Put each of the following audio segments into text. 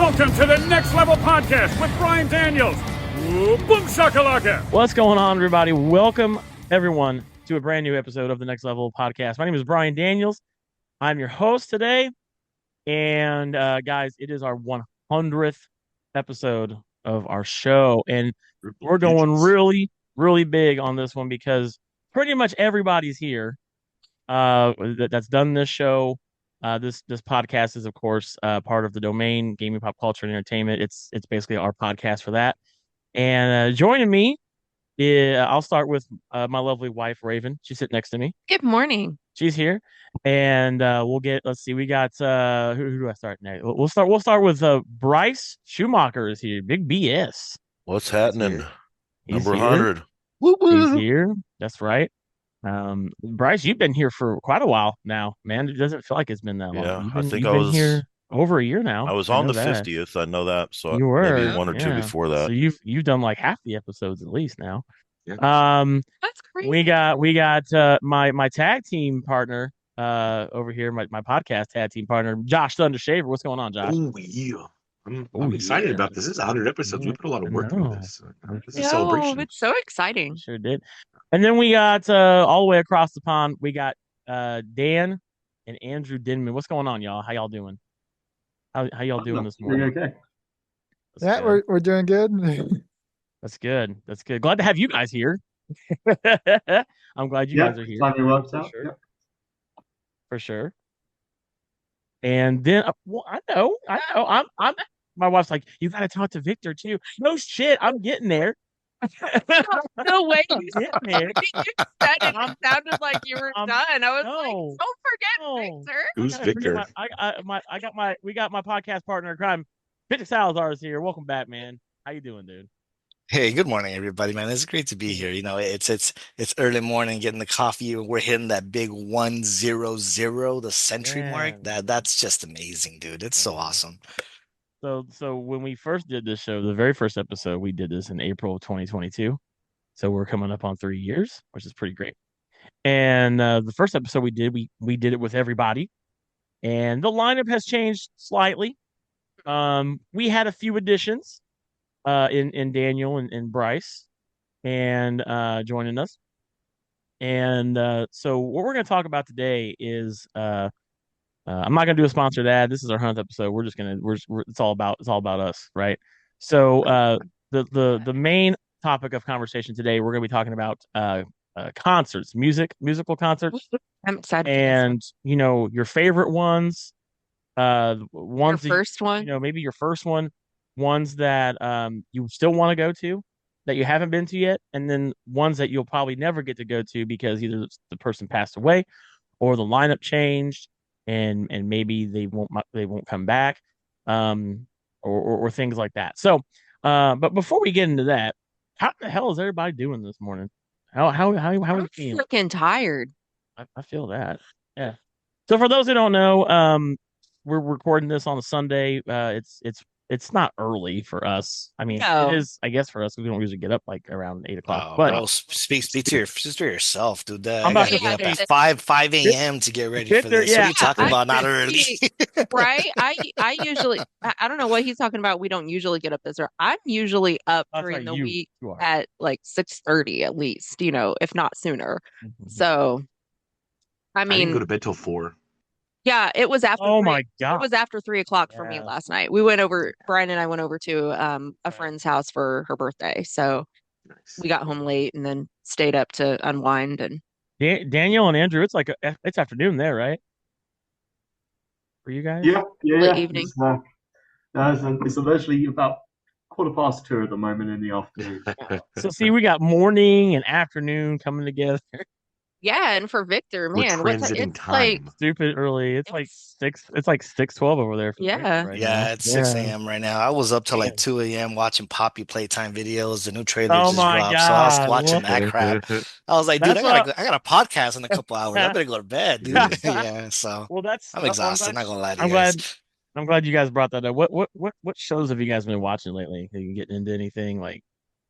Welcome to the Next Level Podcast with Brian Daniels. Ooh, boom shakalaka. What's going on, everybody? Welcome, everyone, to a brand new episode of the Next Level Podcast. My name is Brian Daniels. I'm your host today. And guys, it is our 100th episode of our show. And we're going really, really big on this one because pretty much everybody's here that's done this show. This podcast is, of course, part of the domain Gaming, Pop Culture, and Entertainment. It's basically our podcast for that. And joining me, I'll start with my lovely wife, Raven. She's sitting next to me. Good morning. She's here, and let's see, we got who do I start next? We'll start with Bryce Schumacher is here. Big BS. What's happening? He's Number here. 100. He's here. That's right. Bryce, you've been here for quite a while now, man. It doesn't feel like it's been that long. Yeah, I think you've been here over a year now. I was on the 50th. I know that. So you were maybe one or two before that. So you've done like half the episodes at least now. Yeah. That's crazy. We got my tag team partner over here, my podcast tag team partner, Josh Thunder Shaver. What's going on, Josh? Oh yeah. I'm excited about this. This is 100 episodes. We put a lot of work into this. This is a celebration. It's so exciting. Sure did. And then we got all the way across the pond, we got Dan and Andrew Denman. What's going on, y'all? How y'all doing? How y'all doing this morning? Okay. We're doing good. That's good. That's good. Glad to have you guys here. I'm glad you guys are here. Finally worked out. Sure. Yep. For sure. And then, I know. I'm. My wife's like, you got to talk to Victor too. No shit, I'm getting there. No way. I'm getting there. You said it. It sounded like you were done. I was like, don't forget Victor. Who's Victor? We got my podcast partner in crime, Victor Salazar is here. Welcome back, man. How you doing, dude? Hey, good morning, everybody, man. It's great to be here. You know, it's early morning, getting the coffee. We're hitting that big 100, the century mark. That's just amazing, dude. It's so awesome. So when we first did this show, the very first episode, we did this in April of 2022. So we're coming up on 3 years, which is pretty great. And the first episode we did it with everybody, and the lineup has changed slightly. We had a few additions. In Daniel and Bryce, and joining us. And so what we're going to talk about today is I'm not going to do a sponsored ad. This is our 100th episode. We're just going to it's all about us, right? So the main topic of conversation today, we're going to be talking about concerts, musical concerts. I'm excited. And your favorite ones, ones your first one, maybe your first one. Ones that you still want to go to that you haven't been to yet, and then ones that you'll probably never get to go to because either the person passed away or the lineup changed and maybe they won't come back, or things like that. So but before we get into that, how the hell is everybody doing this morning? How are you feeling? Freaking tired. I feel that. Yeah. So for those who don't know, we're recording this on a Sunday. It's not early for us. I mean, It is, I guess, for us. We don't usually get up like around 8 o'clock. Oh, but bro, speak to yourself, dude. I'm I about gotta to get up at 5 a.m. to get ready for this. Yeah. What are you talking about? Not early. Right? I usually, I don't know what he's talking about. We don't usually get up this early. I'm usually up during the week at like 6:30 at least, if not sooner. Mm-hmm. So, I mean, I didn't go to bed till 4. Yeah, it was after. Oh my God! It was after 3 o'clock for me last night. We went over. Brian and I went over to a friend's house for her birthday, so we got home late and then stayed up to unwind. And Daniel and Andrew, it's afternoon there, right? For you guys? Yeah. Late evening. It's eventually about 2:15 at the moment in the afternoon. So see, we got morning and afternoon coming together. Yeah, and for Victor, man, it's like stupid early. It's like 6. It's like 6:12 over there. It's 6 a.m. right now. I was up till like 2 a.m. watching Poppy Playtime videos. The new trailer just dropped, God. so I was watching that crap. I was like, dude, I got a podcast in a couple hours. I better go to bed, dude. Yeah, so I'm exhausted. Not gonna lie to you guys. I'm glad you guys brought that up. What shows have you guys been watching lately? Have you getting into anything like,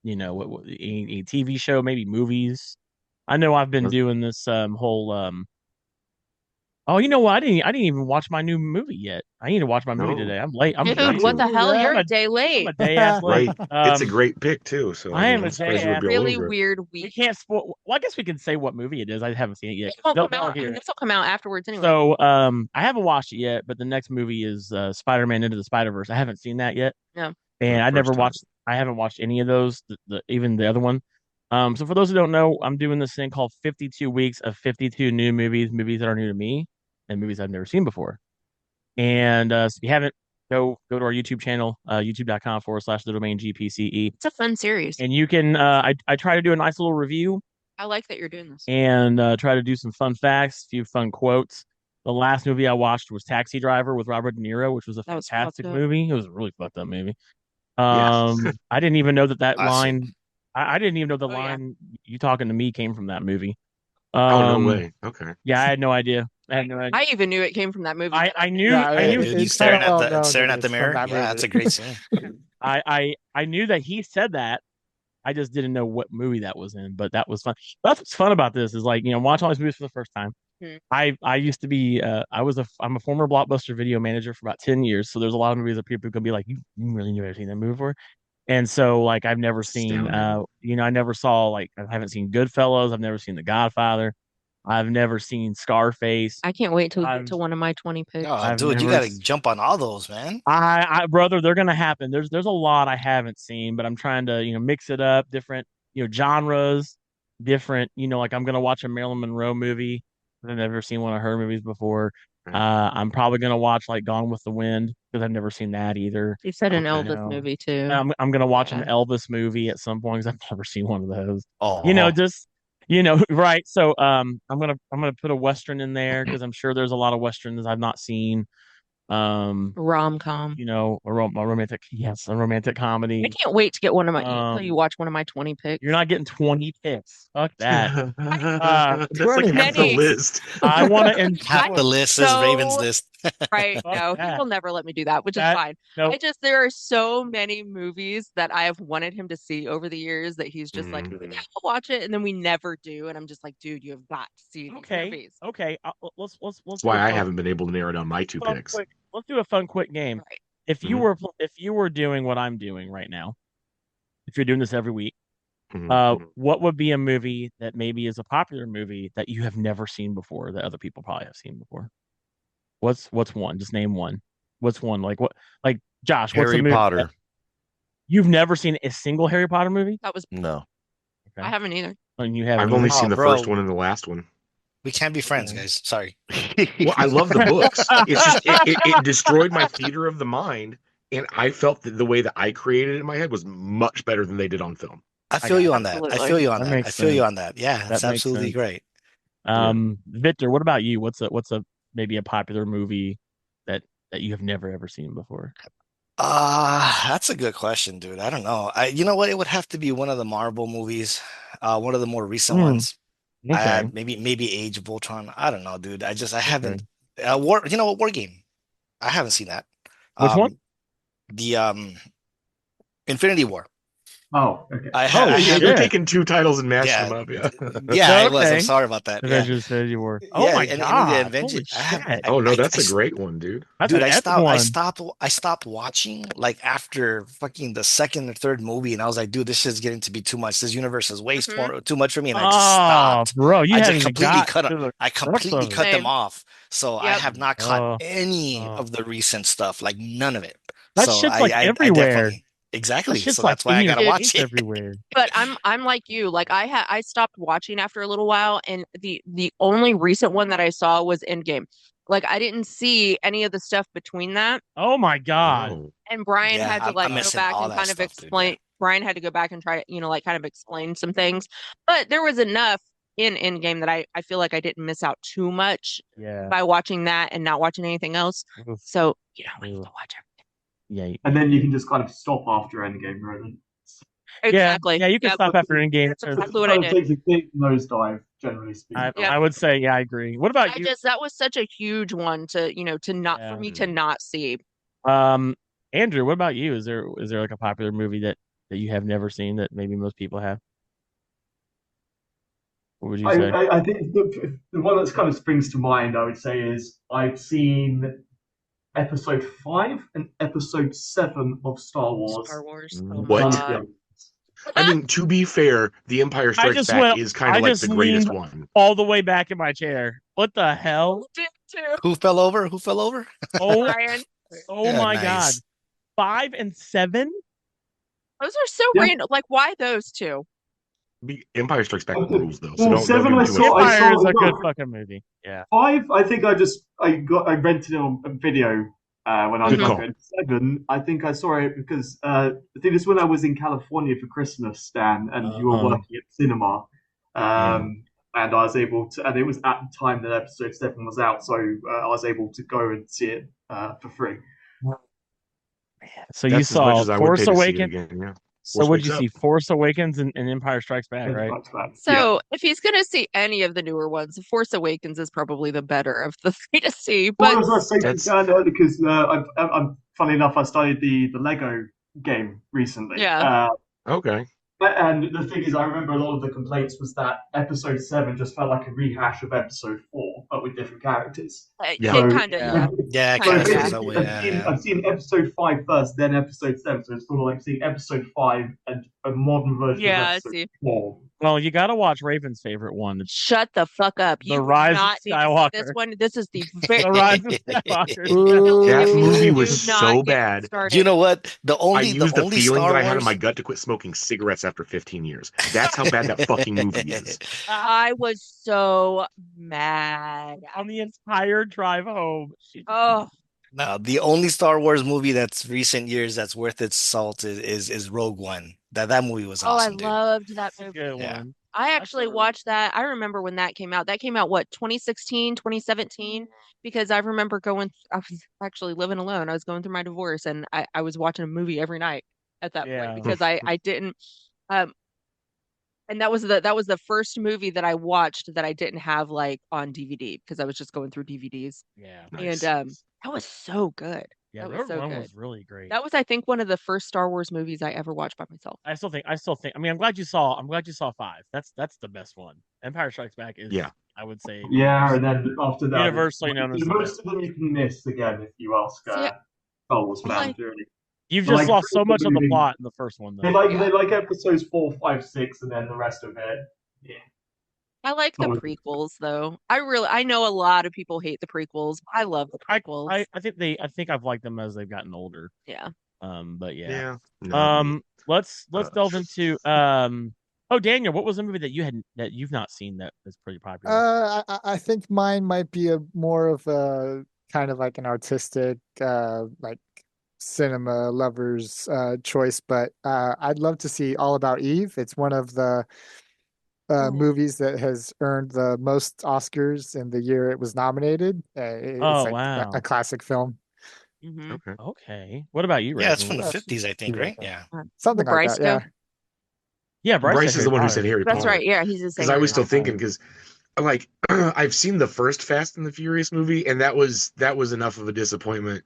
any TV show, maybe movies? I know I've been doing this whole Oh, you know what? I didn't even watch my new movie yet. I need to watch my movie today. I'm late. I'm Dude, what the hell? You're a day late. I'm a day ass late. Right. It's a great pick too. So I am I'm a surprised you would be all really over it. weird We week. can't spoil. Well, I guess we can say what movie it is. I haven't seen it yet. This will come out afterwards anyway. So, I haven't watched it yet, but the next movie is Spider-Man Into the Spider-Verse. I haven't seen that yet. No. And I never First time. watched. I haven't watched any of those. Even the other one. So for those who don't know, I'm doing this thing called 52 weeks of 52 new movies that are new to me, and movies I've never seen before. And so if you haven't, go to our YouTube channel, youtube.com/the domain GPCE. It's a fun series. And you can, I try to do a nice little review. I like that you're doing this. And try to do some fun facts, a few fun quotes. The last movie I watched was Taxi Driver with Robert De Niro, which was a fantastic movie. It was a really fucked up movie. I didn't even know that line. I didn't even know the line "You talking to me" came from that movie. Oh, no way. Okay. Yeah, I had no idea. I even knew it came from that movie. I knew. Dude, staring at the mirror. Yeah, that's a great scene. I knew that he said that. I just didn't know what movie that was in, but that was fun. That's what's fun about this is like, watch all these movies for the first time. I used to be I'm a former Blockbuster video manager for about 10 years, so there's a lot of movies that people could be like, you really never seen that movie before. And so like I've never seen I never saw I haven't seen Goodfellas, I've never seen The Godfather, I've never seen Scarface. I can't wait till we get to one of my 20 picks. Oh, dude, you gotta jump on all those, man. Brother, they're gonna happen. There's a lot I haven't seen, but I'm trying to mix it up, different genres, different like I'm gonna watch a Marilyn Monroe movie. I've never seen one of her movies before. I'm probably gonna watch like Gone with the Wind because I've never seen that either. You said an Elvis movie too. I'm gonna watch an Elvis movie at some point because I've never seen one of those. Oh, just right. So I'm gonna put a Western in there because I'm sure there's a lot of Westerns I've not seen. Rom-com. A romantic comedy. I can't wait to get one of my you watch one of my 20 picks. You're not getting 20 picks. Fuck that. That's like half the list. I want to half the list is Raven's list. Right. No, he will never let me do that, which is fine. Nope. There are so many movies that I have wanted him to see over the years that he's just like, yeah, I'll watch it, and then we never do. And I'm just like, dude, you have got to see these movies. Okay. Let's. That's why I haven't been able to narrow down my two picks. Let's do a fun, quick game. Right. If you were doing what I'm doing right now, if you're doing this every week, what would be a movie that maybe is a popular movie that you have never seen before that other people probably have seen before? What's one? Just name one. What's one? Like Josh? What's Harry Potter. You've never seen a single Harry Potter movie? No. Okay. I haven't either. And you haven't. I've only seen the first one and the last one. We can't be friends, guys. Sorry. Well, I love the books. It's just it destroyed my theater of the mind, and I felt that the way that I created it in my head was much better than they did on film. I feel you on that. I feel you on that. I feel you on that. Yeah, that's absolutely great. Victor, what about you? What's a maybe a popular movie that you have never ever seen before? That's a good question, dude. I don't know. You know what? It would have to be one of the Marvel movies, one of the more recent ones. Okay. Maybe Age of Ultron. I don't know, dude. I haven't. War. You know what? War Game. I haven't seen that. Which one? The Infinity War. Oh, okay. You're taking two titles and mashing them up. Yeah, I was. I'm sorry about that. Avengers Infinity War. Oh my god! Oh no, that's a great one, dude. Dude, I stopped watching like after fucking the second or third movie, and I was like, dude, this is getting to be too much. This universe is way too much for me, and I just stopped. Bro, I completely cut them off. So I have not caught any of the recent stuff, like none of it. That shit's like everywhere. Exactly. So that's why I gotta watch it everywhere. But I'm like you. Like I stopped watching after a little while, and the only recent one that I saw was Endgame. Like I didn't see any of the stuff between that. Oh my god! And Brian had to go back and kind of explain. Dude, Brian had to go back and try to kind of explain some things. But there was enough in Endgame that I feel like I didn't miss out too much by watching that and not watching anything else. So you don't have to watch everything. Yeah, and then you can just kind of stop after Endgame, really. Exactly. Yeah, you can stop after Endgame. That's exactly what I did. It takes a big nosedive, generally speaking. I would say, I agree. What about you? That was such a huge one to for me to not see. Andrew, what about you? Is there like a popular movie that you have never seen that maybe most people have? What would you say? I think the one that kind of springs to mind, I would say, is I've seen episode 5 and episode 7 of Star Wars. Star Wars. What? I mean, to be fair, The Empire Strikes Back is kind of like the greatest one. All the way back in my chair. What the hell? Who fell over? Who fell over? Oh, Ryan. my God. 5 and 7? Those are so random. Like, why those two? Empire Strikes Back rules, though. Well, 7 I saw. Empire is a good fucking movie. Yeah. 5, I think I rented it on video when I was younger. 7, I think I saw it because I think this when I was in California for Christmas, Stan, and you were working at cinema. And I was able to, and it was at the time that episode 7 was out, so I was able to go and see it for free. So you saw Force Awakens. So what did you see? Force Awakens and Empire Strikes Back, right? So if he's going to see any of the newer ones, Force Awakens is probably the better of the three to see. But because I'm funny enough, I started the Lego game recently. Yeah. Okay. And the thing is, I remember a lot of the complaints was that episode 7 just felt like a rehash of episode 4, but with different characters. Kind of. I've seen episode 5 first, then episode 7, so it's sort of like seeing episode 5 and a modern version of episode 4. Well, you got to watch Raven's favorite one. Shut the fuck up! The Rise of Skywalker. This one. This is the very. The Rise of Skywalker. That movie was so bad. You know what? I used the feeling that I had in my gut to quit smoking cigarettes after 15 years. That's how bad that fucking movie is. I was so mad on the entire drive home. No, the only Star Wars movie that's recent years that's worth its salt is Rogue One. That movie was awesome. I loved that movie. Yeah. I actually watched that. I remember when that came out. That came out, 2016, 2017? Because I remember I was actually living alone. I was going through my divorce, and I was watching a movie every night at that point because I didn't. And that was the first movie that I watched that I didn't have like on DVD because I was just going through DVDs. Yeah. Nice. And that was so good. Yeah, that was so good. Was really great. That was, I think, one of the first Star Wars movies I ever watched by myself. I still think. I mean, I'm glad you saw 5. That's the best one. Empire Strikes Back is. Yeah. I would say. Yeah, and then after that, universally known as most of them you can miss again if you ask Star Wars fans. You've just lost so much of the plot in the first one, though. They like episodes 4, 5, 6, and then the rest of it. Yeah. I like the prequels, though. I know a lot of people hate the prequels. I love the prequels. I think I've liked them as they've gotten older. Yeah. But yeah. Let's delve into Daniel, what was a movie that you've not seen that is pretty popular? I think mine might be more of a kind of like an artistic like cinema lovers choice, but I'd love to see All About Eve. It's one of the movies that has earned the most Oscars in the year it was nominated. It's wow, a classic film. Mm-hmm. Okay. What about you, Ray? Yeah, it's from the 50s, I think, right? Yeah. Something like that, yeah. Yeah, Bryce is the one who said Harry Potter. That's right, yeah. He's the same. Because I was still thinking, because like I've seen the first Fast and the Furious movie, and that was enough of a disappointment.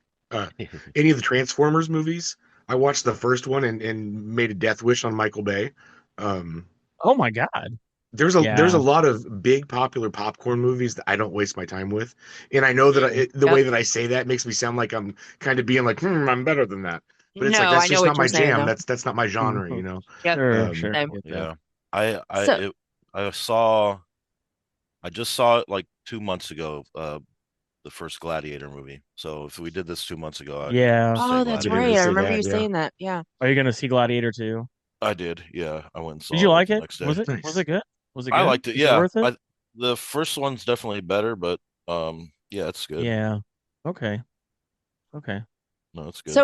Any of the Transformers movies, I watched the first one and made a death wish on Michael Bay. Oh my God. There's a lot of big popular popcorn movies that I don't waste my time with, and I know that the way that I say that makes me sound like I'm kind of being like, I'm better than that. But it's like that's just not my jam. That's not my genre, you know. Yep. Sure. Yeah, I just saw it like 2 months ago. The first Gladiator movie. So if we did this 2 months ago, that's right. I remember you saying that. Yeah. Are you gonna see Gladiator 2? I did. Yeah, I went and saw. Did you like it? Next day. Was it good? Was it good? I liked it. Yeah, worth it? The first one's definitely better, but yeah, it's good. Yeah. Okay. No, it's good.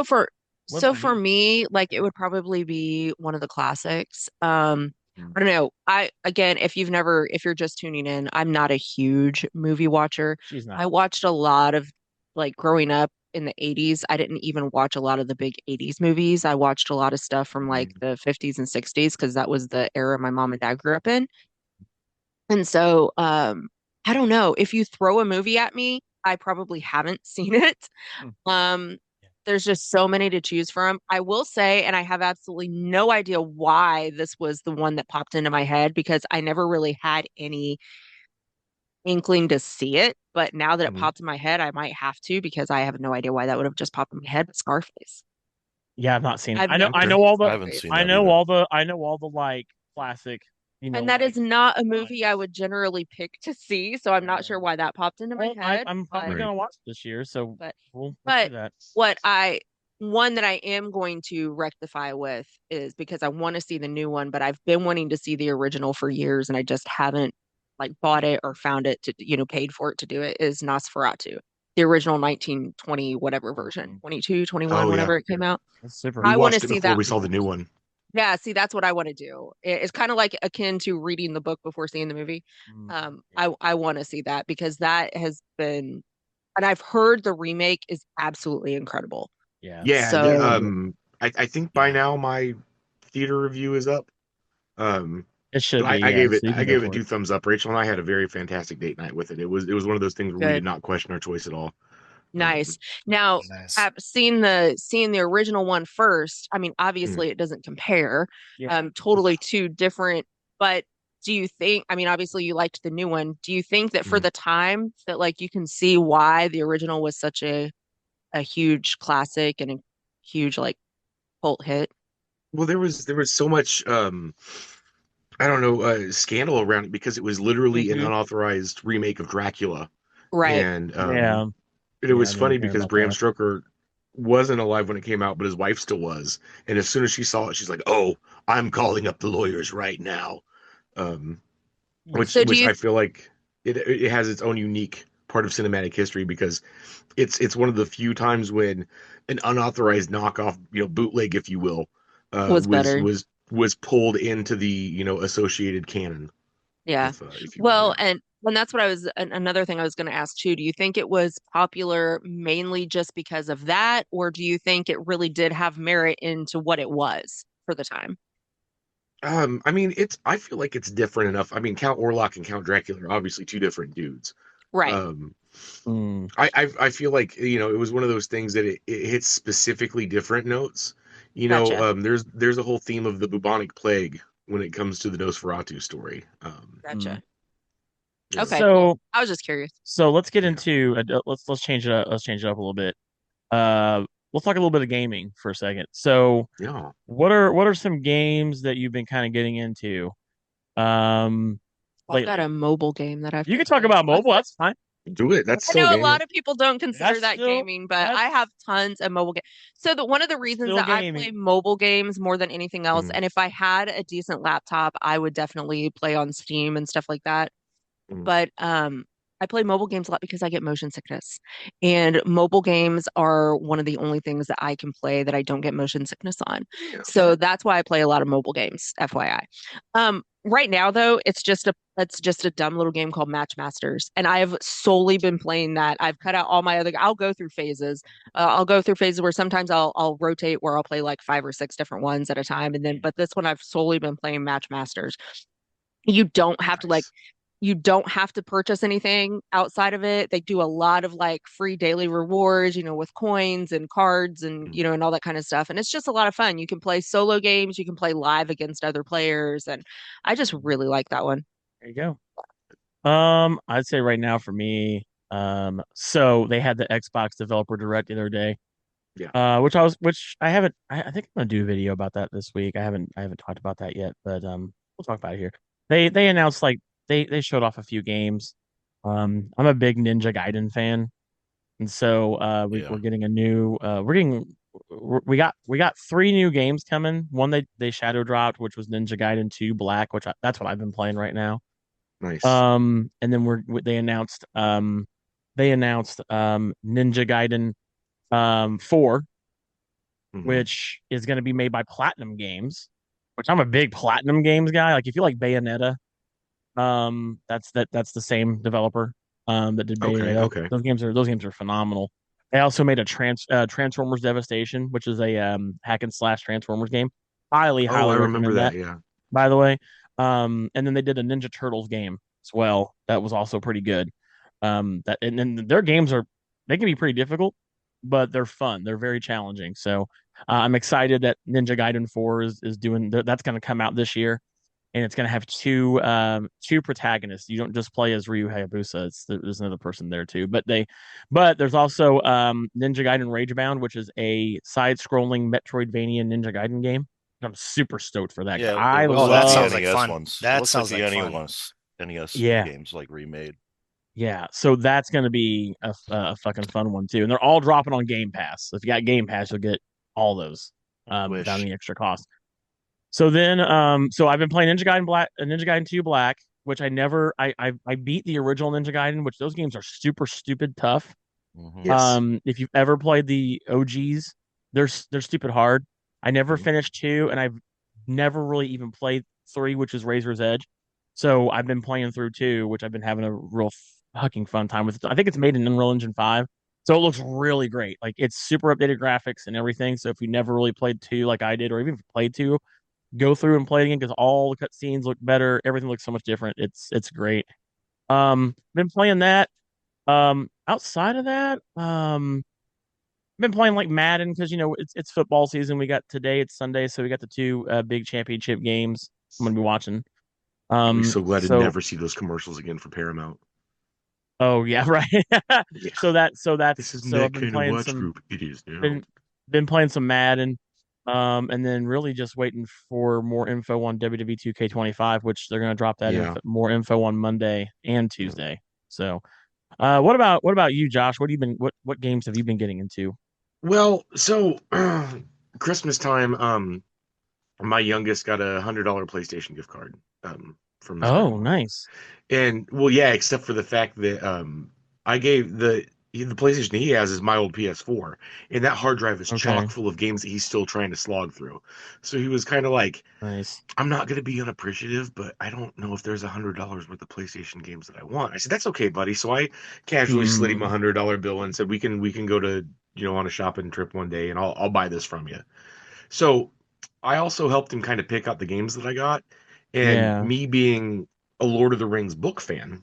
So for me, like it would probably be one of the classics. I don't know. If you're just tuning in, I'm not a huge movie watcher. She's not. I watched a lot of like growing up in the 80s. I didn't even watch a lot of the big 80s movies. I watched a lot of stuff from like the 50s and 60s because that was the era my mom and dad grew up in. And so I don't know. If you throw a movie at me, I probably haven't seen it. there's just so many to choose from. I will say, and I have absolutely no idea why this was the one that popped into my head because I never really had any inkling to see it. But now that it popped in my head, I might have to because I have no idea why that would have just popped in my head. But Scarface. Yeah, I've not seen it. I know all the I haven't seen that either. I know all the like classic, and that is not a movie I would generally pick to see, so I'm not sure why that popped into my head. I'm probably gonna watch it this year, so we'll do that. One that I am going to rectify with is because I want to see the new one, but I've been wanting to see the original for years and I just haven't like bought it or found it to, paid for it to do it, is Nosferatu. The original 1920 whatever version, 22, 21, whenever it came out. That's super. I want to see that. We saw the new one. Yeah, see, that's what I want to do. It's kind of like akin to reading the book before seeing the movie. I want to see that because that has been, and I've heard the remake is absolutely incredible. Yeah. So, I think by now my theater review is up. It should be. I gave it 2 thumbs up. Rachel and I had a very fantastic date night with it. It was one of those things where we did not question our choice at all. Nice. Now, I've seen the original one first. I mean, obviously it doesn't compare. Totally two different. But do you think, I mean, obviously you liked the new one. Do you think that for the time that like you can see why the original was such a huge classic and a huge like cult hit? Well, there was so much I don't know, scandal around it because it was literally an unauthorized remake of Dracula. Right. And it was funny because Bram Stoker wasn't alive when it came out, but his wife still was. And as soon as she saw it, she's like, "Oh, I'm calling up the lawyers right now." Which I feel like it has its own unique part of cinematic history because it's one of the few times when an unauthorized knockoff, bootleg, if you will, was pulled into the associated canon. Yeah. And that's what another thing I was going to ask too. Do you think it was popular mainly just because of that, or do you think it really did have merit into what it was for the time? I mean, I feel like it's different enough. I mean, Count Orlok and Count Dracula are obviously two different dudes. Right. I feel like, it was one of those things that it hits specifically different notes. Gotcha. There's a whole theme of the bubonic plague when it comes to the Nosferatu story. Gotcha. Okay. So I was just curious. So let's get into let's change it up. Let's change it up a little bit. Let's talk a little bit of gaming for a second. So what are some games that you've been kind of getting into? I've got a mobile game that you can talk about mobile. That's fine. Do it. That's I know a lot of people don't consider that gaming, but I have tons of mobile games. So one of the reasons that I play mobile games more than anything else, and if I had a decent laptop, I would definitely play on Steam and stuff like that. But I play mobile games a lot because I get motion sickness. And mobile games are one of the only things that I can play that I don't get motion sickness on. So that's why I play a lot of mobile games, FYI. Right now though, it's just a dumb little game called Match Masters. And I have solely been playing that. I've cut out all my I'll go through phases. I'll go through phases where sometimes I'll rotate where I'll play like 5 or 6 different ones at a time. But this one I've solely been playing Match Masters. You don't have to you don't have to purchase anything outside of it. They do a lot of like free daily rewards, with coins and cards and, and all that kind of stuff. And it's just a lot of fun. You can play solo games. You can play live against other players. And I just really like that one. There you go. I'd say right now for me, so they had the Xbox Developer Direct the other day. Yeah. Which I haven't, I think I'm going to do a video about that this week. I haven't talked about that yet, but, we'll talk about it here. They announced they showed off a few games. I'm a big Ninja Gaiden fan, and so we're getting a new we got 3 new games coming. One they shadow dropped, which was Ninja Gaiden 2 Black, that's what I've been playing right now. Nice. And then they announced Ninja Gaiden 4, which is going to be made by Platinum Games, which I'm a big Platinum Games guy. Like if you like Bayonetta. That's the same developer that did Bayonetta. Okay. Those games are phenomenal. They also made a Transformers Devastation, which is a hack and slash Transformers game. Highly remember recommend that. Yeah. By the way, and then they did a Ninja Turtles game as well. That was also pretty good. And then their games they can be pretty difficult, but they're fun. They're very challenging. So I'm excited that Ninja Gaiden 4 is doing that's going to come out this year, and it's going to have two protagonists. You don't just play as Ryu Hayabusa. There's another person there too. But there's also Ninja Gaiden Ragebound, which is a side-scrolling Metroidvania Ninja Gaiden game. I'm super stoked for that. Yeah, I love that sounds the like NES fun. ones. That looks sounds like like the fun. NES Yeah. games like remade. Yeah, so that's going to be a fucking fun one too, and they're all dropping on Game Pass. So if you got Game Pass, you'll get all those without any extra cost. So then, so I've been playing Ninja Gaiden 2 Black, which I beat the original Ninja Gaiden, which those games are super stupid tough. Mm-hmm. Yes. If you've ever played the OGs, they're stupid hard. I never Mhm. finished 2, and I've never really even played 3, which is Razor's Edge. So I've been playing through 2, which I've been having a real fucking fun time with. I think it's made in Unreal Engine 5. So it looks really great. Like it's super updated graphics and everything. So if you never really played 2 like I did, or even if you played 2, go through and play it again because all the cutscenes look better. Everything looks so much different. It's great. Been playing that. Outside of that, been playing like Madden because it's football season. We got today, it's Sunday, so we got the two big championship games I'm gonna be watching. I'll be so glad to So never see those commercials again for Paramount. oh yeah, right. Yeah. That's This is so I've Nick been and playing Watch some Group. It is now. been playing some Madden. And then really just waiting for more info on WWE 2K25, which they're going to drop that more info on Monday and Tuesday. So, what about you, Josh? What games have you been getting into? Well, so Christmas time, my youngest got a $100 PlayStation gift card from his Oh, grandma. nice. And well, yeah, except for the fact that I gave the PlayStation he has is my old PS4, and that hard drive is chock full of games that he's still trying to slog through. So he was kind of like, nice. I'm not going to be unappreciative, but I don't know if there's $100 worth of PlayStation games that I want. I said, that's okay, buddy. So I casually slid him a $100 bill and said, we can go to, on a shopping trip one day and I'll buy this from you. So I also helped him kind of pick out the games that I got. And me being a Lord of the Rings book fan,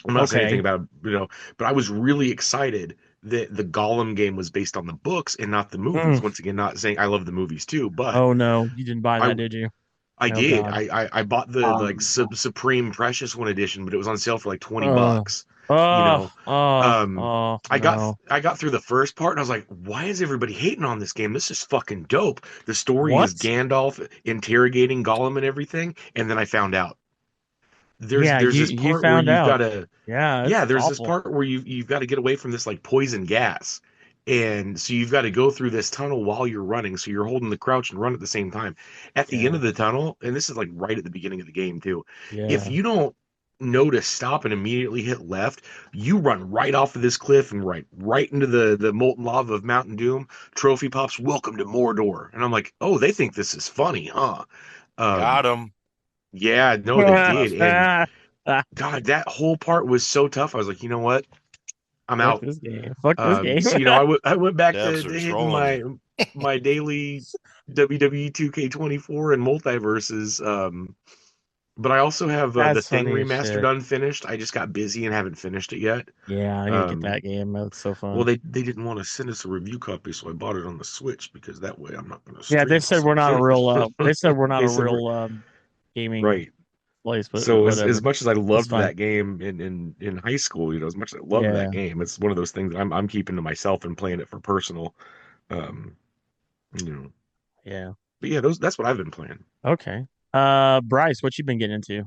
I'm not saying anything about, but I was really excited that the Gollum game was based on the books and not the movies. Once again, not saying I love the movies too, but oh no, you didn't buy that, did you? I did. God. I bought the Supreme Precious One edition, but it was on sale for like $20. I got through the first part and I was like, why is everybody hating on this game? This is fucking dope. The story is Gandalf interrogating Gollum and everything, and then I found out. There's this part where you've got to there's this part where you've got to get away from this like poison gas. And so you've got to go through this tunnel while you're running. So you're holding the crouch and run at the same time. At the end of the tunnel, and this is like right at the beginning of the game too. If you don't know to stop and immediately hit left, you run right off of this cliff and right into the molten lava of Mountain Doom. Trophy pops, welcome to Mordor. And I'm like, oh, they think this is funny, huh? Got him. Yeah, no, they did. And God, that whole part was so tough. I was like, you know what? I'm out. This game. Fuck this game. So I went back to hitting my daily WWE 2K24 and multiverses. But I also have the Thing remastered unfinished. I just got busy and haven't finished it yet. Yeah, I need to get that game. That's so fun. Well, they didn't want to send us a review copy, so I bought it on the Switch because that way I'm not going to. Yeah, they said we're not a real. They said we're not a real gaming place. But so as much as I loved that game in high school, as much as I loved that game, it's one of those things that I'm keeping to myself and playing it for personal. Yeah. But yeah, that's what I've been playing. Okay. Bryce, what you been getting into?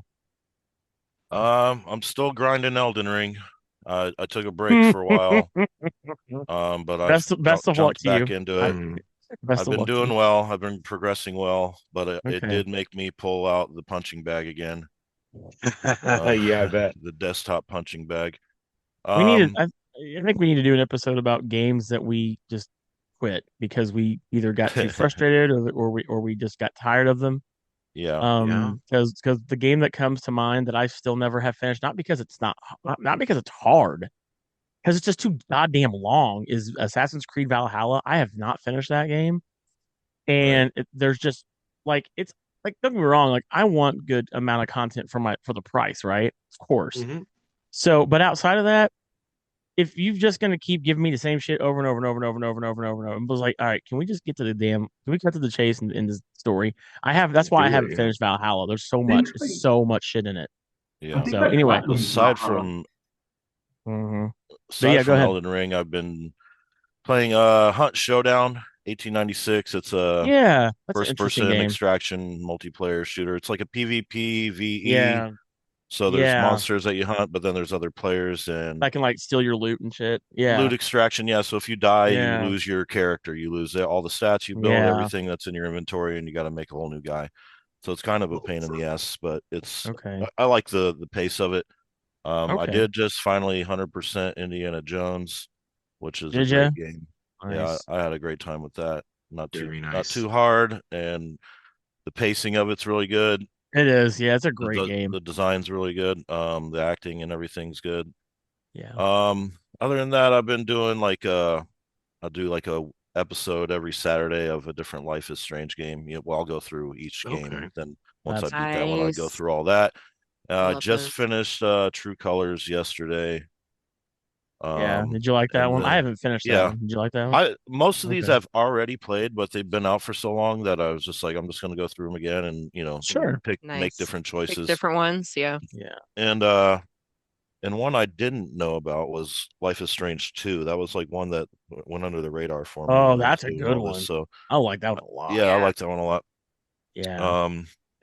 I'm still grinding Elden Ring. I took a break for a while. But I jumped back into it. I've been doing well. I've been progressing well, but it did make me pull out the punching bag again. Yeah, I bet. The desktop punching bag. I think we need to do an episode about games that we just quit because we either got too frustrated or we just got tired of them. Yeah. Because the game that comes to mind that I still never have finished, not because it's not because it's hard, because it's just too goddamn long, is Assassin's Creed Valhalla. I have not finished that game, and there's just like it's like, don't get me wrong, like I want good amount of content for the price, right? Of course. So, but outside of that, if you're just gonna keep giving me the same shit over and over and over and over and over and over and over and over, I was like, all right, can we just get to the damn? Can we cut to the chase in the story? That's why I haven't finished Valhalla. There's so much shit in it. Yeah. So anyway, aside from go ahead. Elden Ring, I've been playing Hunt Showdown 1896. It's a first-person extraction multiplayer shooter. It's like a PvP VE. Yeah. So there's monsters that you hunt, but then there's other players and that can like steal your loot and shit. Yeah. Loot extraction. Yeah. So if you die, you lose your character. You lose all the stats you build, everything that's in your inventory, and you got to make a whole new guy. So it's kind of a pain in the ass, but it's okay. I like the pace of it. I did just finally 100% Indiana Jones, which is a great game. Nice. Yeah, I had a great time with that. Not too hard, and the pacing of it's really good. It is, yeah. It's a great game. The design's really good. The acting and everything's good. Yeah. Other than that, I've been doing I'll do like a episode every Saturday of a different Life is Strange game. I'll go through each game. Then once I beat that one, I go through all that. I just finished True Colors yesterday. Did you like that one? I haven't finished that one. Did you like that one? Most of these I've already played, but they've been out for so long that I was just like, I'm just going to go through them again and make different choices, pick different ones. Yeah. And one I didn't know about was Life is Strange 2. That was like one that went under the radar for me. Oh, that's a good one. So I like that one a lot. Yeah, I like that one a lot. Yeah.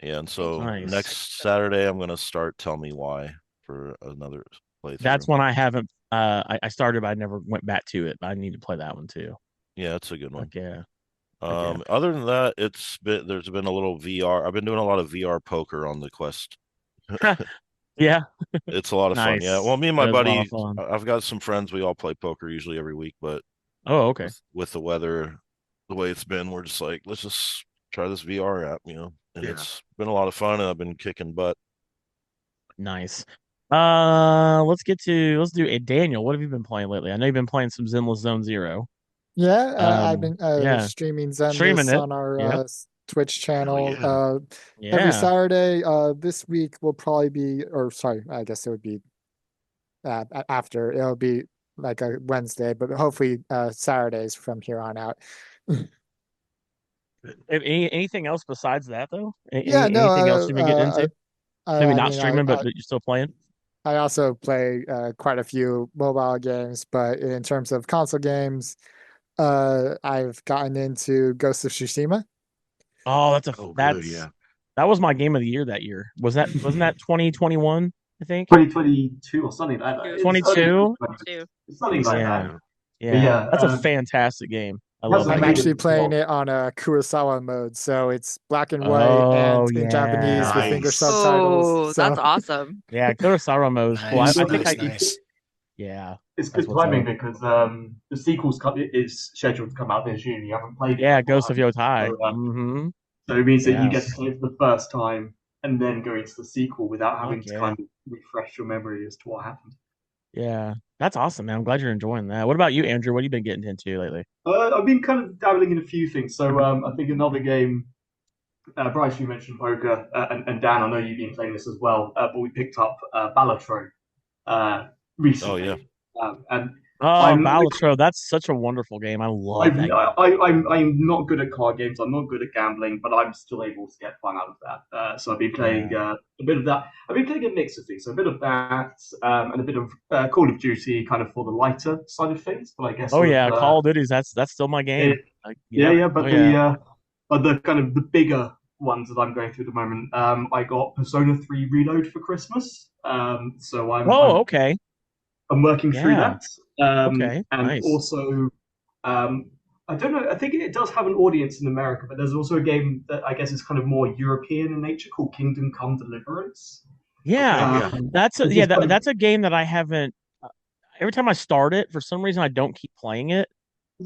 And so next Saturday I'm gonna start Tell Me Why for another playthrough. That's one I haven't. I started, but I never went back to it. But I need to play that one too. Yeah, it's a good one. Yeah. Other than that, there's been a little VR. I've been doing a lot of VR poker on the Quest. Yeah, it's a lot of fun. Yeah, well, me and my buddy, I've got some friends. We all play poker usually every week, but okay. With the weather, the way it's been, we're just like, let's just try this VR app, and it's been a lot of fun, and I've been kicking butt. Nice. Let's do a Daniel. What have you been playing lately? I know you've been playing some Zenless Zone Zero. Yeah, I've been streaming Zenless on our Twitch channel. Every Saturday. This week will probably be, or sorry, I guess it would be after. It'll be like a Wednesday, but hopefully Saturdays from here on out. Anything else besides that though? Anything else you've been getting into? Maybe not streaming, but you're still playing. I also play quite a few mobile games, but in terms of console games, I've gotten into Ghost of Tsushima. Oh, that was my game of the year that year. Wasn't that 2021? I think 2022 or something like that. 22. Something like that. Yeah, that's a fantastic game. I'm actually playing it on a Kurosawa mode, so it's black and white and in Japanese with English subtitles. Oh, that's awesome. Yeah, Kurosawa mode is cool. Nice. Yeah, it's good timing because the sequel is scheduled to come out this year. You haven't played it. Yeah, Ghost of Yotai. So it means that you get to play it for the first time and then go into the sequel without having to kind of refresh your memory as to what happened. Yeah, that's awesome, man. I'm glad you're enjoying that. What about you, Andrew? What have you been getting into lately? I've been kind of dabbling in a few things. So I think another game, Bryce, you mentioned poker, and Dan, I know you've been playing this as well, but we picked up Balatro recently. Oh, yeah. Balatro, that's such a wonderful game. I love that. I'm not good at card games. I'm not good at gambling, but I'm still able to get fun out of that. So I've been playing a bit of that. I've been playing a mix of things. So a bit of that and a bit of Call of Duty, kind of for the lighter side of things. But I guess. Call of Duty. That's still my game. But the kind of the bigger ones that I'm going through at the moment. I got Persona 3 Reload for Christmas. So I'm. I'm working through that. Also, I don't know. I think it does have an audience in America, but there's also a game that I guess is kind of more European in nature called Kingdom Come Deliverance. That's a game that I haven't. Every time I start it, for some reason I don't keep playing it.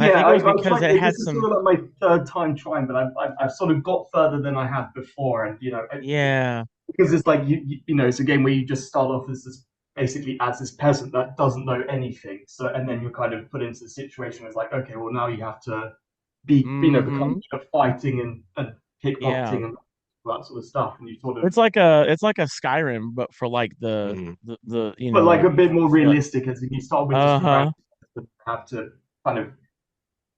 I think it was because it had some. This is sort of like my third time trying, but I've sort of got further than I have before, and because it's like it's a game where you just start off as this. Basically as this peasant that doesn't know anything. So, and then you're kind of put into the situation where it's like, okay, well now you have to be, become fighting and kickboxing and that sort of stuff, and you sort of it's like a Skyrim, but for like the but like a bit more realistic, as if you start with just uh-huh. have to kind of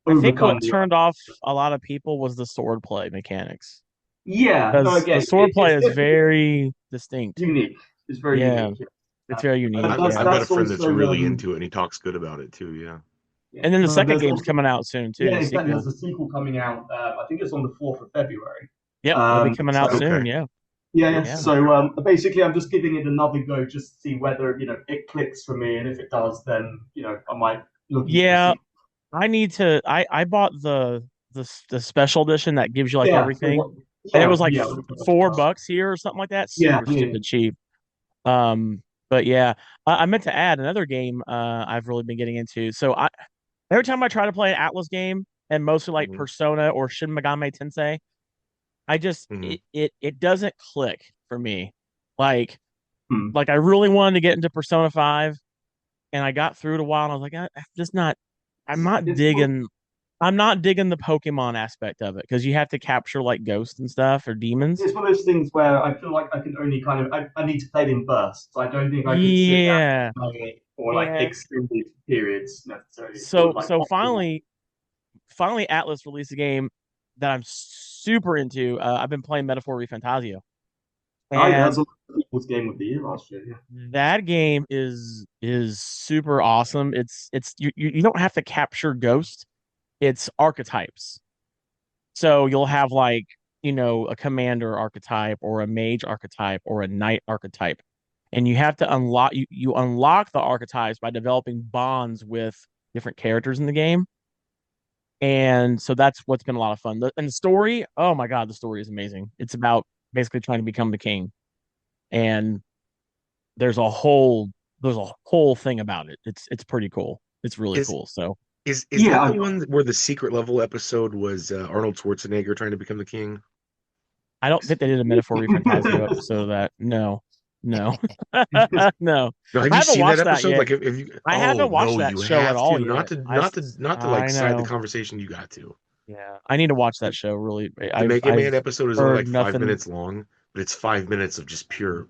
I think what turned off a lot of people was the swordplay mechanics. Yeah, no, Because again, the swordplay is very distinct. Unique. It's very unique. Yeah. It's very unique. I've got a friend that's really into it, and he talks good about it too. Yeah. And then the second game's coming out soon too. Yeah, exactly. There's a sequel coming out. I think it's on the 4th of February. Yep, it'll be coming out soon. Okay. Yeah. So basically, I'm just giving it another go just to see whether it clicks for me, and if it does, then I might look. Yeah, I need to. I bought the special edition that gives you like everything, and it was like $4 here or something like that. Super stupid cheap. But yeah, I meant to add another game I've really been getting into. So every time I try to play an Atlas game, and mostly like Persona or Shin Megami Tensei, I just it doesn't click for me. Like I really wanted to get into Persona 5, and I got through it a while, and I was like, I'm not digging the Pokemon aspect of it, because you have to capture like ghosts and stuff or demons. It's one of those things where I feel like I can only I need to play it in bursts. I don't think I can sit down and play it for like extended periods necessarily. So finally Atlas released a game that I'm super into. I've been playing Metaphor Refantasio. That's a game of the year last year. Yeah. That game is super awesome. It's you don't have to capture ghosts. It's archetypes. So you'll have like, a commander archetype or a mage archetype or a knight archetype. And you have to you unlock the archetypes by developing bonds with different characters in the game. And so that's what's been a lot of fun. And the story, oh my God, the story is amazing. It's about basically trying to become the king. And there's a whole thing about it. It's pretty cool. It's really cool. So Is that the one where the secret level episode was Arnold Schwarzenegger trying to become the king? I don't think they did a Metaphor Refantasio episode of that. No. No. Have you seen that episode? Like, if you, I haven't watched that show at all yet. Not to like side the conversation. You got to. Yeah, I need to watch that show. Really, the Mega Man episode is only like 5 minutes long, but it's 5 minutes of just pure.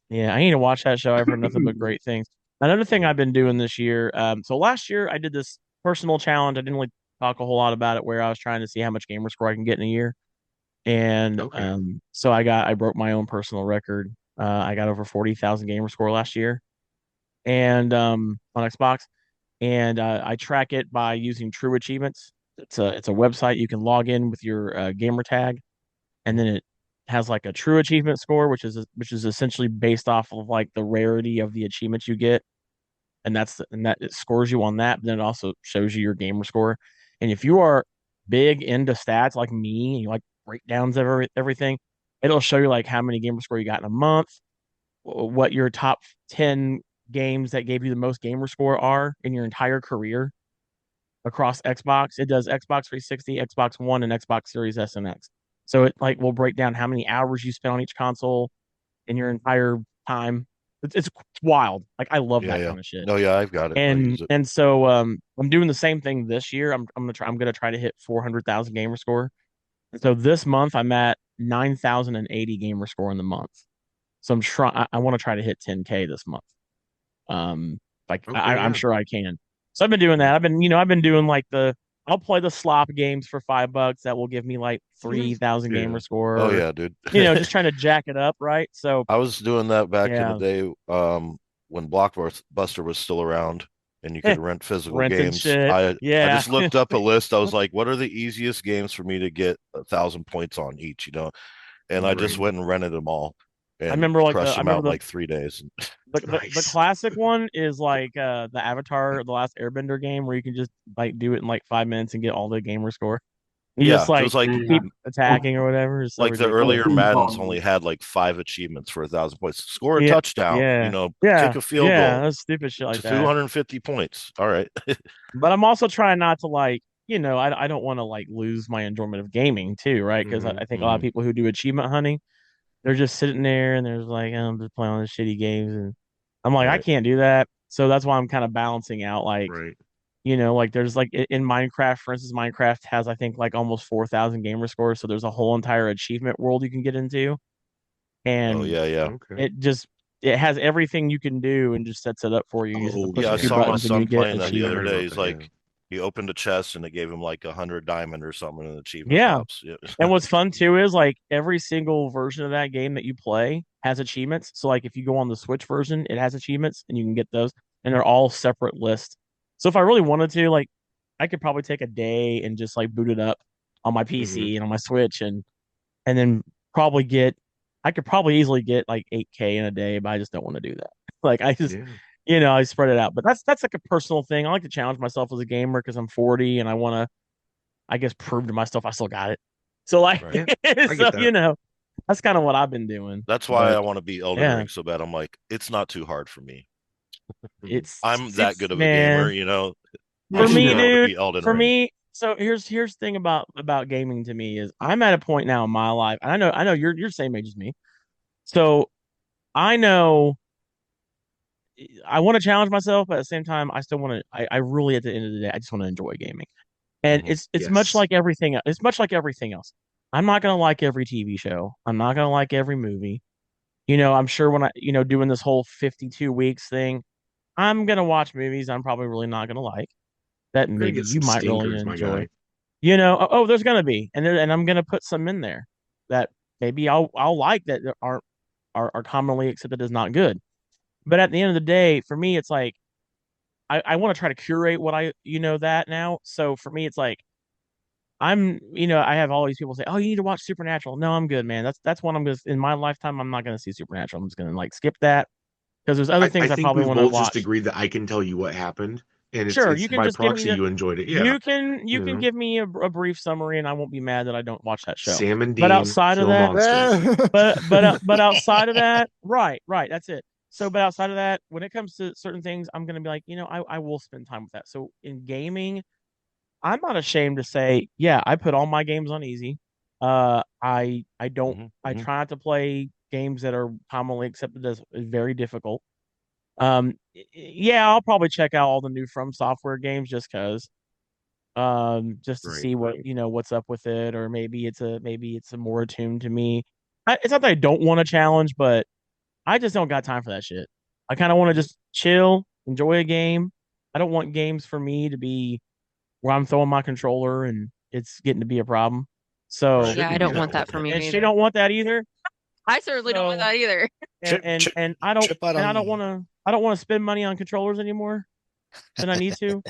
Yeah, I need to watch that show. I've heard nothing but great things. Another thing I've been doing this year. So last year I did this personal challenge. I didn't really talk a whole lot about it, where I was trying to see how much gamer score I can get in a year. And so I broke my own personal record. I got over 40,000 gamer score last year, and on Xbox, and I track it by using True Achievements. It's a website you can log in with your gamer tag, and then it has like a true achievement score, which is essentially based off of like the rarity of the achievements you get, and that it scores you on that. But then it also shows you your gamer score, and if you are big into stats like me, and you like breakdowns of everything, it'll show you like how many gamer score you got in a month, what your top 10 games that gave you the most gamer score are in your entire career across Xbox. It does Xbox 360, Xbox One, and Xbox Series S and X. So it like will break down how many hours you spent on each console in your entire time. It's wild. Like, I love that kind of shit. No, yeah, I've got it. And so I'm doing the same thing this year. I'm gonna try to hit 400,000 gamer score. And so this month I'm at 9,080 gamer score in the month. So I want to try to hit 10K this month. I'm sure I can. So I've been doing that. I've been doing like I'll play the slop games for $5 that will give me like 3,000 gamer score. Oh yeah, dude. Just trying to jack it up, right? So I was doing that back in the day when Blockbuster was still around and you could rent physical games. I just looked up a list. I was like, what are the easiest games for me to get 1,000 points on each, And I just went and rented them all. And I remember crushed them out in like 3 days. The classic one is like the Avatar, the Last Airbender game, where you can just like do it in like 5 minutes and get all the gamer score. You just like keep attacking or whatever. So like the earlier Maddens only had like 5 achievements for 1,000 points. Score a touchdown. Kick a field goal. Yeah, that's stupid shit like that. 250 points. All right. But I'm also trying not to I don't want to like lose my enjoyment of gaming too, right? Because I think a lot of people who do achievement hunting, they're just sitting there and there's like, I'm just playing all these shitty games, and I'm like, I can't do that. So that's why I'm kind of balancing out, like, Like there's like in Minecraft, for instance, Minecraft has I think like almost 4,000 gamer scores, so there's a whole entire achievement world you can get into, Oh and yeah. Okay. it has everything you can do and just sets it up for you. You just have to push a I few saw my buttons and you son get playing that the other achievement. day. He's like, he opened a chest and it gave him like 100 diamond or something, and an achievement Yeah. pops. Yeah. And what's fun too is like every single version of that game that you play has achievements. So like if you go on the Switch version, it has achievements and you can get those, and they're all separate lists. So if I really wanted to, like I could probably take a day and just like boot it up on my PC and on my Switch and then probably get I could probably easily get like 8K in a day, but I just don't want to do that. Like I just I spread it out. But that's like a personal thing. I like to challenge myself as a gamer because I'm 40 and I want to, I guess, prove to myself I still got it. So like that's kind of what I've been doing. That's why I want to beat Elden Ring so bad. I'm like, it's not too hard for me. I'm that good of a gamer, For me, dude. For me, so here's the thing about gaming to me is I'm at a point now in my life, and I know you're same age as me. So I know I want to challenge myself, but at the same time, I still want to. I really, at the end of the day, I just want to enjoy gaming, and it's much like everything. It's much like everything else. I'm not gonna like every TV show. I'm not gonna like every movie. I'm sure when I doing this whole 52 weeks thing, I'm gonna watch movies I'm probably really not gonna like that maybe you might really enjoy. There's gonna be, and I'm gonna put some in there that maybe I'll like that are commonly accepted as not good. But at the end of the day, for me, it's like I want to try to curate what that now. So for me, it's like I have all these people say, "Oh, you need to watch Supernatural." No, I'm good, man. That's one I'm gonna in my lifetime. I'm not gonna see Supernatural. I'm just gonna like skip that because there's other things I probably want to watch. Both just agreed that I can tell you what happened, and sure, you can by just proxy you enjoyed it. Yeah, you can give me a brief summary, and I won't be mad that I don't watch that show. Sam and Dean, but outside of that, monsters. but outside of that, right, that's it. So, but outside of that, when it comes to certain things, I'm gonna be like, I will spend time with that. So in gaming, I'm not ashamed to say, yeah, I put all my games on easy. I don't I try not to play games that are commonly accepted as very difficult. Yeah, I'll probably check out all the new From Software games just because, just to see what what's up with it, or maybe it's a more attuned to me. It's not that I don't want to challenge, but I just don't got time for that shit. I kind of want to just chill, enjoy a game. I don't want games for me to be where I'm throwing my controller and it's getting to be a problem. So yeah, I don't want that for me. And she don't want that either. I certainly don't want that either. And I don't want to spend money on controllers anymore than I need to.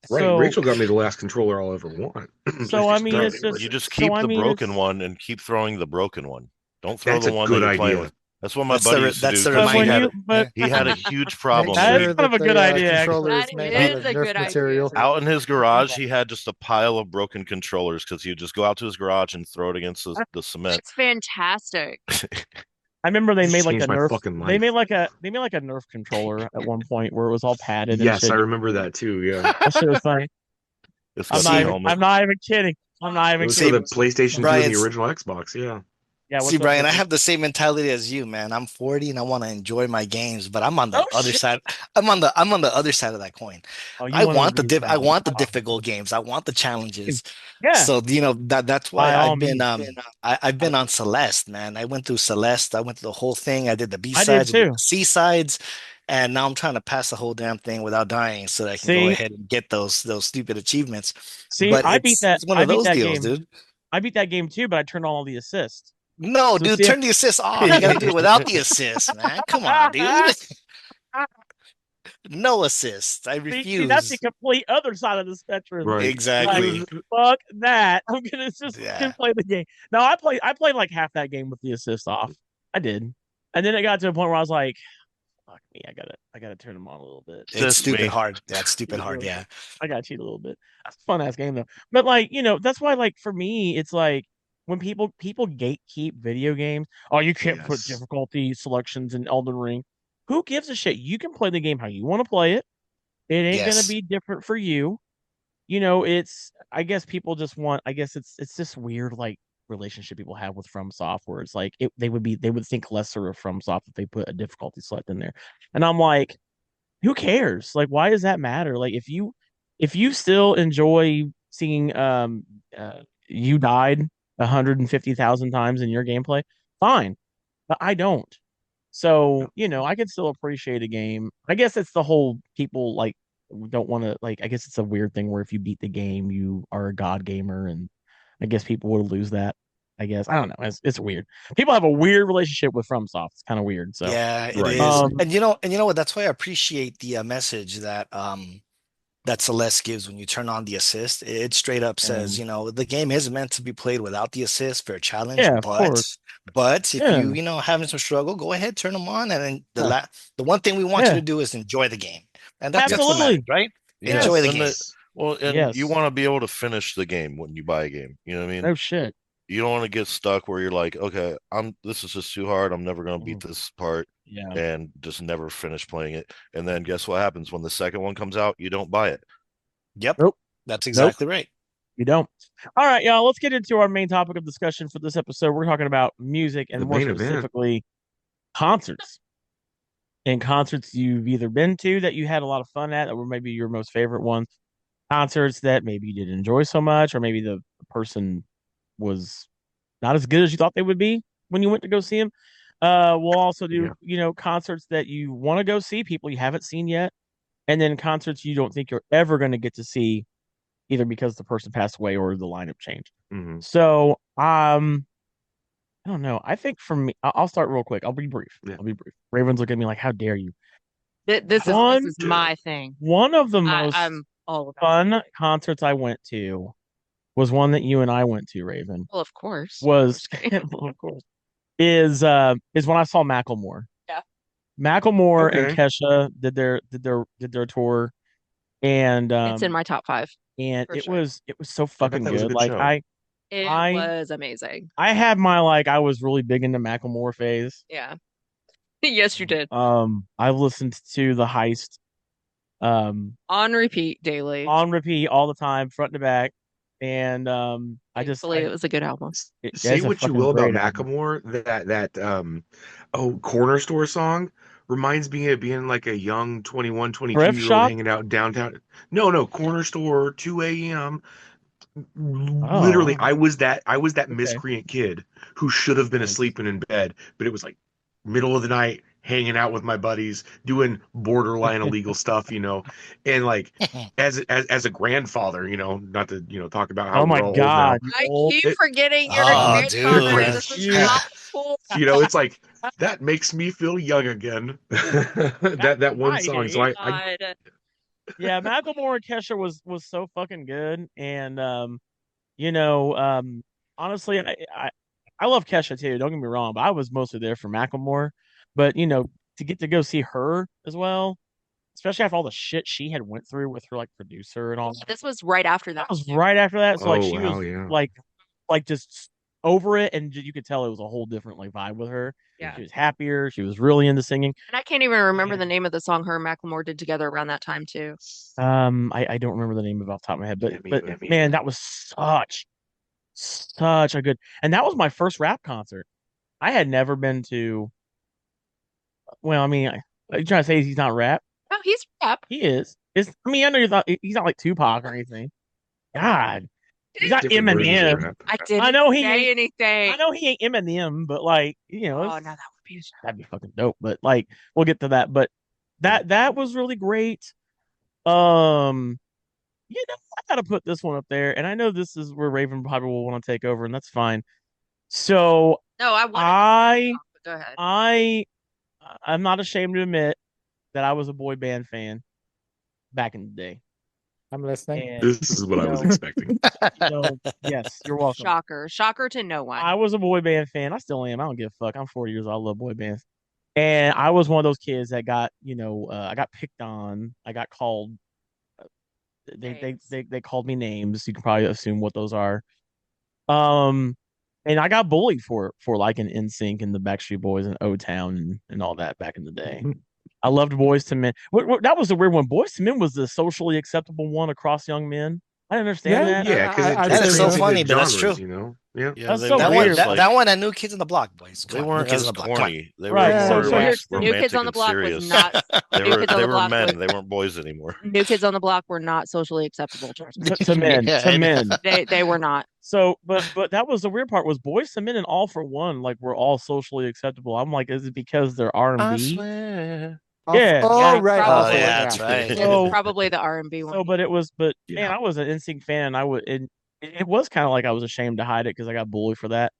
Right. So, Rachel got me the last controller I'll ever want. So I mean, it's just you just keep the broken one and keep throwing the broken one. Don't throw the one that you're playing with. That's what my buddy used to do. He had a huge problem. That is kind of a good idea. That is a good idea. Out in his garage, he had just a pile of broken controllers because he would just go out to his garage and throw it against the cement. It's fantastic. I remember they made like a Nerf. They made like a Nerf controller at one point where it was all padded. Yes, I remember that too. Yeah, that shit was funny. I'm not even kidding. I'm not even kidding. The PlayStation 2 and the original Xbox. Yeah. Yeah, see, Brian, I have the same mentality as you, man. I'm 40 and I want to enjoy my games, but I'm on the other side. I'm on the other side of that coin. I want the difficult games. I want the challenges. Yeah. So that's why I've been on Celeste, man. I went through Celeste. I went through the whole thing. I did the B-sides, the C-sides, and now I'm trying to pass the whole damn thing without dying, so that I can go ahead and get those stupid achievements. See, but I beat that. It's one of those deals, dude. I beat that game too, but I turned on all the assists. No, so dude, turn the assist off. You gotta do it without the assist, man. Come on, dude. No assists. I refuse. See, that's the complete other side of the spectrum. Right. Exactly. Like, fuck that. I'm gonna just play the game. No, I played like half that game with the assist off. I did. And then it got to a point where I was like, fuck me, I gotta turn them on a little bit. It's stupid hard. That's stupid hard, yeah. I gotta cheat a little bit. That's a fun ass game though. But like, that's why like for me, it's like when people gatekeep video games, you can't put difficulty selections in Elden Ring. Who gives a shit? You can play the game how you want to play it. It ain't gonna be different for you. It's I guess people just want. I guess it's this weird like relationship people have with From Software. It's like they would think lesser of From Soft if they put a difficulty select in there. And I'm like, who cares? Like, why does that matter? Like, if you if you still enjoy seeing you died 150,000 times in your gameplay, fine. But I don't. So, I can still appreciate a game. I guess it's the whole people like don't want to like I guess it's a weird thing where if you beat the game, you are a god gamer, and I guess people would lose that. I guess. I don't know. It's weird. People have a weird relationship with FromSoft. It's kind of weird. So Yeah, it Right. is. And you know what? That's why I appreciate the message that Celeste gives when you turn on the assist. It straight up says, the game is meant to be played without the assist, fair challenge, yeah, of course. but if Yeah. having some struggle, go ahead, turn them on. And then the one thing we want you to do is enjoy the game. And that's what Absolutely. matters, right? Yes. Enjoy the game. And you want to be able to finish the game when you buy a game. You know what I mean? No shit. You don't want to get stuck where you're like, okay, this is just too hard. I'm never going to beat this part. Yeah. And just never finish playing it. And then guess what happens when the second one comes out? You don't buy it. Yep. Nope. That's exactly right. You don't. All right, y'all. Let's get into our main topic of discussion for this episode. We're talking about music and more specifically concerts. And concerts you've either been to that you had a lot of fun at, or maybe your most favorite ones. Concerts that maybe you didn't enjoy so much, or maybe the person was not as good as you thought they would be when you went to go see them. We'll also do, concerts that you want to go see, people you haven't seen yet, and then concerts you don't think you're ever going to get to see, either because the person passed away or the lineup changed. Mm-hmm. So, I don't know. I think for me, I'll start real quick. I'll be brief. Yeah. I'll be brief. Raven's looking at me like, "How dare you?" This is my thing. One of the most I'm all about fun concerts I went to was one that you and I went to, Raven. Well, of course. Of course. Is when I saw Macklemore. Yeah. Macklemore and Kesha did their tour, and it's in my top 5. And it was so fucking good. Like it was amazing. I had my I was really big into Macklemore phase. Yeah. Yes, you did. I listened to The Heist on repeat daily. On repeat all the time, front to back. And it was a good album. Say what you will about Macklemore, that Corner Store song reminds me of being like a young 21, 22-year-old hanging out downtown. No, Corner Store, 2 a.m. Literally, I was that miscreant kid who should have been asleep and in bed, but it was like middle of the night, hanging out with my buddies, doing borderline illegal stuff, and like as a grandfather, not to talk about how my God, I keep forgetting you're a grandfather. This is not cool. It's like that makes me feel young again. that one song. So yeah, Macklemore and Kesha was so fucking good, and honestly, I love Kesha too. Don't get me wrong, but I was mostly there for Macklemore. But to get to go see her as well, especially after all the shit she had went through with her producer and all. This was right after that. That was right after that. So she was just over it, and you could tell it was a whole different vibe with her. Yeah, she was happier. She was really into singing. And I can't even remember the name of the song her and Macklemore did together around that time too. I don't remember the name of it off the top of my head, but man, that was such a good, and that was my first rap concert. I had never been to. Well, I mean, are you trying to say he's not rap? No, he's rap. He is. I know he's not like Tupac or anything. God, he's not Eminem. I know he ain't anything. I know he ain't Eminem, but no, that'd be fucking dope. But we'll get to that. But that was really great. I gotta put this one up there, and I know this is where Raven probably will want to take over, and that's fine. So no, go ahead. I'm not ashamed to admit that I was a boy band fan back in the day. I'm listening. And, this is what I was expecting. Yes, you're welcome. Shocker to no one. I was a boy band fan. I still am. I don't give a fuck. I'm 40 years old. I love boy bands. And I was one of those kids that got, I got picked on. I got called. They called me names. You can probably assume what those are. And I got bullied for liking NSYNC and the Backstreet Boys and O-Town and all that back in the day. I loved Boys to Men. That was the weird one. Boys to Men was the socially acceptable one across young men. I understand that. Yeah, because that is so funny, but that's true. You know, yeah, that's so weird. That one and New Kids on the Block, boys. They weren't as corny. They were right. more So here's New Kids on the Block serious. was not. They were men. They weren't boys anymore. New Kids on the Block were not socially acceptable to men. To men, they were not. So, but that was the weird part was Boyz II Men and All for One like were all socially acceptable. I'm like, is it because they're R&B? I swear. Yeah. Oh, right. Probably. That's right. So, probably the R&B one. So, man, I was an NSYNC fan, and it was kind of like I was ashamed to hide it because I got bullied for that.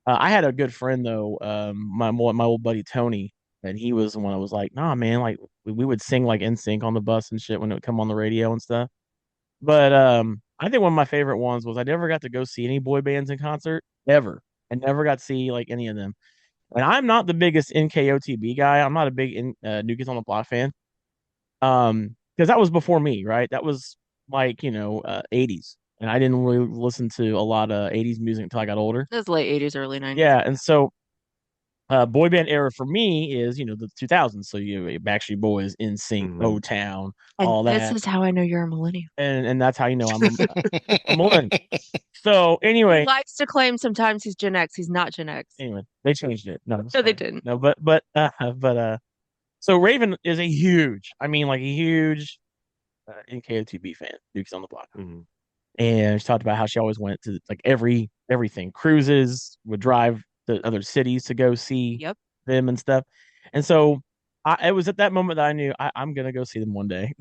I had a good friend though, my old buddy Tony, and he was the one that was like, "Nah, man, like we would sing like NSYNC on the bus and shit when it would come on the radio and stuff." But I think one of my favorite ones was I never got to go see any boy bands in concert ever. I never got to see like any of them. And I'm not the biggest NKOTB guy. I'm not a big New Kids on the Block fan. Because that was before me, right? That was like 80s, and I didn't really listen to a lot of 80s music until I got older. It was late 80s, early 90s. Yeah, and so boy band era for me is the 2000s. So you Backstreet Boys, NSYNC, O-Town, all that. This is how I know you're a millennial. And that's how you know I'm a millennial. So anyway, he likes to claim sometimes he's Gen X. He's not Gen X. Anyway, they changed it. No, they didn't. No, but so Raven is a huge NKOTB fan, Dukes on the Block. And she talked about how she always went to like everything, cruises, would drive to other cities to go see them and stuff. And so it was at that moment that I knew I'm going to go see them one day.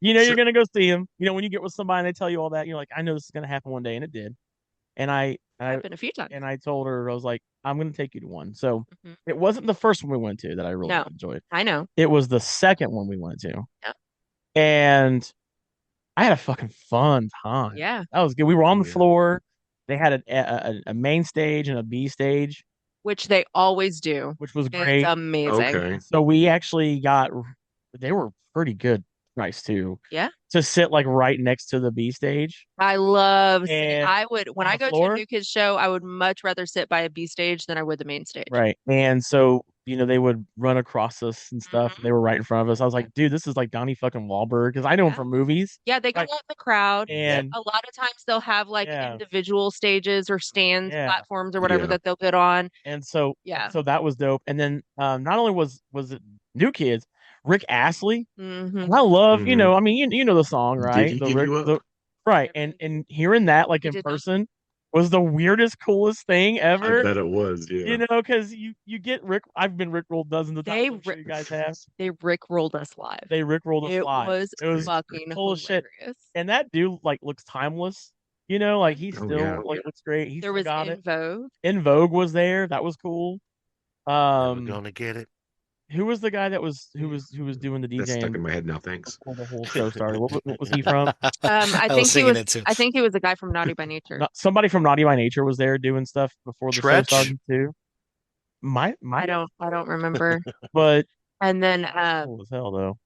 You're going to go see them. When you get with somebody and they tell you all that, you're like, I know this is going to happen one day. And it did. And I happened a few times. And I told her, I was like, I'm going to take you to one. So it wasn't the first one we went to that I really enjoyed. I know. It was the second one we went to. Yeah. And I had a fucking fun time. Yeah. That was good. We were on the floor. They had a main stage and a B stage. Which they always do. Which was great. It's amazing. Okay. So we actually they were pretty good price too. Yeah. To sit like right next to the B stage. I love when I go to a New Kids show, I would much rather sit by a B stage than I would the main stage. Right. And so, they would run across us and stuff. They were right in front of us. I was like, dude, this is like Donnie fucking Wahlberg because I know him from movies. Yeah, they go out in the crowd. And a lot of times they'll have like individual stages or stands, platforms or whatever that they'll get on. And so so that was dope. And then not only was it New Kids, Rick Astley. I love, I mean, you know the song, right? Did he give you up? Right. And hearing that like in person was the weirdest, coolest thing ever. I bet it was, yeah. Because you get I've been Rickrolled dozens of times. I'm sure you guys have. They Rickrolled us live. They Rickrolled us live. It was fucking cool shit. And that dude like looks timeless. Like he still looks great. There was In Vogue. In Vogue was there. That was cool. We're gonna get it. Who was the guy who was doing the DJing? That's stuck in my head now. Thanks. The whole show started. What was he from? I think he was a guy from Naughty by Nature. Somebody from Naughty by Nature was there doing stuff before the show started too. I don't remember. But and then cool as hell though.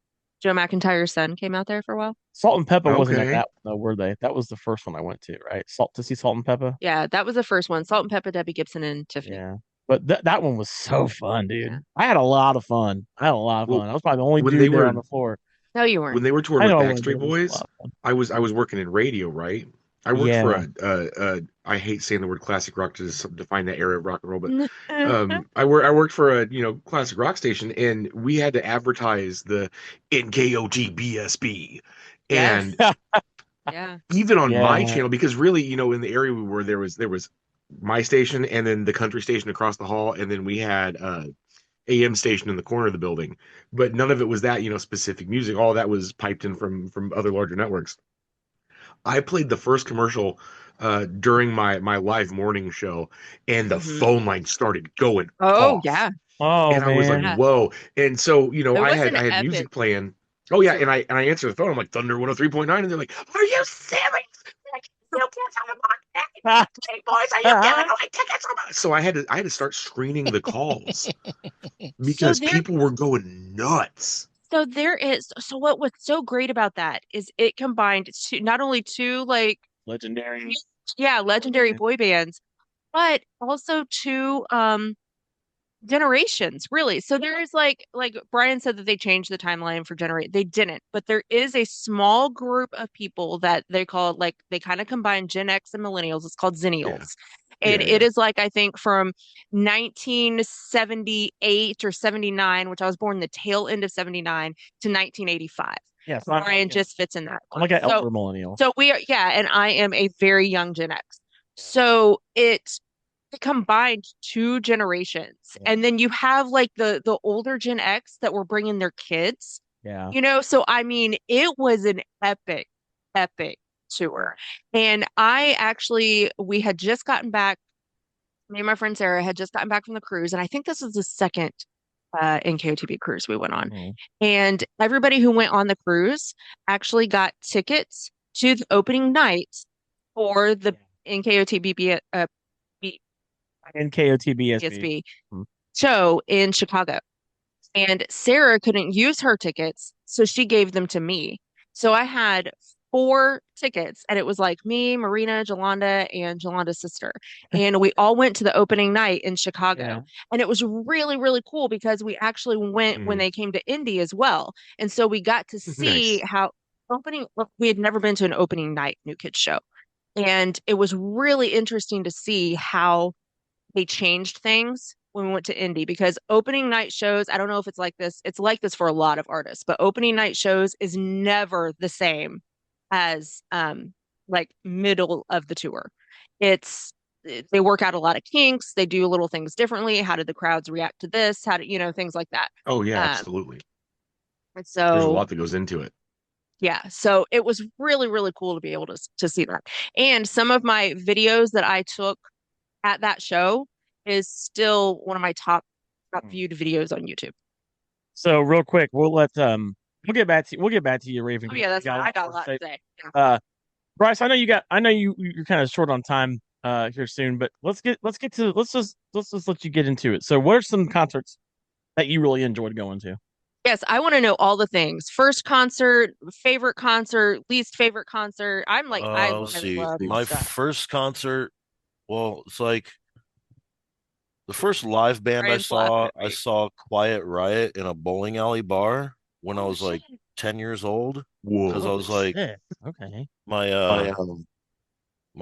Joe McIntyre's son came out there for a while. Salt and Pepper wasn't at that one though, were they? That was the first one I went to, right? To see Salt and Pepper. Yeah, that was the first one. Salt and Pepper, Debbie Gibson, and Tiffany. Yeah. But that one was so fun, dude. Yeah. I had a lot of fun. I was probably the only dude there on the floor. No, you weren't. When they were touring with Backstreet Boys, I was working in radio, right? I worked for I hate saying the word classic rock to define that era of rock and roll, but I worked for a classic rock station, and we had to advertise the NKOTBSB, and even on my channel, because really in the area we were there was my station and then the country station across the hall, and then we had AM station in the corner of the building, but none of it was that specific music. All that was piped in from other larger networks. I played the first commercial during my live morning show, and the phone line started going off. Yeah. Oh, and I was like, whoa. And so I had music playing. Oh yeah, and I answered the phone. I'm like, Thunder 103.9, and they're like, are you serious? You can't tell them hey boys, are you giving away tickets? So I had to start screening the calls because people were going nuts. So what was so great about that is it combined not only two like legendary boy bands, but also two generations, really. So there is like Brian said that they changed the timeline for generate. They didn't, but there is a small group of people that they call like they kind of combine Gen X and millennials. It's called Zennials. And it is like I think from 1978 or 79, which I was born the tail end of 79 to 1985. Yes, Brian just fits in that. I'm like an elder millennial. So we are, and I am a very young Gen X. So it combined two generations, and then you have like the older Gen X that were bringing their kids. Yeah. So I mean, it was an epic tour. And we had just gotten back. Me and my friend Sarah had just gotten back from the cruise, and I think this was the second NKOTB cruise we went on. And everybody who went on the cruise actually got tickets to the opening night for the NKOTB NKOTB show in Chicago. And Sarah couldn't use her tickets, so she gave them to me. So I had 4 tickets, and it was like me, Marina, Jolanda, and Jolanda's sister. And we all went to the opening night in Chicago. Yeah. And it was really, really cool because we actually went when they came to Indy as well. And so we got to see how we had never been to an opening night New Kids show. And it was really interesting to see how they changed things when we went to Indy, because opening night shows, I don't know if it's like this. It's like this for a lot of artists, but opening night shows is never the same as like middle of the tour. They work out a lot of kinks. They do little things differently. How did the crowds react to this? How do things like that? Oh yeah, absolutely. So there's a lot that goes into it. Yeah, so it was really, really cool to be able to see that. And some of my videos that I took at that show is still one of my top viewed videos on YouTube. So real quick, we'll get back to you, Raven. Oh yeah, I got a lot to say. Yeah. Bryce, I know you're kind of short on time here soon, but let's just let you get into it. So what are some concerts that you really enjoyed going to? Yes, I want to know all the things. First concert, favorite concert, least favorite concert. I'm like, let's see. My first concert, well, it's like the first live band I saw Quiet Riot in a bowling alley bar when I was like 10 years old. Because I was like, okay. My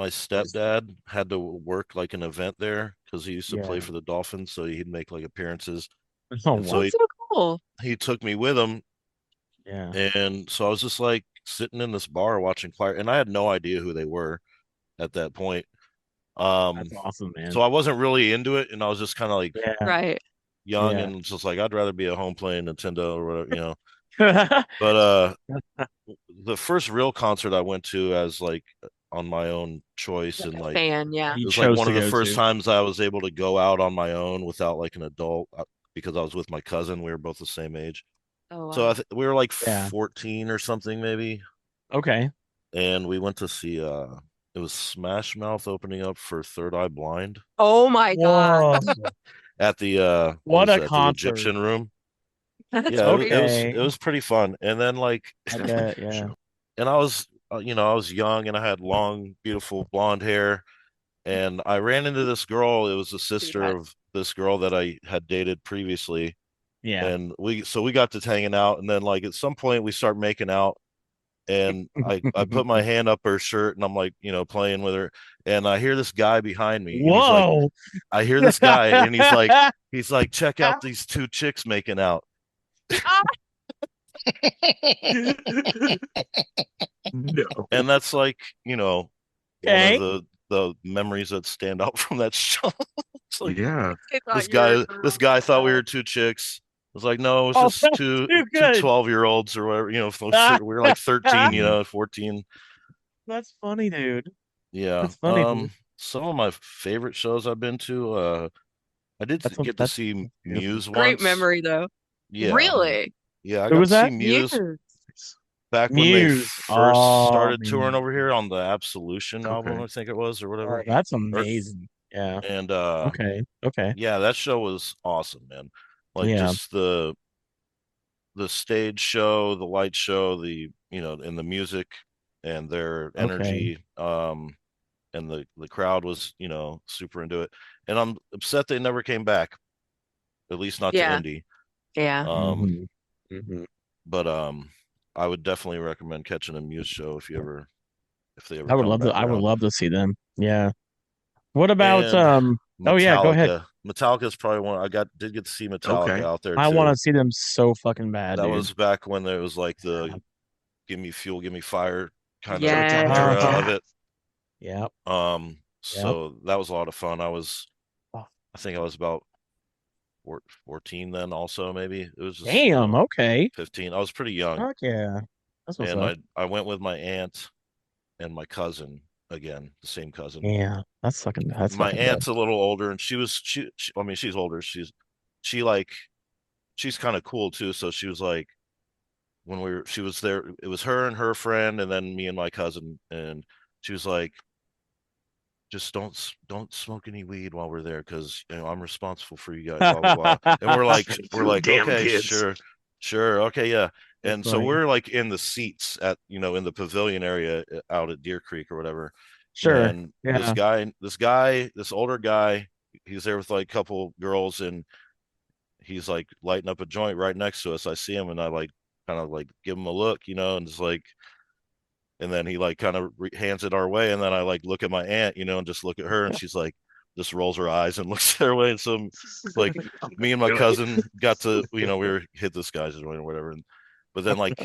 stepdad had to work like an event there because he used to play for the Dolphins, so he'd make like appearances. Oh, so cool. He took me with him. Yeah. And so I was just like sitting in this bar watching Quiet, and I had no idea who they were at that point. That's awesome, man. So I wasn't really into it, and I was just kind of like young and just like, I'd rather be at home playing Nintendo or whatever, But the first real concert I went to as like on my own choice and like it was like one of the first times I was able to go out on my own without like an adult, because I was with my cousin. We were both the same age. Oh, wow. So we were like 14 or something maybe. Okay. And we went to see it was Smash Mouth opening up for Third Eye Blind. Oh my God. At the what a concert. The Egyptian Room. That's it was pretty fun. And then like and I was I was young and I had long, beautiful blonde hair, and I ran into this girl. It was the sister of this girl that I had dated previously. Yeah. And we got to hanging out, and then like at some point we start making out, and I put my hand up her shirt and I'm like, playing with her, and I hear this guy behind me. Whoa. I hear this guy and he's like, check out these 2 chicks making out. No. And that's like, one of the memories that stand out from that show. It's like, this guy thought we were 2 chicks. I was like, no, it's just two 12-year-olds or whatever, we were like 13, 14. That's funny, dude. Yeah. That's funny, dude. Some of my favorite shows I've been to, I did get to see Muse once. Great memory though. Yeah. Really? Yeah, I got to see Muse back when they first started touring over here on the Absolution album, I think it was, or whatever. That's amazing. Yeah. And okay. Yeah, that show was awesome, man. Like just the stage show, the light show, and the music and their energy, and the crowd was, super into it. And I'm upset they never came back. at least not to Indy. Yeah. But I would definitely recommend catching a Muse show if they ever. I would love to. I would love to see them. Yeah. What about Metallica? Oh yeah, go ahead. Metallica's probably one. Did get to see Metallica out there too. I want to see them so fucking bad. That was back when there was like the "Give Me Fuel, Give Me Fire" kind of era of it. Yeah. So that was a lot of fun. I think I was about 14 then. Also, maybe it was just, okay. 15. I was pretty young. Heck yeah. That's what's up. I went with my aunt and my cousin. Again, the same cousin. Yeah, that's my aunt's a little older, and she I mean, she's older. She's kind of cool too. So she was like, she was there, it was her and her friend, and then me and my cousin, and she was like, just don't smoke any weed while we're there, because I'm responsible for you guys. Blah, blah, blah. And we're like, okay, kids. sure, okay, yeah. And so we're like in the seats at in the pavilion area out at Deer Creek or whatever. Sure. And this older guy, he's there with like a couple girls, and he's like lighting up a joint right next to us. I see him, and I like kind of like give him a look, and it's like, and then he like kind of hands it our way, and then I like look at my aunt, and just look at her, and she's like, just rolls her eyes and looks their way. And so like me and my cousin got to, we were hit this guy's joint or whatever. But then like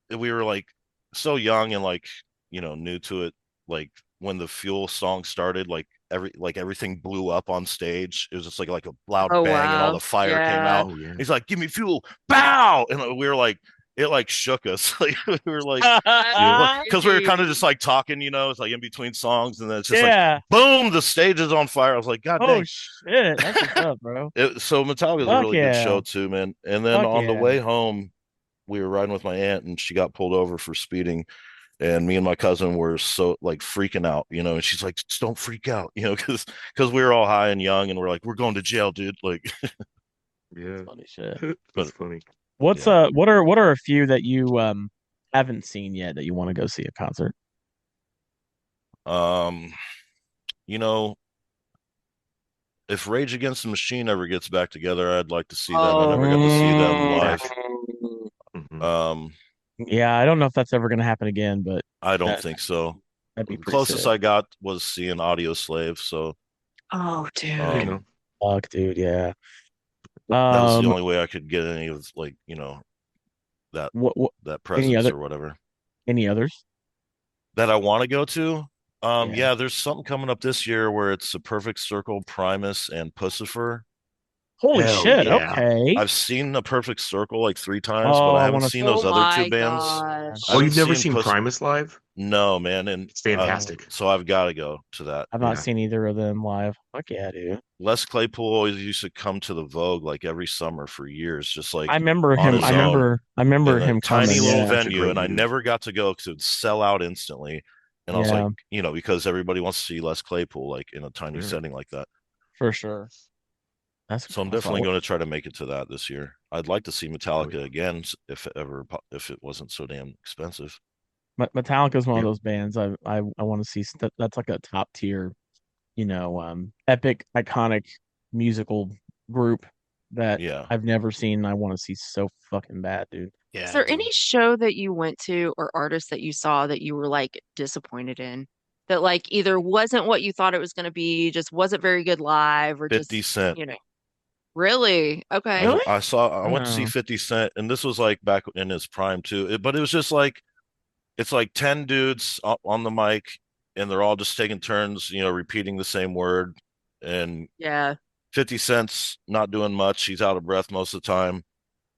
we were like so young and like, new to it. Like when the Fuel song started, like everything blew up on stage. It was just like a loud bang, and all the fire came out. Oh, yeah. He's like, "Give me fuel, bow!" And we were like, it like shook us. Like we were like, because we were kind of just like talking, it's like in between songs, and then it's just like, boom, the stage is on fire. I was like, God dang. Oh shit, that's what's up, bro. So Metallica is a really good show too, man. And then on the way home, we were riding with my aunt, and she got pulled over for speeding. And me and my cousin were so like freaking out, and she's like, just don't freak out, because we were all high and young, and we're like, we're going to jail, dude. Like, yeah, funny shit. That's funny. What are a few that you haven't seen yet that you want to go see a concert? If Rage Against the Machine ever gets back together, I'd like to see them. I never got to see them live. Yeah, I don't know if that's ever going to happen again, but I don't think so. The closest I got was seeing Audio Slave. So, dude, fuck, dude, yeah. That was the only way I could get any of like that that presence or whatever. Any others that I want to go to? Yeah, there's something coming up this year where it's a Perfect Circle, Primus, and Pussifer. Holy shit! Yeah. Okay, I've seen A Perfect Circle like 3 times, but I haven't seen those other 2 bands. Oh, you've never seen Primus live? No, man, and it's fantastic. So I've got to go to that. I've not seen either of them live. Fuck yeah, dude. Les Claypool always used to come to the Vogue like every summer for years, just like I remember him. I remember him. Tiny little venue, and I never got to go because it would sell out instantly. And I was like, because everybody wants to see Les Claypool like in a tiny setting like that. For sure. So I'm definitely going to try to make it to that this year. I'd like to see Metallica again if it wasn't so damn expensive. Metallica is one of those bands I want to see. That's like a top tier, epic, iconic musical group that I've never seen. I want to see so fucking bad, dude. Yeah. Is there any show that you went to or artist that you saw that you were like disappointed in? That like either wasn't what you thought it was going to be, just wasn't very good live, or 50 Cent. Really? Okay. I went to see 50 Cent, and this was like back in his prime too. But it was just like, it's like 10 dudes on the mic, and they're all just taking turns, repeating the same word. And 50 Cent's not doing much. He's out of breath most of the time.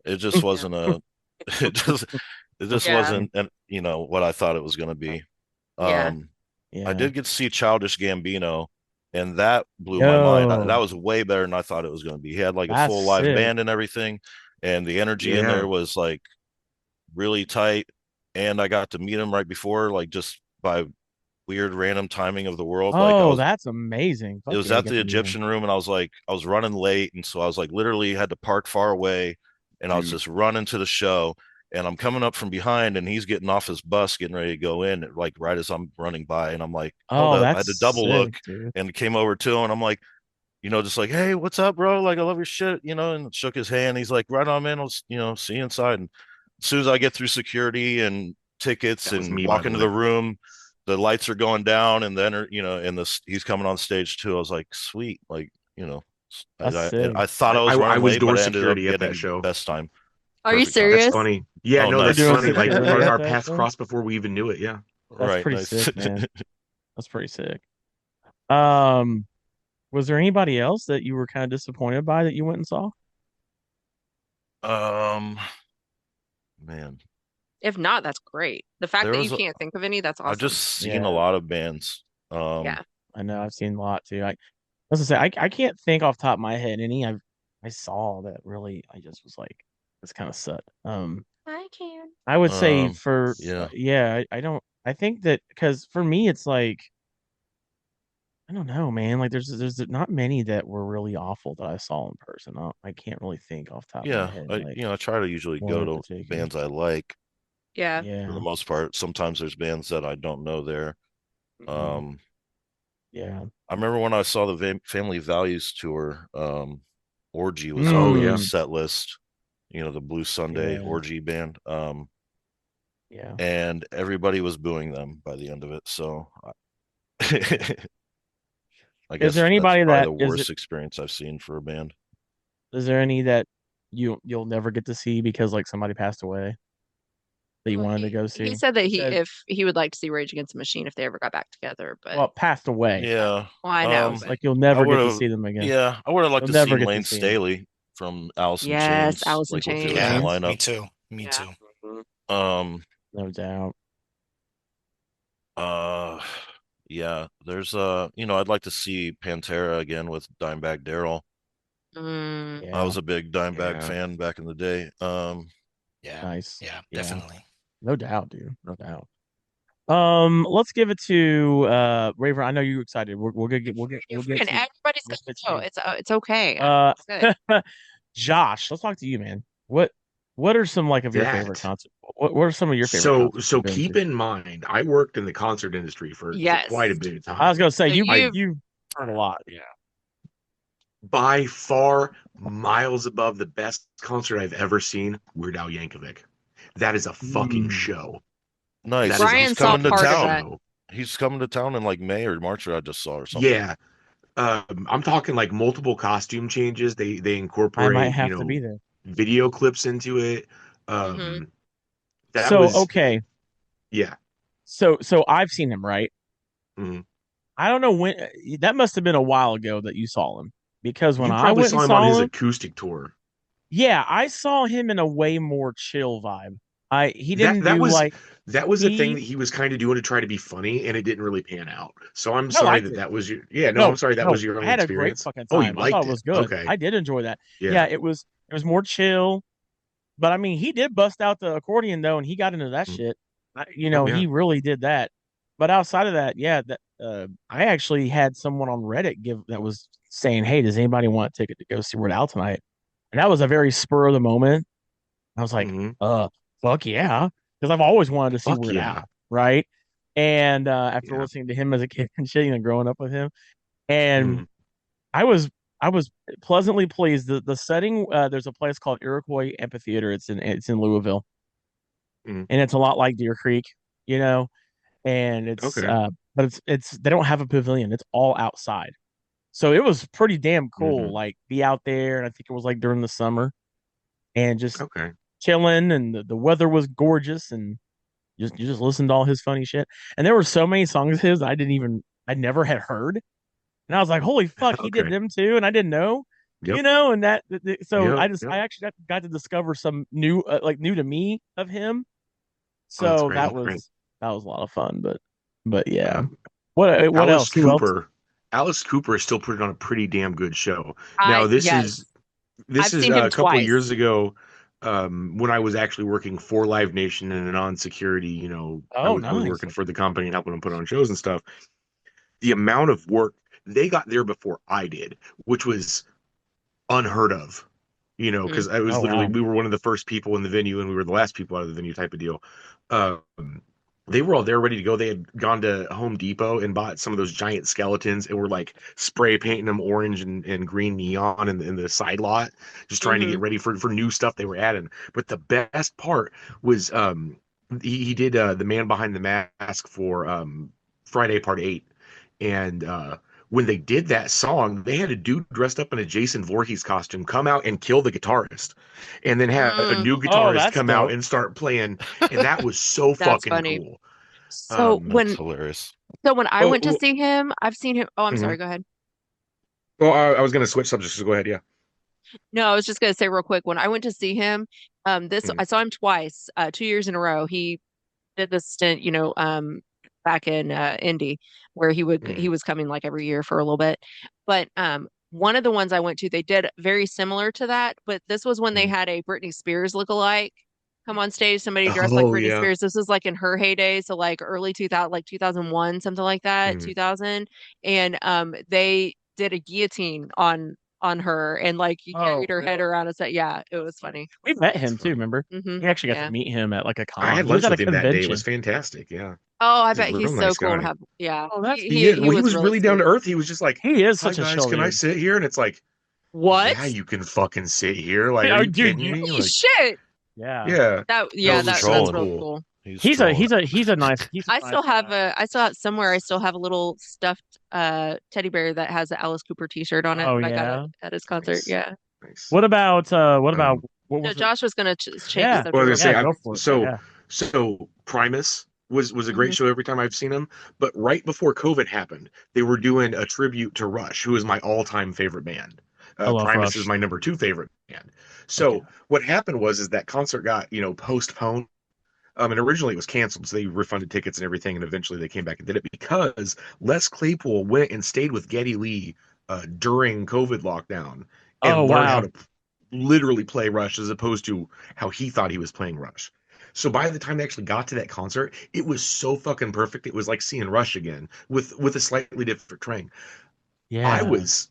It just wasn't it just wasn't, what I thought it was going to be. I did get to see Childish Gambino, and that blew my mind. That was way better than I thought it was going to be. He had like a full live band and everything, and the energy in there was like really tight. And I got to meet him right before, like just by weird random timing of the world. That's amazing. It was at the Egyptian Room, and I was running late, and so I was like literally had to park far away, and I was just running to the show. And I'm coming up from behind, and he's getting off his bus, getting ready to go in, like right as I'm running by. And I'm like, I had to double look, dude, and came over to him, and I'm like, just like, hey, what's up, bro? Like, I love your shit, and shook his hand. He's like, right on, man. I'll, see you inside. And as soon as I get through security and tickets That was and me, by walk the into way. the room, the lights are going down, and then, and he's coming on stage too. I was like, sweet, like, I thought I was I running was late, door but I ended up security at that getting show. best time. Are you Perfect time. That's serious? funny. Yeah, Oh, no, nice. that's Doing funny. Like security at our that paths show? crossed before we even knew it. Yeah. That's Right, pretty nice. sick, man. That's pretty sick. Was there anybody else that you were kind of disappointed by that you went and saw? Man, If not, that's great. The fact there that was you can't think of any, that's I've awesome. just seen a lot of bands. Yeah. I know I've seen a lot too. As I say, I can't think off the top of my head any I saw that really I just was like, this kind of sucked. I can. I would say for yeah. I don't I think that because for me it's like I don't know, man. Like there's not many that were really awful that I saw in person. I can't really think off the top of my Yeah, head. Like I try to usually one go in to particular. bands I like. Yeah. For the most part. Sometimes there's bands that I don't know there. Yeah. I remember when I saw the Family Values tour, Orgy was Oh on yeah. the set list, the Blue Sunday Orgy band. Yeah. And everybody was booing them by the end of it. So I guess is there anybody that's probably that the worst experience I've seen for a band. Is there any that you'll never get to see because like somebody passed away that you wanted to go see? He said that if he would like to see Rage Against the Machine if they ever got back together, but passed away. Yeah. Well, I know. Like you'll never get to see them again. Yeah, I would have liked You'll to see never get Lane to see Staley from Alice in Yes, Chains, Alice in like with the Chains. original Yeah, lineup. me too. Me too. No doubt. Yeah, there's I'd like to see Pantera again with Dimebag Darrell. I was a big Dimebag fan back in the day. Yeah. Nice. Yeah, definitely. No doubt, dude. No doubt. Let's give it to Raver. I know you're excited. We'll get everybody's got to go. It's okay. It's Josh, let's talk to you, man. What are some like of your favorite concerts? What are some of your favorite concerts? So keep in mind, I worked in the concert industry for quite a bit of time. I was gonna say you've heard a lot. Yeah. By far, miles above the best concert I've ever seen, Weird Al Yankovic. That is a fucking show. Nice. Brian saw part of that. He's coming to town in like May or March, I just saw or something. Yeah. I'm talking like multiple costume changes. They incorporate, I might have to be there. Video clips into it. Okay. Yeah. So I've seen him, right? Mm-hmm. I don't know when that must have been a while ago that you saw him because when I went saw him on his acoustic tour. Yeah, I saw him in a way more chill vibe. He didn't that was the thing that he was kind of doing to try to be funny, and it didn't really pan out. So I'm sorry that was your I'm sorry that was your only experience. I had a great fucking time. You liked I thought it was good. Okay. I did enjoy that. Yeah, it was more chill. But I mean, he did bust out the accordion though, and he got into that shit. He really did that. But outside of that, I actually had someone on Reddit that was saying, "Hey, does anybody want a ticket to go see Weird Al tonight?" And that was a very spur of the moment. I was like, fuck yeah. Because I've always wanted to see Weird Al, right? And after listening to him as a kid and shit, growing up with him. And I was pleasantly pleased. The setting, there's a place called Iroquois Amphitheater. It's in Louisville. And it's a lot like Deer Creek, and it's but it's they don't have a pavilion. It's all outside. So it was pretty damn cool, like be out there. And I think it was like during the summer and just chilling, and the weather was gorgeous, and you just listened to all his funny shit. And there were so many songs of his I never had heard. And I was like, holy fuck, he did them too. And I didn't know, and I actually got to discover some new, new to me of him. So that was a lot of fun, but yeah. What else? Alice Cooper is still putting on a pretty damn good show. Now this is a couple of years ago, when I was actually working for Live Nation and on security, I was working for the company and helping them put on shows and stuff. The amount of work they got there before I did, which was unheard of, because I was we were one of the first people in the venue and we were the last people out of the venue type of deal. they were all there ready to go. They had gone to Home Depot and bought some of those giant skeletons and were like spray painting them orange and green neon in the side lot, just trying to get ready for new stuff they were adding. But the best part was he did the Man Behind the Mask for Friday Part 8. And when they did that song, they had a dude dressed up in a Jason Voorhees costume come out and kill the guitarist, and then have a new guitarist come out and start playing, and that was so fucking cool. So that's hilarious. So when I went to see him, I've seen him. Oh, I'm sorry. Go ahead. Well, I was going to switch subjects, so go ahead. Yeah. No, I was just going to say real quick. When I went to see him, I saw him twice, 2 years in a row. He did this stint, back in Indy, where he was coming like every year for a little bit. But one of the ones I went to, they did very similar to that, but this was when they had a Britney Spears lookalike come on stage, somebody dressed like Britney Spears. This was like in her heyday, so like early 2000, like 2001, something like that, 2000. And they did a guillotine on her, and like he carried her head around and said, yeah, it was funny. We met him too, remember? We actually got to meet him at like a con. I had lunch with him that day. It was fantastic. Yeah. Oh, I bet he's so cool to have. Yeah. Oh, he was really down to earth. He was just like, he is such a guys, can I sit here? And it's like, what? Yeah, you can fucking sit here. Like, are you kidding me? Like, shit. Yeah. That's real cool. He's a nice. I still have somewhere. I still have a little stuffed teddy bear that has an Alice Cooper T-shirt on it. Oh, I got it at his concert. Nice. Yeah. Nice. What about Josh was gonna change the subject. Well, I was gonna say, so Primus was a great show every time I've seen him. But right before COVID happened, they were doing a tribute to Rush, who is my all-time favorite band. Primus Rush. Is my number 2 favorite band. So what happened was that concert got postponed. And originally it was canceled, so they refunded tickets and everything, and eventually they came back and did it because Les Claypool went and stayed with Geddy Lee during COVID lockdown and learned how to literally play Rush as opposed to how he thought he was playing Rush. So by the time they actually got to that concert, it was so fucking perfect. It was like seeing Rush again with a slightly different train. Yeah, I was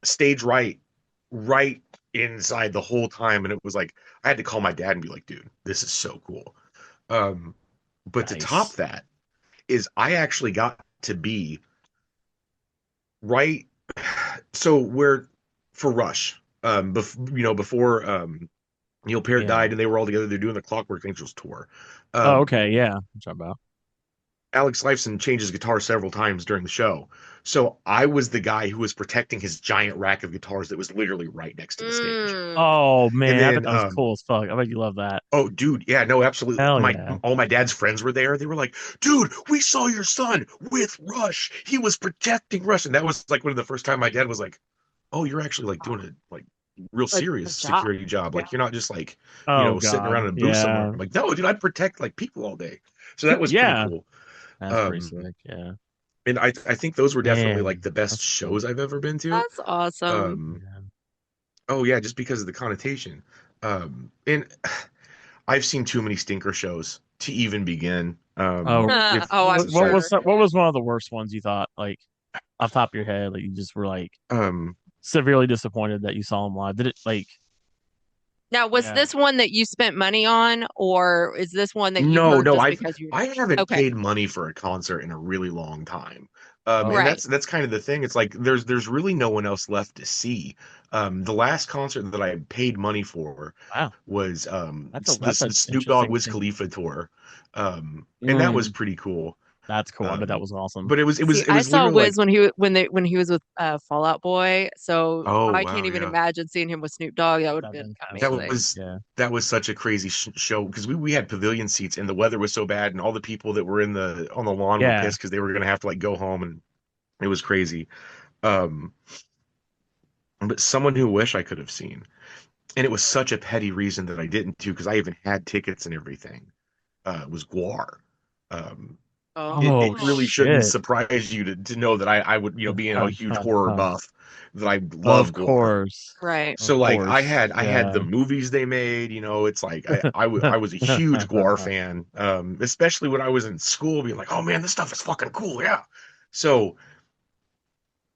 stage right inside the whole time, and it was like I had to call my dad and be like, "Dude, this is so cool." But to top that is I actually got to be right. So for Rush, before Neil Peart died and they were all together, they're doing the Clockwork Angels tour. I'm talking about. Alex Lifeson changed his guitar several times during the show. So I was the guy who was protecting his giant rack of guitars that was literally right next to the stage. Oh, man, then, I bet that was cool as fuck. I bet you love that. Oh, dude, yeah, no, absolutely. All my dad's friends were there. They were like, dude, we saw your son with Rush. He was protecting Rush. And that was like one of the first time my dad was like, oh, you're actually like doing a real serious security job. Like, you're not just like, sitting around in a booth somewhere. I'm like, no, dude, I protect like people all day. So that was pretty cool. That's pretty sick, yeah. And I think those were definitely like the best shows I've ever been to. That's awesome. Oh yeah, just because of the connotation. And I've seen too many stinker shows to even begin. I'm sure. What was one of the worst ones you thought, like off the top of your head, like you just were like severely disappointed that you saw them live? Did it like? Now, was this one that you spent money on, or is this one that you I haven't paid money for a concert in a really long time. And that's kind of the thing. It's like there's really no one else left to see. The last concert that I paid money for was the Snoop Dogg Wiz Khalifa tour. And that was pretty cool. That's cool. But that was awesome. But it was. I saw Wiz when he was with Fall Out Boy. So I can't even imagine seeing him with Snoop Dogg. That would have been kind of amazing. That was such a crazy show because we had pavilion seats and the weather was so bad and all the people that were on the lawn were pissed because they were going to have to like go home, and it was crazy. But someone who wish I could have seen, and it was such a petty reason that I didn't do because I even had tickets and everything. Was Gwar. It really shouldn't surprise you to know that I would being a huge horror buff that I love Gwar. Of course, right? So I had the movies they made. It's like I was a huge Gwar fan, especially when I was in school, being like, oh man, this stuff is fucking cool, yeah. So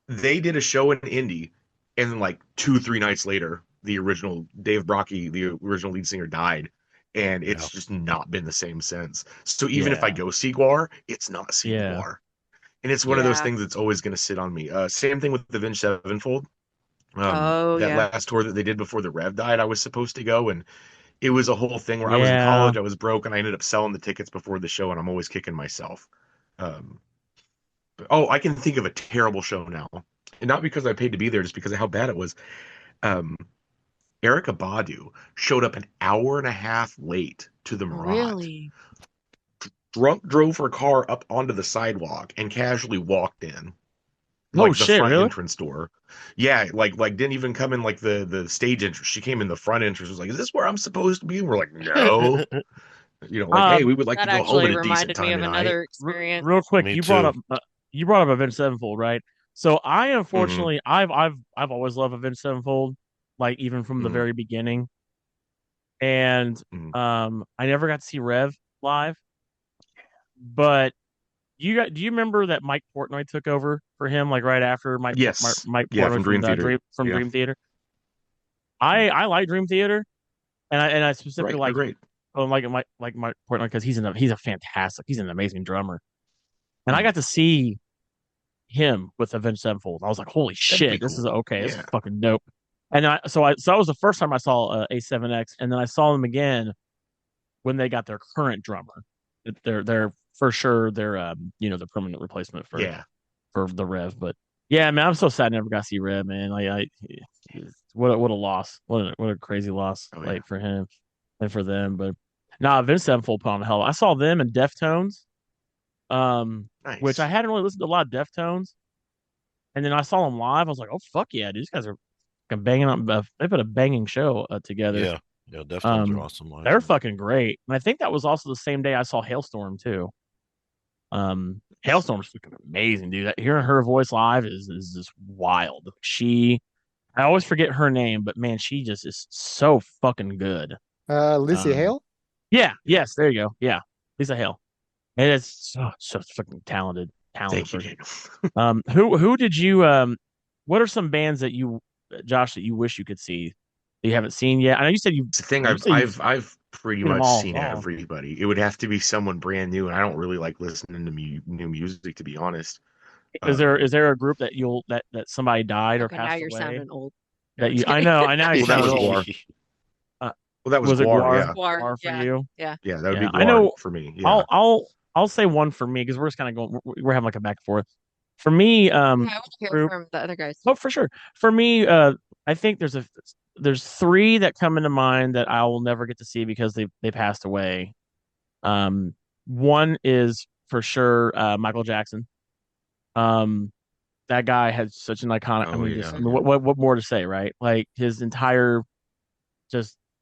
they did a show in Indy, and then like 2-3 nights later, the original Dave Brockie, the original lead singer, died. and it's just not been the same since. So even if I go see Guar, it's not seeing Guar. And it's one of those things that's always going to sit on me. Same thing with the Avenged Sevenfold. That last tour that they did before the Rev died, I was supposed to go, and it was a whole thing where I was in college, I was broke, and I ended up selling the tickets before the show, and I'm always kicking myself. I can think of a terrible show now, and not because I paid to be there, just because of how bad it was. Erykah Badu showed up an hour and a half late to the Murat. Really? Drunk drove her car up onto the sidewalk and casually walked in. The front entrance door. Yeah, like didn't even come in like the stage entrance. She came in the front entrance. Was like, "Is this where I'm supposed to be?" And we're like, "No." Hey, we would like to go home at a decent time tonight. Another experience. Real quick, you brought up Avenged Sevenfold, right? So I unfortunately, I've always loved Avenged Sevenfold, like even from the very beginning. And I never got to see Rev live, but do you remember that Mike Portnoy took over for him like right after Mike Portnoy from Dream Theater. Dream Theater? I like Dream Theater, and I specifically like Mike Portnoy because he's an amazing drummer, and I got to see him with Avenged Sevenfold. I was like, holy shit, this is okay. This is fucking dope. And so that was the first time I saw A7X, and then I saw them again when they got their current drummer. They're for sure they're the permanent replacement for the Rev. But yeah, man, I'm so sad I never got to see Rev, man. Like what a loss. What a crazy loss for him and for them. But Avenged Sevenfold put on the hell. I saw them in Deftones. Nice. Which I hadn't really listened to a lot of Deftones. And then I saw them live. I was like, oh fuck yeah, dude, these guys are banging up. They put a banging show together. Yeah, Deftones are awesome live. They're fucking great. And I think that was also the same day I saw Hailstorm too. Hailstorm's fucking amazing, dude. Hearing her voice live is just wild. I always forget her name, but man, she just is so fucking good. Lizzie Hale? Yeah, yes, there you go. Yeah, Lisa Hale. And it's so fucking talented Thank you, Daniel. Who did you what are some bands that you, Josh, that you wish you could see that you haven't seen yet? I know you said It's the thing I've pretty much seen everybody. It would have to be someone brand new, and I don't really like listening to new music, to be honest. Is there a group that that somebody died or passed away? Now you're sounding old. I know you sound old. Well, that was Guar, Guar for you. Yeah, that would be Guar for me. Yeah. I'll say one for me because we're just kind of going. We're having like a back and forth. For me, I want to hear from the other guys. Oh, for sure. For me, I think there's three that come into mind that I will never get to see because they passed away. One is for sure Michael Jackson. That guy had such an iconic. What more to say, right? Like his entire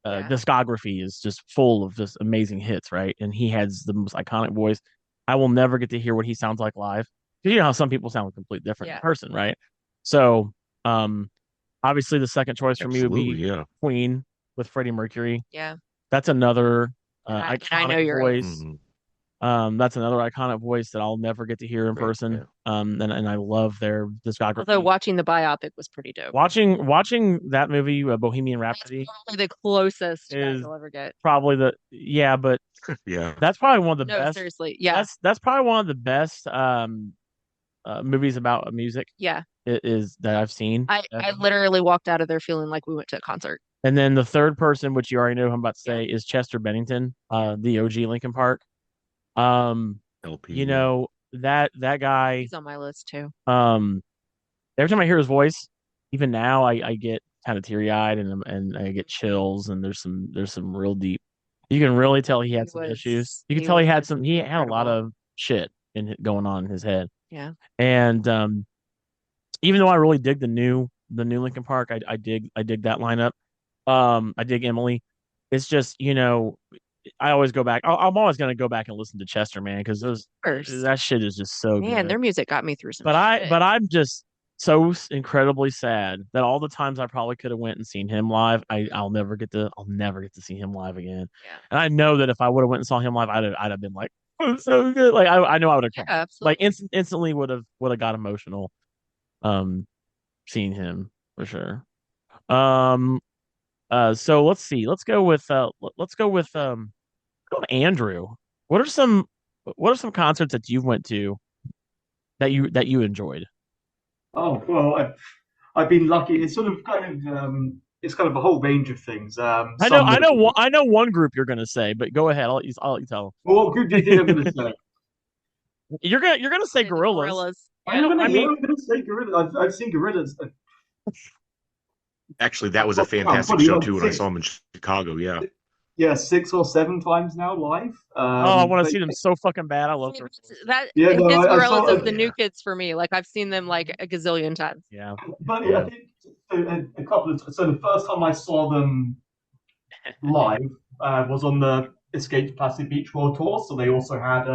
discography is just full of just amazing hits, right? And he has the most iconic voice. I will never get to hear what he sounds like live. Because you know how some people sound a completely different person, right? So, obviously the second choice for me would be Queen with Freddie Mercury. Yeah. That's another iconic I know your voice. That's another iconic voice that I'll never get to hear in person. And I love their discography. Although watching the biopic was pretty dope. Watching that movie, Bohemian Rhapsody, that's probably the closest you'll ever get. Probably but that's probably one of the best. Seriously, yeah, that's probably one of the best movies about music. Yeah, it is that I've seen. I literally walked out of there feeling like we went to a concert. And then the third person, which you already know who I'm about to say, is Chester Bennington, the OG Linkin Park. LP. You know that guy. He's on my list too. Every time I hear his voice, even now, I get kind of teary eyed and I get chills. And there's some real deep. You can really tell he had some issues. You can tell he had a lot of shit going on in his head. Yeah. And even though I really dig the new Linkin Park, I dig that lineup. I dig Emily. It's just, I always go back. I'm always going to go back and listen to Chester, man, because that shit is just so good. Man, their music got me through some shit. But I'm just so incredibly sad that all the times I probably could have went and seen him live, I'll never get to see him live again. Yeah. And I know that if I would have went and saw him live, I'd have been like, oh, so good. Like I know I would have cried. Absolutely. Like instantly would have got emotional seeing him for sure. So let's see. Let's go with Andrew. What are some concerts that you went to that you enjoyed? Oh well, I've been lucky. It's sort of it's kind of a whole range of things. I know one group you're gonna say, but go ahead. I'll let you tell. Well, what group do you think I'm going to say? You're gonna say Gorillaz. I'm going to say Gorillaz. I've seen Gorillaz. Actually, that was a fantastic show too when I saw them in Chicago. Yeah. Yeah, 6 or 7 times now live. I want to see them so fucking bad. I love that. Yeah, no, Gorillaz is the new kids for me. Like I've seen them like a gazillion times. Yeah, but I think a couple of. So the first time I saw them live was on the Escape Plastic Beach World Tour. So they also had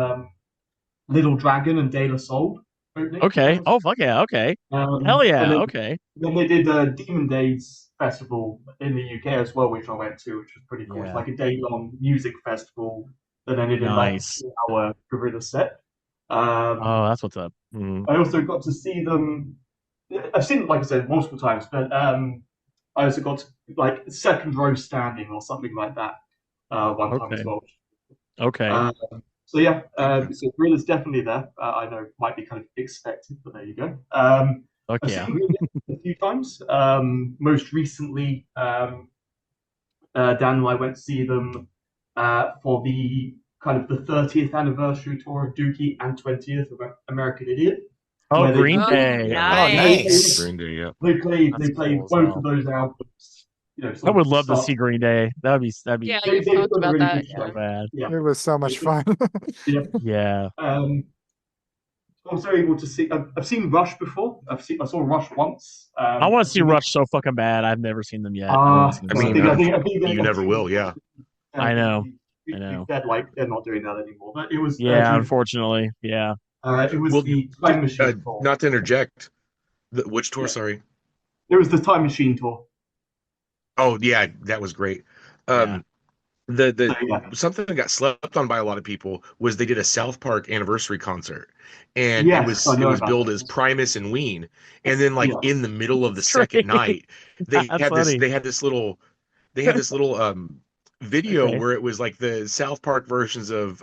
Little Dragon and De La Soul. Okay. Oh fuck yeah. Okay. Hell yeah. Okay. Then they did the Demon Days Festival in the UK as well, which I went to, which was pretty cool. Yeah. It's like a day-long music festival that ended in like a 2-hour Gorilla set. That's what's up. I also got to see them. I've seen them, like I said, multiple times, but I also got to, like second row standing or something like that one time as well. Okay. So yeah, so Gorilla's definitely there. I know it might be kind of expected, but there you go. I've seen Gorilla a few times. Most recently, Dan and I went to see them for the kind of the 30th anniversary tour of Dookie and 20th of American Idiot. Oh, Green Day! Nice. Green Day, yeah. They played both of those albums. I would love to see Green Day. That'd be. Yeah, you've talked about really that. So bad. Yeah. It was so much fun. Yeah. I was able to see. I've seen Rush before. I saw Rush once. I want to see Rush so fucking bad. I've never seen them yet. I think you never will. Yeah. I know. Said, like they're not doing that anymore. But it was. Unfortunately, yeah. It was the Time Machine tour. Not to interject. Which tour? Yeah. Sorry. It was the Time Machine tour. Oh yeah, that was great. Something that got slept on by a lot of people was they did a South Park anniversary concert, and it was billed as Primus and Ween, and then like in the middle of the second night, they had this little video where it was like the South Park versions of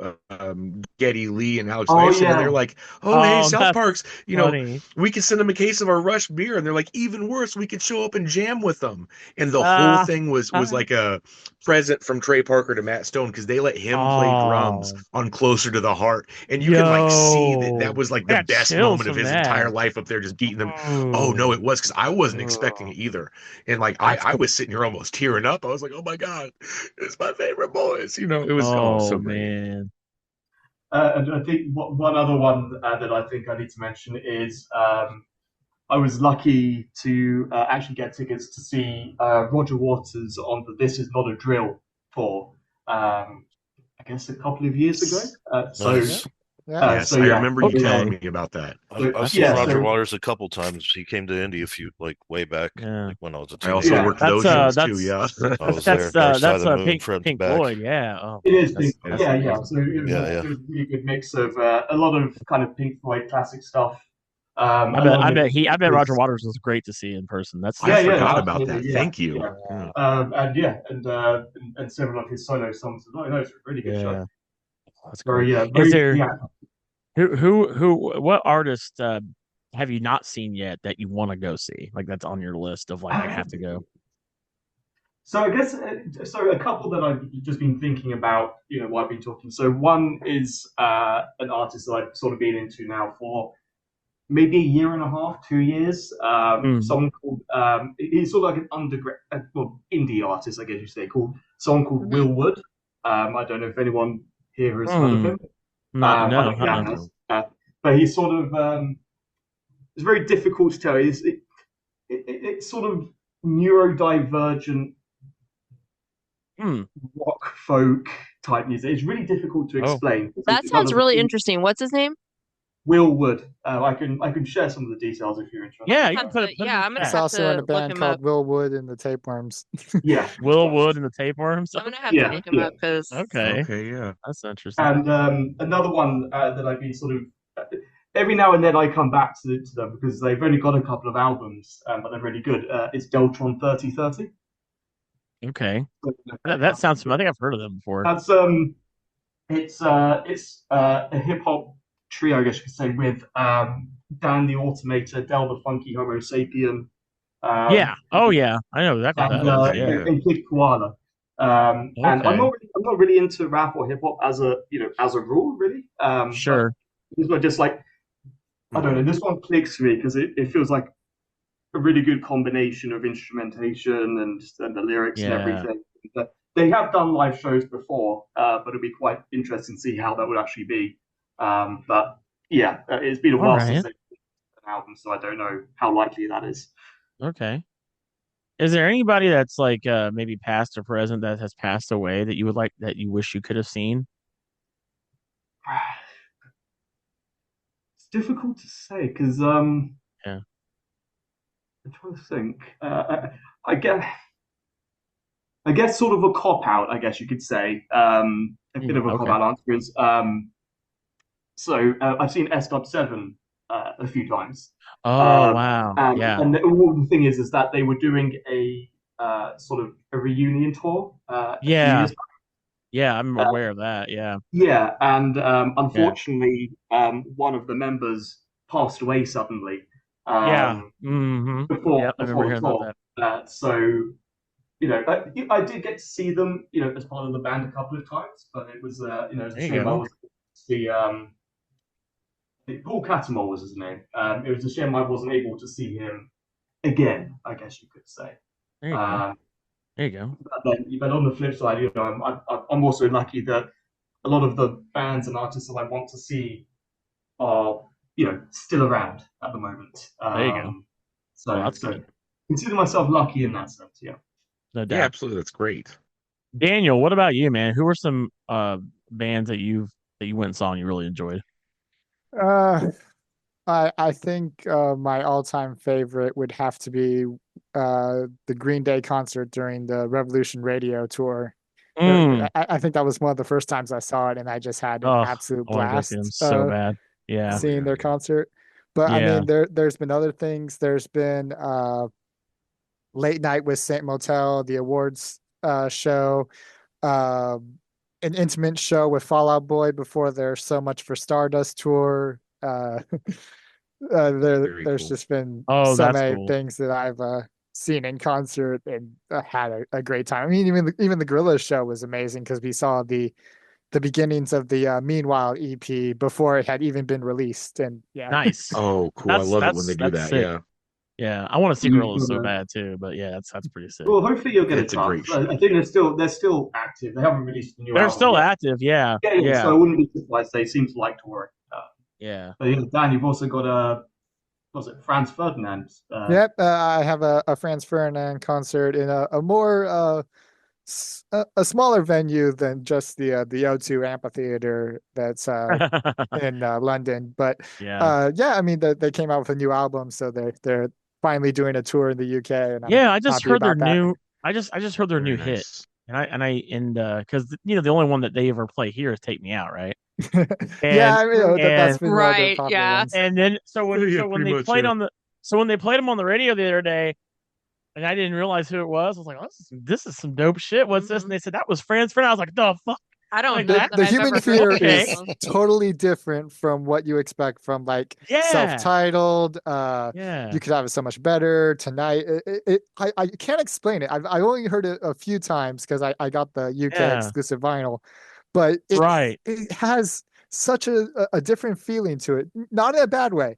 Geddy Lee and Alex Lifeson, and they're like, hey, South Park's, we can send them a case of our Rush beer, and they're like, even worse, we could show up and jam with them. And the whole thing was like a present from Trey Parker to Matt Stone, because they let him play drums on Closer to the Heart, and you could like see that was like the best moment of his entire life up there, just beating them. Oh no, it was, because I wasn't expecting it either, and like I was sitting here almost tearing up. I was like, oh my god, it's my favorite boys. It was so man. And I think one other one that I think I need to mention is I was lucky to actually get tickets to see Roger Waters on the This Is Not a Drill tour. I guess a couple of years ago. Yes, I remember you telling me about that. I've seen Roger Waters a couple times. He came to Indy way back, like when I was a teenager. I also worked those shows too. Yeah, that's Pink Floyd. Yeah, it is. Yeah. So it was a really good mix of a lot of kind of Pink Floyd classic stuff. I bet Roger Waters was great to see in person. I forgot about that. Thank you. And several of his solo songs. I know it's a really good show. That's great. Is there what artist have you not seen yet that you want to go see? Like that's on your list of like I have to go. So I guess a couple that I've just been thinking about, while I've been talking. So one is an artist that I've sort of been into now for maybe a year and a half, 2 years. Someone called he's sort of like an underground, indie artist, I guess you say, someone called Will Wood. I don't know if anyone here has heard of him. No. But he's sort of it's very difficult to tell. It's sort of neurodivergent rock folk type music. It's really difficult to explain. That sounds really interesting. What's his name? Will Wood. I can share some of the details if you're interested. Yeah, I'm gonna have It's also in a band called Will Wood and the Tapeworms. Yeah, Will Wood and the Tapeworms. I'm gonna have to look him up because okay, yeah, that's interesting. And another one that I've been sort of every now and then I come back to them because they've only got a couple of albums, but they're really good. It's Deltron 3030. Okay. That sounds familiar. I think I've heard of them before. That's it's a hip hop trio, I guess you could say, with Dan the Automator, Del the Funky Homo Sapien. Yeah. Oh yeah. I know exactly what that is. Yeah. And Kid Koala. And I'm not really into rap or hip hop as a rule, really. Sure. This one just like, I don't know, this one clicks for me because it feels like a really good combination of instrumentation and the lyrics and everything. But they have done live shows before, but it'd be quite interesting to see how that would actually be. But yeah, it's been a while since they've done an album, so I don't know how likely that is. Okay. Is there anybody that's like maybe past or present that has passed away that you would like that you wish you could have seen? It's difficult to say because yeah. I'm trying to think. I guess sort of a cop out. I guess you could say a bit of a cop out answer is. So I've seen S.7 a few times. Oh wow! And the thing is that they were doing a sort of a reunion tour. Yeah, I'm aware of that. Yeah. Yeah, and unfortunately, one of the members passed away suddenly. Before the tour. So I did get to see them, as part of the band a couple of times, but it was, it was a shame I wasn't able to see. Paul Catamol was his name. It was a shame I wasn't able to see him again, I guess you could say. There you go. But on the flip side, I'm also lucky that a lot of the bands and artists that I want to see are, still around at the moment. There you go. So consider myself lucky in that sense. Yeah. No doubt. Yeah, absolutely. That's great. Daniel, what about you, man? Who were some bands that you went and saw and you really enjoyed? I think my all-time favorite would have to be the Green Day concert during the Revolution Radio tour. I think that was one of the first times I saw it, and I just had an absolute blast. So bad, yeah, seeing their concert. But I mean, there's been other things. There's been Late Night with Saint Motel, the awards show, an intimate show with Fall Out Boy before their So Much for Stardust tour. There's just been so many things that I've seen in concert and had a great time. I mean, even the Gorillaz show was amazing because we saw the beginnings of the Meanwhile EP before it had even been released. And yeah, nice. Oh, cool! I love it when they do that. Sick. Yeah, I want to see Gorillaz so bad too. But yeah, that's pretty sick. Well, hopefully you'll get a chance. I think they're still active. They haven't released a new album. They're still active. Yeah. So I wouldn't be surprised. They seem to like touring. Yeah. But Dan, you've also got was it Franz Ferdinand? Yep, I have a Franz Ferdinand concert in a more a smaller venue than just the O2 Amphitheater that's in London. But I mean they came out with a new album, so they're finally doing a tour in the UK. And I just heard their new. I just heard their new hit, and because the only one that they ever play here is "Take Me Out," right? That's been right. Yeah, ones. And then when they played when they played them on the radio the other day, and I didn't realize who it was. I was like, oh, this is some dope shit. What's this? And they said that was Franz Ferdinand. I was like, the fuck. I don't know. The Human Fear is totally different from what you expect from like self-titled. You could have it so much better tonight. I can't explain it. I only heard it a few times because I got the UK exclusive vinyl, but it has such a different feeling to it. Not in a bad way,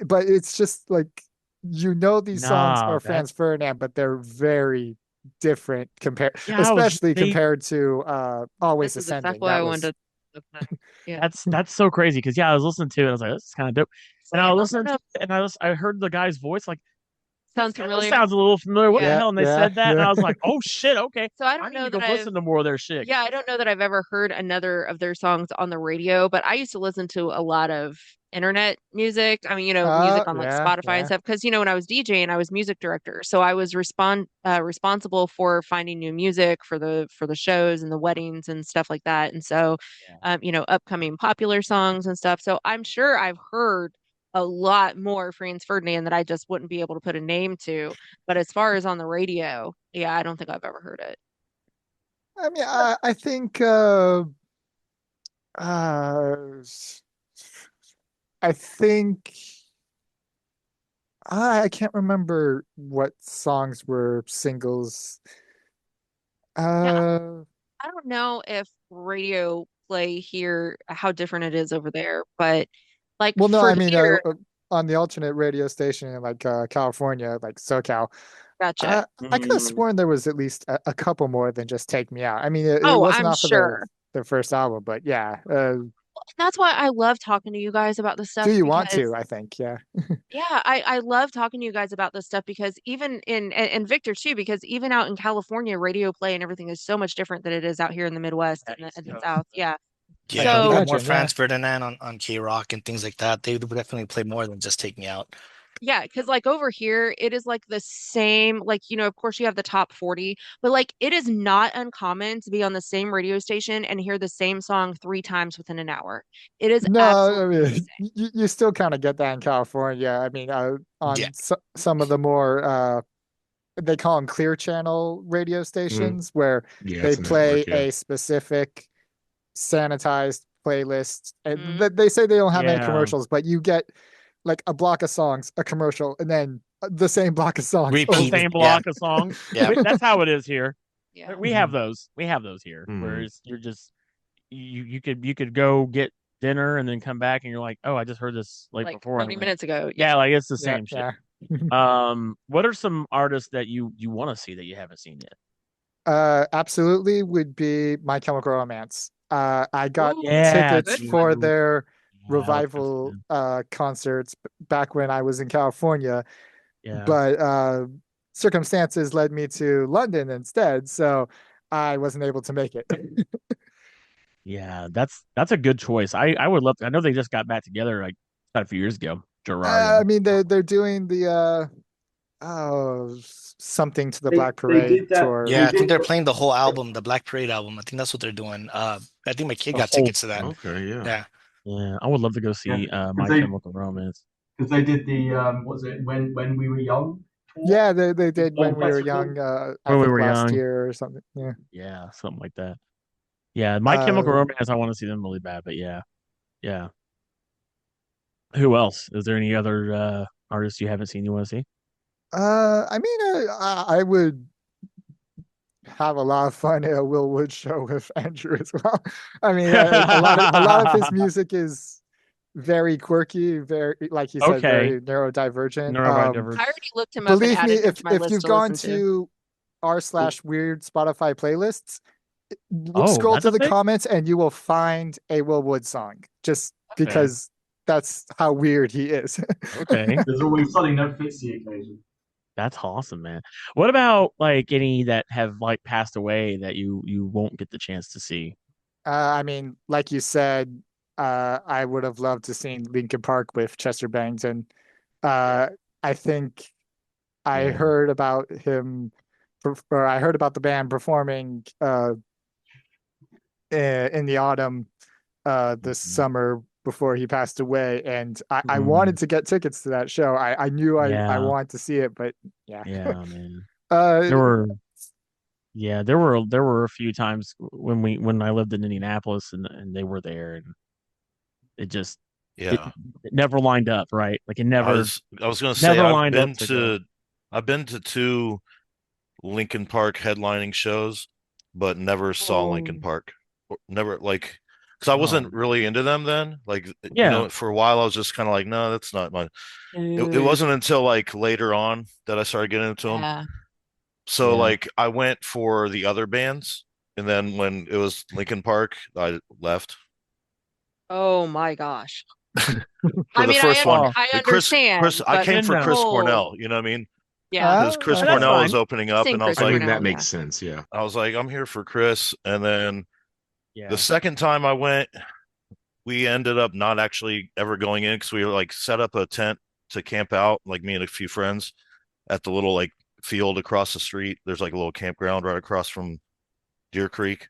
but it's just like these songs are Franz Ferdinand, but they're very different compared to Always Ascending. Exactly why I wanted to that's so crazy because I was listening to it and I was like, this is kind of dope. And I listened and I heard the guy's voice like sounds familiar. Sounds a little familiar. What the hell? And they said that and I was like, oh shit, okay. So I don't know that I've listen to more of their shit. Yeah, I don't know that I've ever heard another of their songs on the radio, but I used to listen to a lot of internet music. I mean, music on like Spotify and stuff. Because when I was DJing, I was music director, so I was responsible for finding new music for the shows and the weddings and stuff like that. And so, upcoming popular songs and stuff. So I'm sure I've heard a lot more Franz Ferdinand that I just wouldn't be able to put a name to. But as far as on the radio, yeah, I don't think I've ever heard it. I mean, I think I think I can't remember what songs were singles. Yeah, I don't know if radio play here, how different it is over there, but like well, no, for I mean, here, on the alternate radio station in like California, like SoCal, gotcha. I could have sworn there was at least a couple more than just Take Me Out. I mean, it Oh, wasn't I'm off of sure. their first album, but yeah. That's why I love talking to you guys about this Do stuff you want because to? I think, yeah. yeah, I love talking to you guys about this stuff because even and Victor too, because even out in California, radio play and everything is so much different than it is out here in the Midwest and the South. Yeah. Yeah, So even more imagine, Franz Ferdinand on K Rock and things like that. They would definitely play more than just Take Me Out. yeah, because like over here, it is like the same, like, of course you have the top 40, but like it is not uncommon to be on the same radio station and hear the same song 3 times within an hour. It is No, I absolutely mean, insane. you still kind of get that in California. I mean, Yeah. on some of the more they call them clear channel radio stations where Yeah, they it's a play network, yeah. a specific sanitized playlist. And Mhm. they say they don't have any Yeah. commercials, but you get like a block of songs, a commercial, and then the same block of songs. The Repeat. same block of songs. Yeah. That's how it is here. Yeah. We have those. We have those here. Whereas you're just you could go get dinner and then come back and you're like, oh, I just heard this like before. 30 minutes ago. Yeah, like it's the Yeah, same shit. yeah. What are some artists that you want to see that you haven't seen yet? Absolutely would be My Chemical Romance. I got Ooh, Yeah, tickets good for one. their Yeah, I like this, revival man. concerts back when I was in California, Yeah. but circumstances led me to London instead, so I wasn't able to make it. Yeah, that's a good choice. I would love to, I know they just got back together like about a few years ago. Gerard I and mean, they're doing the something to the They Black they Parade did that. tour. Yeah, They I think did. they're playing the whole album, the Black Parade album. I think that's what they're doing. I think my kid the got whole tickets to that. Okay, yeah. Yeah. yeah, I would love to go Yeah, see because My Chemical Romance. they did the was it when we were young tour? Yeah, they did Long when we were festival. young. I When we think were last young. year or something. Yeah. Yeah, something like that. Yeah, My Chemical Uh, Romance, I want to see them really bad, but yeah. Yeah. Who else? Is there any other artists you haven't seen you want to see? I mean, I would have a lot of fun at a Will Wood show with Andrew as well. I mean, a lot of his music is very quirky, very like you said, Okay. very neurodivergent. Neurodivergent. I already looked him up and Believe me, added him to my if list you've to gone listen to. to r/weird Spotify playlists, Oh, scroll that's to a the thing? comments and you will find a Will Wood song just Okay. because that's how weird he is. Okay. There's always something that fits the occasion. That's awesome, man. What about like any that have like passed away that you won't get the chance to see? I mean, like you said, I would have loved to seen Linkin Park with Chester Bennington. I think I Yeah. heard about him, or I heard about the band performing in the autumn this summer before he passed away, and I wanted to get tickets to that show. I knew I Yeah. wanted to see it, but yeah. Yeah, man. Uh, There were there were a few times when I lived in Indianapolis and they were there and it just Yeah. it never lined up, right? Like it I never was gonna say never lined up to go. I've been to two Linkin Park headlining shows, but never saw Linkin Park. Never like because I wasn't really into them then. Like Yeah. for a while I was just kind of like, no, that's not my. It wasn't until like later on that I started getting into them. Yeah. So Yeah. like I went for the other bands, and then when it was Linkin Park, I left. Oh my gosh. For I the mean, first one, I And Chris, understand, I but came for Chris whole- Cornell. You know what I mean? Yeah. Because Chris that's Cornell fine. was opening up, Sing and I was Chris I like, mean, Cornell, that makes yeah. sense, yeah. I'm here for Chris. And then Yeah. the second time I went, we ended up not actually ever going in because we were like set up a tent to camp out, like me and a few friends at the little like field across the street. There's like a little campground right across from Deer Creek.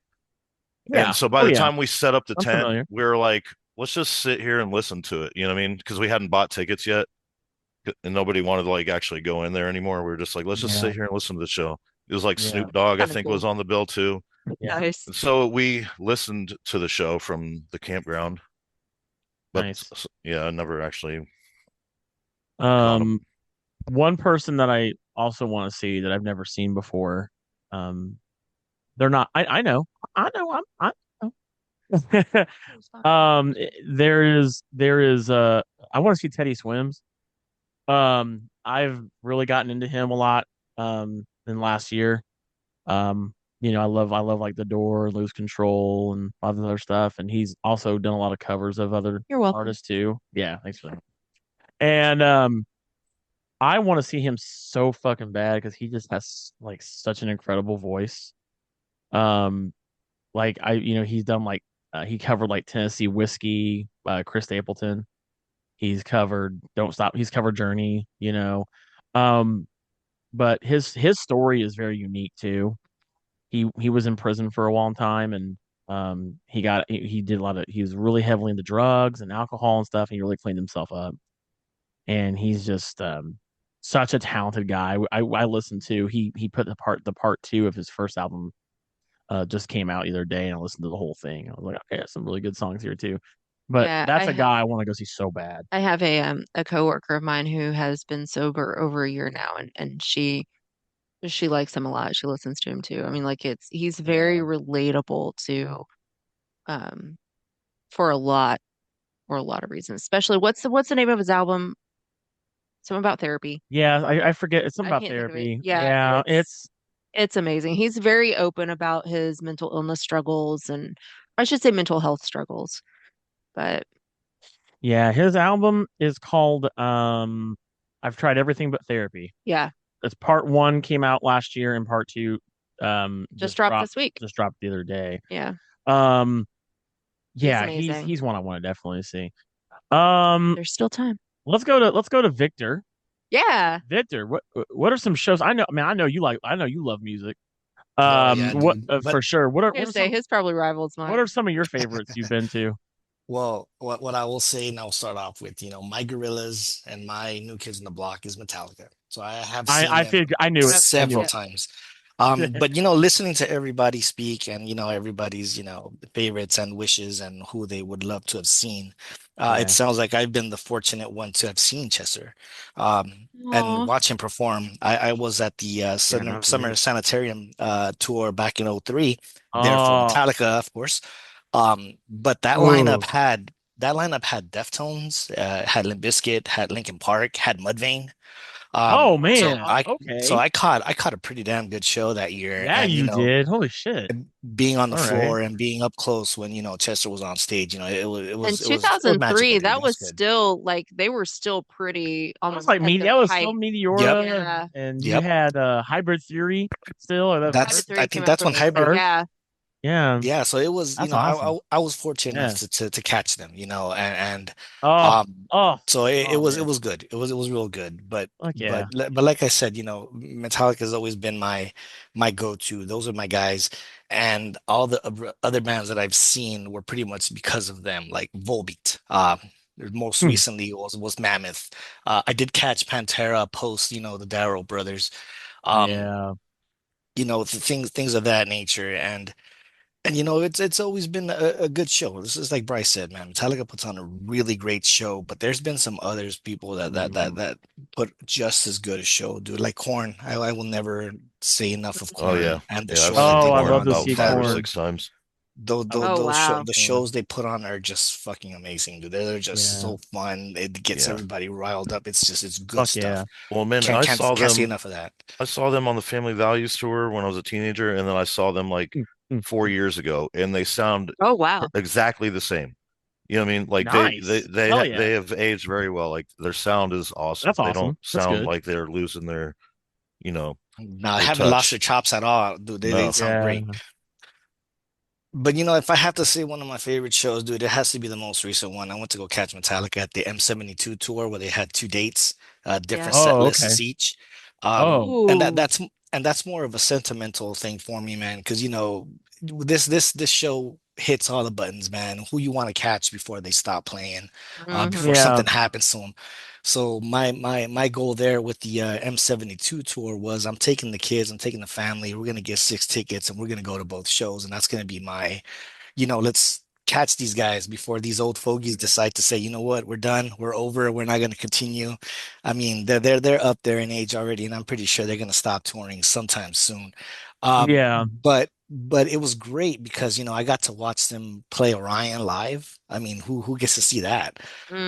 Yeah. And so by Oh, the yeah. time we set up the I'm tent, familiar. we were like, let's just sit here and listen to it. You know what I mean? Because we hadn't bought tickets yet, and nobody wanted to like actually go in there anymore. We were just like, let's just sit here and listen to the show. It was like Snoop Dogg, I think, was on the bill too. Nice. And so we listened to the show from the campground. But nice. Yeah, I never actually. One person that I also want to see that I've never seen before. They're not. I know. I know. I know. There is I want to see Teddy Swims. I've really gotten into him a lot in last year. I love like The Door, Lose Control, and other stuff. And he's also done a lot of covers of other artists too. Yeah, thanks for that. And I want to see him so fucking bad because he just has like such an incredible voice. Like he's done like he covered like Tennessee Whiskey, Chris Stapleton. He's covered Don't Stop. He's covered Journey. Um, but his story is very unique too. He was in prison for a long time, and he did a lot of he was really heavily into drugs and alcohol and stuff. And he really cleaned himself up, and he's just such a talented guy. I listened to he put the part two of his first album just came out the other day, and I listened to the whole thing. I was like, okay, some really good songs here too. But that's a guy I want to go see so bad. I have a coworker of mine who has been sober over a year now, and she likes him a lot. She listens to him too. I mean, like he's very relatable to for a lot of reasons. Especially what's the name of his album? Something about therapy. Yeah, I forget. It's something about therapy. Yeah, it's amazing. He's very open about his mental illness struggles, and I should say mental health struggles. But yeah, his album is called I've Tried Everything But Therapy. Yeah. It's part 1 came out last year, and part 2 just dropped this week. Just dropped the other day. Yeah. Yeah, he's one I want to definitely see. There's still time. Let's go to Victor. Yeah. Victor, what are some shows? I know you love music. For sure. What are his probably rivals mine. What are some of your favorites you've been to? Well, what I will say, and I'll start off with, my gorillas and my New Kids on the Block is Metallica. So I have seen I knew it several times. But listening to everybody speak and everybody's favorites and wishes and who they would love to have seen, it sounds like I've been the fortunate one to have seen Chester and watch him perform. I was at the Summer Sanitarium tour back in 2003 there for Metallica, of course. But that lineup had Deftones, had Limp Bizkit, had Linkin Park, had Mudvayne. So I caught a pretty damn good show that year. Yeah, and, you did. Holy shit! Being on the floor and being up close when Chester was on stage, it was. In 2003, that was still like they were still pretty. Almost like media. That was still Meteora, yeah. And you had Hybrid Theory still. I think that's when Hybrid. Yeah. So it was, awesome. I was fortunate enough to catch them, and so it was good. It was real good. But like I said, Metallica has always been my go-to. Those are my guys, and all the other bands that I've seen were pretty much because of them, like Volbeat. Most recently was Mammoth. I did catch Pantera post, the Darrow brothers. Things of that nature, and it's always been a good show. This is like Bryce said, man. Metallica puts on a really great show, but there's been some people that put just as good a show, dude. Like Korn. I will never say enough of Korn. Oh yeah, and the show. I love to see Korn. 5 or 6 times. The shows they put on are just fucking amazing, dude. They're just so fun. It gets everybody riled up. It's good stuff. Yeah. Well, man, can't see enough of that. I saw them on the Family Values tour when I was a teenager, and then I saw them like 4 years ago, and they sound exactly the same. You know what I mean? Like nice. they have aged very well. Like their sound is awesome. That's awesome. They don't sound like they're losing their, No, they haven't lost their chops at all, dude. They sound great. But if I have to say one of my favorite shows, dude, it has to be the most recent one. I went to go catch Metallica at the M72 tour where they had 2 dates, different set lists each. And that's more of a sentimental thing for me, man, because this show hits all the buttons, man. Who you want to catch before they stop playing, before Yeah. something happens to them. So my goal there with the M72 tour was I'm taking the kids, I'm taking the family. We're gonna get 6 tickets and we're gonna go to both shows, and that's gonna be my, let's catch these guys before these old fogies decide to say, you know what, we're done, we're over, we're not going to continue. I mean, they're up there in age already, and I'm pretty sure they're going to stop touring sometime soon. Yeah. But it was great because I got to watch them play Orion live. I mean, who gets to see that?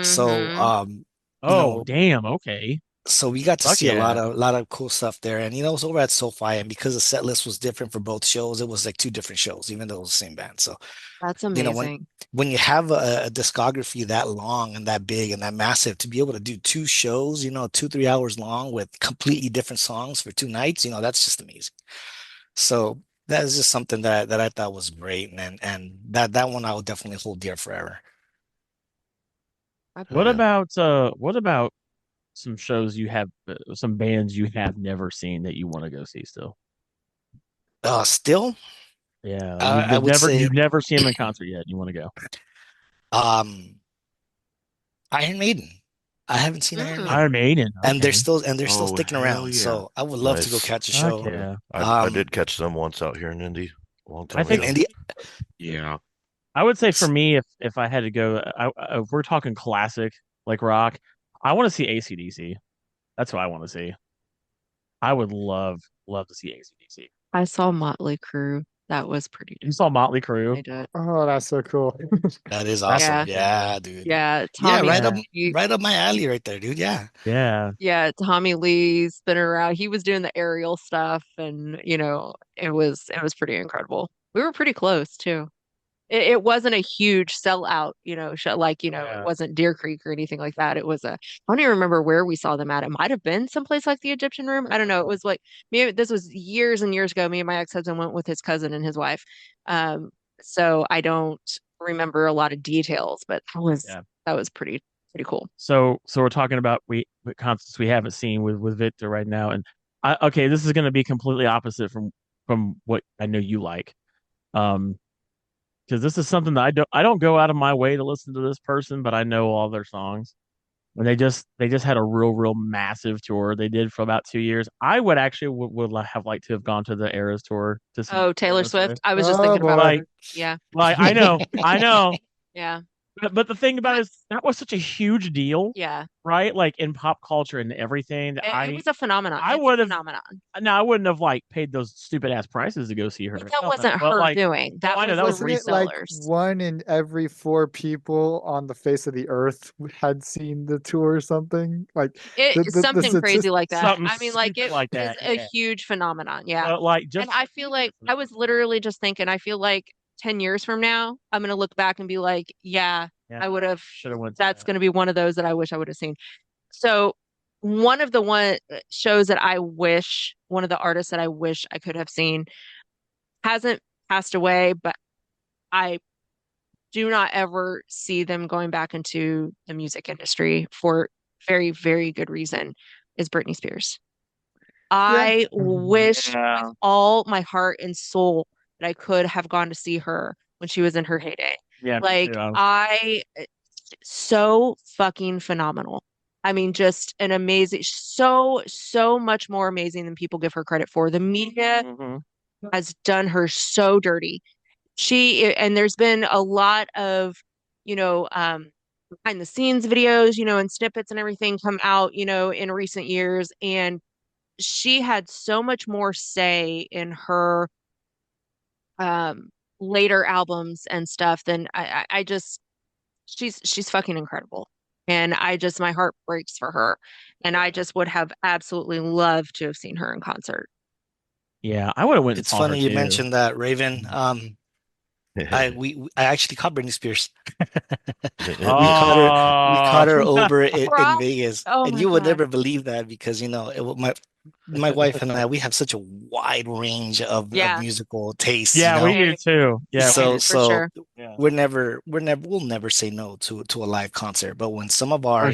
So oh, damn, okay. So we got to see a lot of cool stuff there, and it was over at SoFi, and because the set list was different for both shows, it was like 2 different shows, even though it was the same band. So that's amazing. When you have a discography that long and that big and that massive, to be able to do 2 shows, 2-3 hours long with completely different songs for 2 nights, that's just amazing. So that is just something that I thought was great, and that one I will definitely hold dear forever. What about some shows you have, some bands you have never seen that you want to go see still? Still? Yeah, I would say you've never seen them in concert yet. You want to go? Iron Maiden. I haven't seen Iron Maiden. Iron Maiden, okay. And they're still sticking around. Yeah. So I would love to go catch a show. Okay. I did catch them once out here in Indy a long time ago. In Indy. Yeah. I would say for me, if I had to go, if we're talking classic like rock, I want to see AC/DC. That's what I want to see. I would love to see AC/DC. I saw Motley Crue. That was pretty good. You saw Motley Crue? I did. Oh, that's so cool. That is awesome. Yeah, dude. Yeah, Tommy, right up my alley right there, dude. Yeah. Yeah, Tommy Lee spinning around. He was doing the aerial stuff, and it was pretty incredible. We were pretty close too. It wasn't a huge sellout, show, like, it wasn't Deer Creek or anything like that. It was I don't even remember where we saw them at. It might have been someplace like the Egyptian Room. I don't know. It was like this was years and years ago. Me and my ex-husband went with his cousin and his wife. So I don't remember a lot of details, but that was pretty cool. So we're talking about concerts we haven't seen with Victor right now, and okay, this is going to be completely opposite from what I know you like. Because this is something that I don't go out of my way to listen to this person, but I know all their songs. And they just had a real massive tour they did for about 2 years. I would actually would have liked to have gone to the Eras tour to see Taylor Swift. I was just thinking about it. Yeah. Like I know. Yeah. But the thing about it is that was such a huge deal. Yeah. Right? Like in pop culture and everything. It was a phenomenon. I wouldn't have like paid those stupid ass prices to go see her. That wasn't her doing. That was resellers. Like 1 in every 4 people on the face of the earth had seen the tour or something. Like something crazy like that. I mean, like it like is a huge phenomenon. Yeah. But and I feel like I was literally just thinking, I feel like 10 years from now, I'm going to look back and be like, I would have, that's going to be one of those that I wish I would have seen. So one of the shows that one of the artists that I wish I could have seen hasn't passed away, but I do not ever see them going back into the music industry for very, very good reason, is Britney Spears. I wish with all my heart and soul that I could have gone to see her when she was in her heyday. Yeah, like so fucking phenomenal. I mean, just an amazing, so much more amazing than people give her credit for. The media has done her so dirty. And there's been a lot of, behind the scenes videos, and snippets and everything come out, in recent years. And she had so much more say in her later albums and stuff than I just she's fucking incredible. And my heart breaks for her. And I just would have absolutely loved to have seen her in concert. Yeah, I would have went. It's funny you mentioned that, Raven. I actually caught Britney Spears. we caught her over in Vegas, and you would never believe that because my wife and I, we have such a wide range of musical tastes. Yeah, we do too. Yeah, so sure. we'll never say no to a live concert. But when some of our,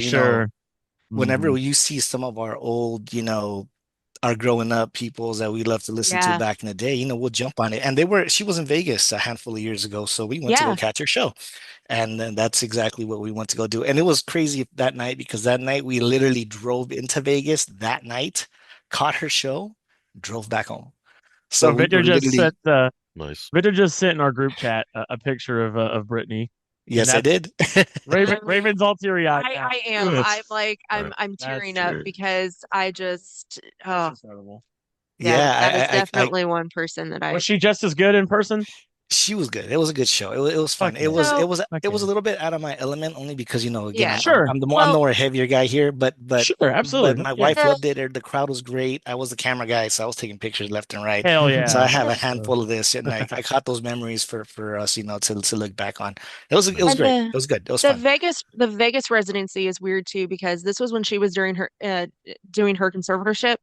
whenever you see some of our old, our growing up peoples that we loved to listen to Yeah. back in the day, we'll jump on it. And she was in Vegas a handful of years ago, so we went to go Yeah. catch her show. And then that's exactly what we went to go do. And it was crazy that night because that night we literally drove into Vegas that night, caught her show, drove back home. So So we Victor were just literally sent Nice. Victor just sent in our group chat a picture of Brittany. Yes, I did. Raven's all teary eyed. I am. I'm like I'm tearing up because I just incredible. Yeah, that is definitely one person that Was she just as good in person? She was good. It was a good show. It was fun. It was a little bit out of my element only because again I'm the more heavier guy here, but sure, absolutely. But my wife loved it. The crowd was great. I was the camera guy, so I was taking pictures left and right. Hell yeah! So I have a handful of this, and I caught those memories for us, to look back on. It was great. It was good. It was fun. The Vegas residency is weird too because this was when she was during her doing her conservatorship,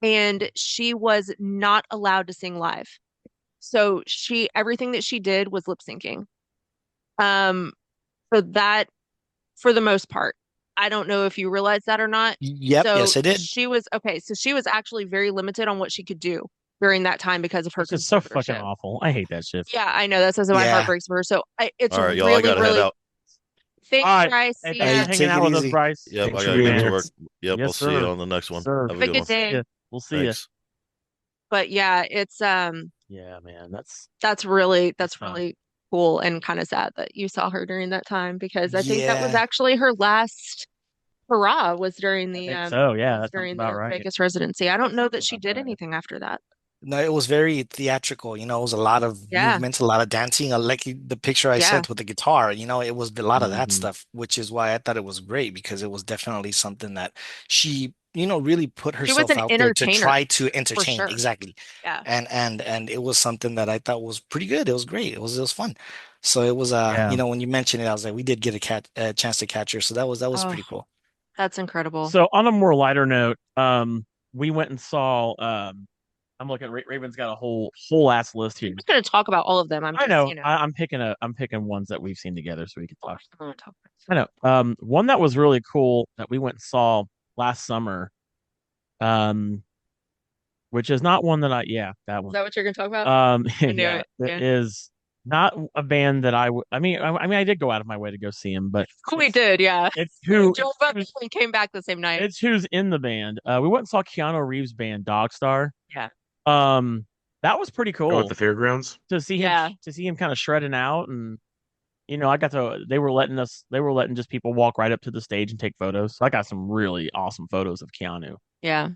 and she was not allowed to sing live. So everything that she did was lip syncing. For that, for the most part. I don't know if you realize that or not. Yep, so yes, I did. She was so she was actually very limited on what she could do during that time because of her. It's so fucking awful. I hate that shit. Yeah, I know. That's why my heart breaks for her. So it's all right, y'all, I gotta head out. Thanks, Bryce. Thanks for hanging out with us, Bryce. Yep, I gotta get to work. Yep, we'll see you on the next one. Have a good day. Yeah, we'll see you. But yeah, it's yeah, man, that's really cool and kind of sad that you saw her during that time because I think that was actually her last hurrah was during the during the Vegas residency. I don't know that she did anything after that. No, it was very theatrical. It was a lot of movements, a lot of dancing. I like the picture I sent with the guitar. It was a lot of that stuff, which is why I thought it was great because it was definitely something that she, really put herself out there to try to entertain. Sure. Exactly. Yeah. And it was something that I thought was pretty good. It was great. It was fun. So it was when you mentioned it, I was like, we did get a chance to catch her. So that was pretty cool. That's incredible. So on a more lighter note, we went and saw I'm looking at Raven's got a whole ass list here. I'm just gonna talk about all of them. I know. I'm picking ones that we've seen together so we can talk. I know. One that was really cool that we went and saw last summer, which is not one that that one. Is that what you're gonna talk about? It is not a band that I would. I mean, I did go out of my way to go see him, but we did, yeah. It's who Joel Buckley came back the same night. It's who's in the band. We went and saw Keanu Reeves' band Dogstar. Yeah. That was pretty cool. At the fairgrounds to see him kind of shredding out, and they were letting just people walk right up to the stage and take photos. So I got some really awesome photos of Keanu. Yeah.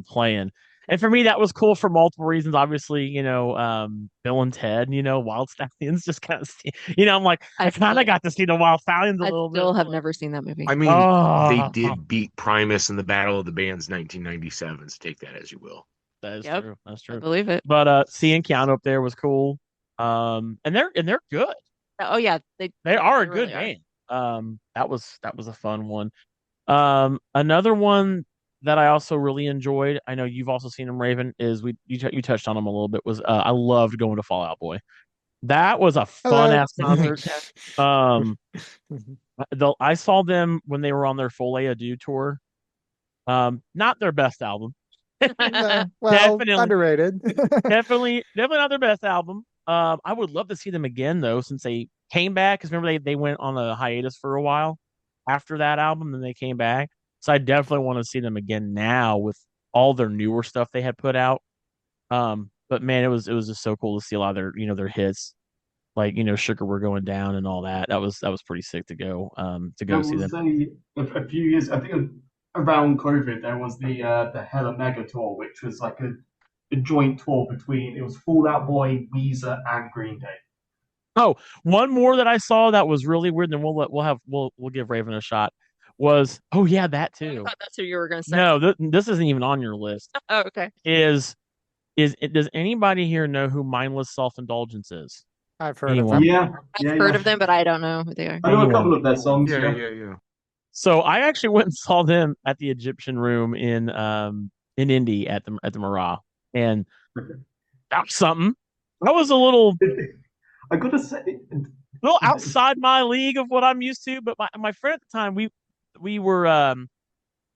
Playing. And for me, that was cool for multiple reasons. Obviously, Bill and Ted, Wild Stallions, just kind of, I'm like, I kind of got to see the Wild Stallions a little bit. I still have never seen that movie. I mean, they did beat Primus in the Battle of the Bands 1997. So take that as you will. That is true. That's true. I believe it. But seeing Keanu up there was cool. And they're good. Oh yeah, they are a good band. That was a fun one. Another one that I also really enjoyed, I know you've also seen him, Raven, is you touched on him a little bit, was I loved going to Fall Out Boy. That was a fun ass concert. I saw them when they were on their Folie à Deux tour. Not their best album. Definitely underrated. definitely not their best album. I would love to see them again though, since they came back. Because remember they went on a hiatus for a while after that album, then they came back. So I definitely want to see them again now with all their newer stuff they had put out. But man, it was just so cool to see a lot of their their hits, like Sugar We're Going Down and all that. That was pretty sick to go see them. A few years, I think around COVID, there was the Hella Mega tour, which was like a joint tour between it was Fall Out Boy, Weezer, and Green Day. Oh, one more that I saw that was really weird. Then we'll give Raven a shot. Was that too? I thought that's who you were going to say. No, this isn't even on your list. Oh, okay. Does anybody here know who Mindless Self-Indulgence is? I've heard of them. Yeah, I've heard of them, but I don't know who they are. I know a couple of their songs. Yeah. So I actually went and saw them at the Egyptian Room in Indy at the Mirage, and that was something. That was a little. I gotta say, a little outside my league of what I'm used to. But my friend at the time, we were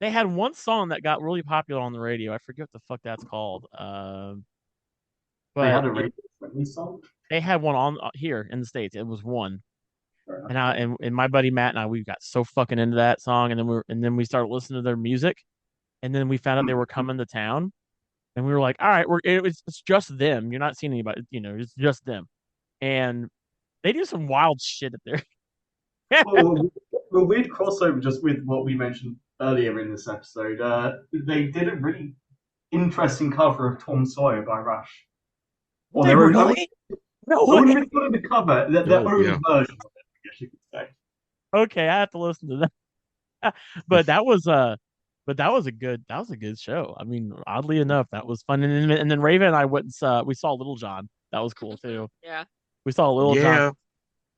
They had one song that got really popular on the radio. I forget what the fuck that's called. They had But a radio-friendly song. They had one on here in the States. It was one. And my buddy Matt and I, we got so fucking into that song, and then we started listening to their music, and then we found out they were coming to town, and we were like, all right, it's just them. You're not seeing anybody, it's just them, and they do some wild shit up there. Well, a weird crossover just with what we mentioned earlier in this episode. They did a really interesting cover of Tom Sawyer by Rush. Or their own. Really? No, I wouldn't really call it a cover. Their own version of it, I guess you could say. Okay, I have to listen to that. But that was a good show. I mean, oddly enough, that was fun. And then Raven and I went and we saw Little John. That was cool too. Yeah. We saw Little John.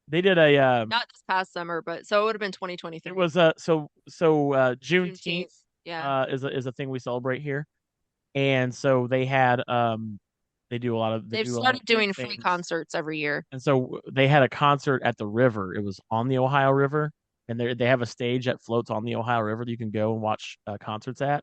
They did a not this past summer, but so it would have been 2023. It was Juneteenth. Yeah. Is a thing we celebrate here. And so they had they do a lot of they've started doing free concerts every year. And so they had a concert at the river. It was on the Ohio River, and they have a stage that floats on the Ohio River that you can go and watch concerts at.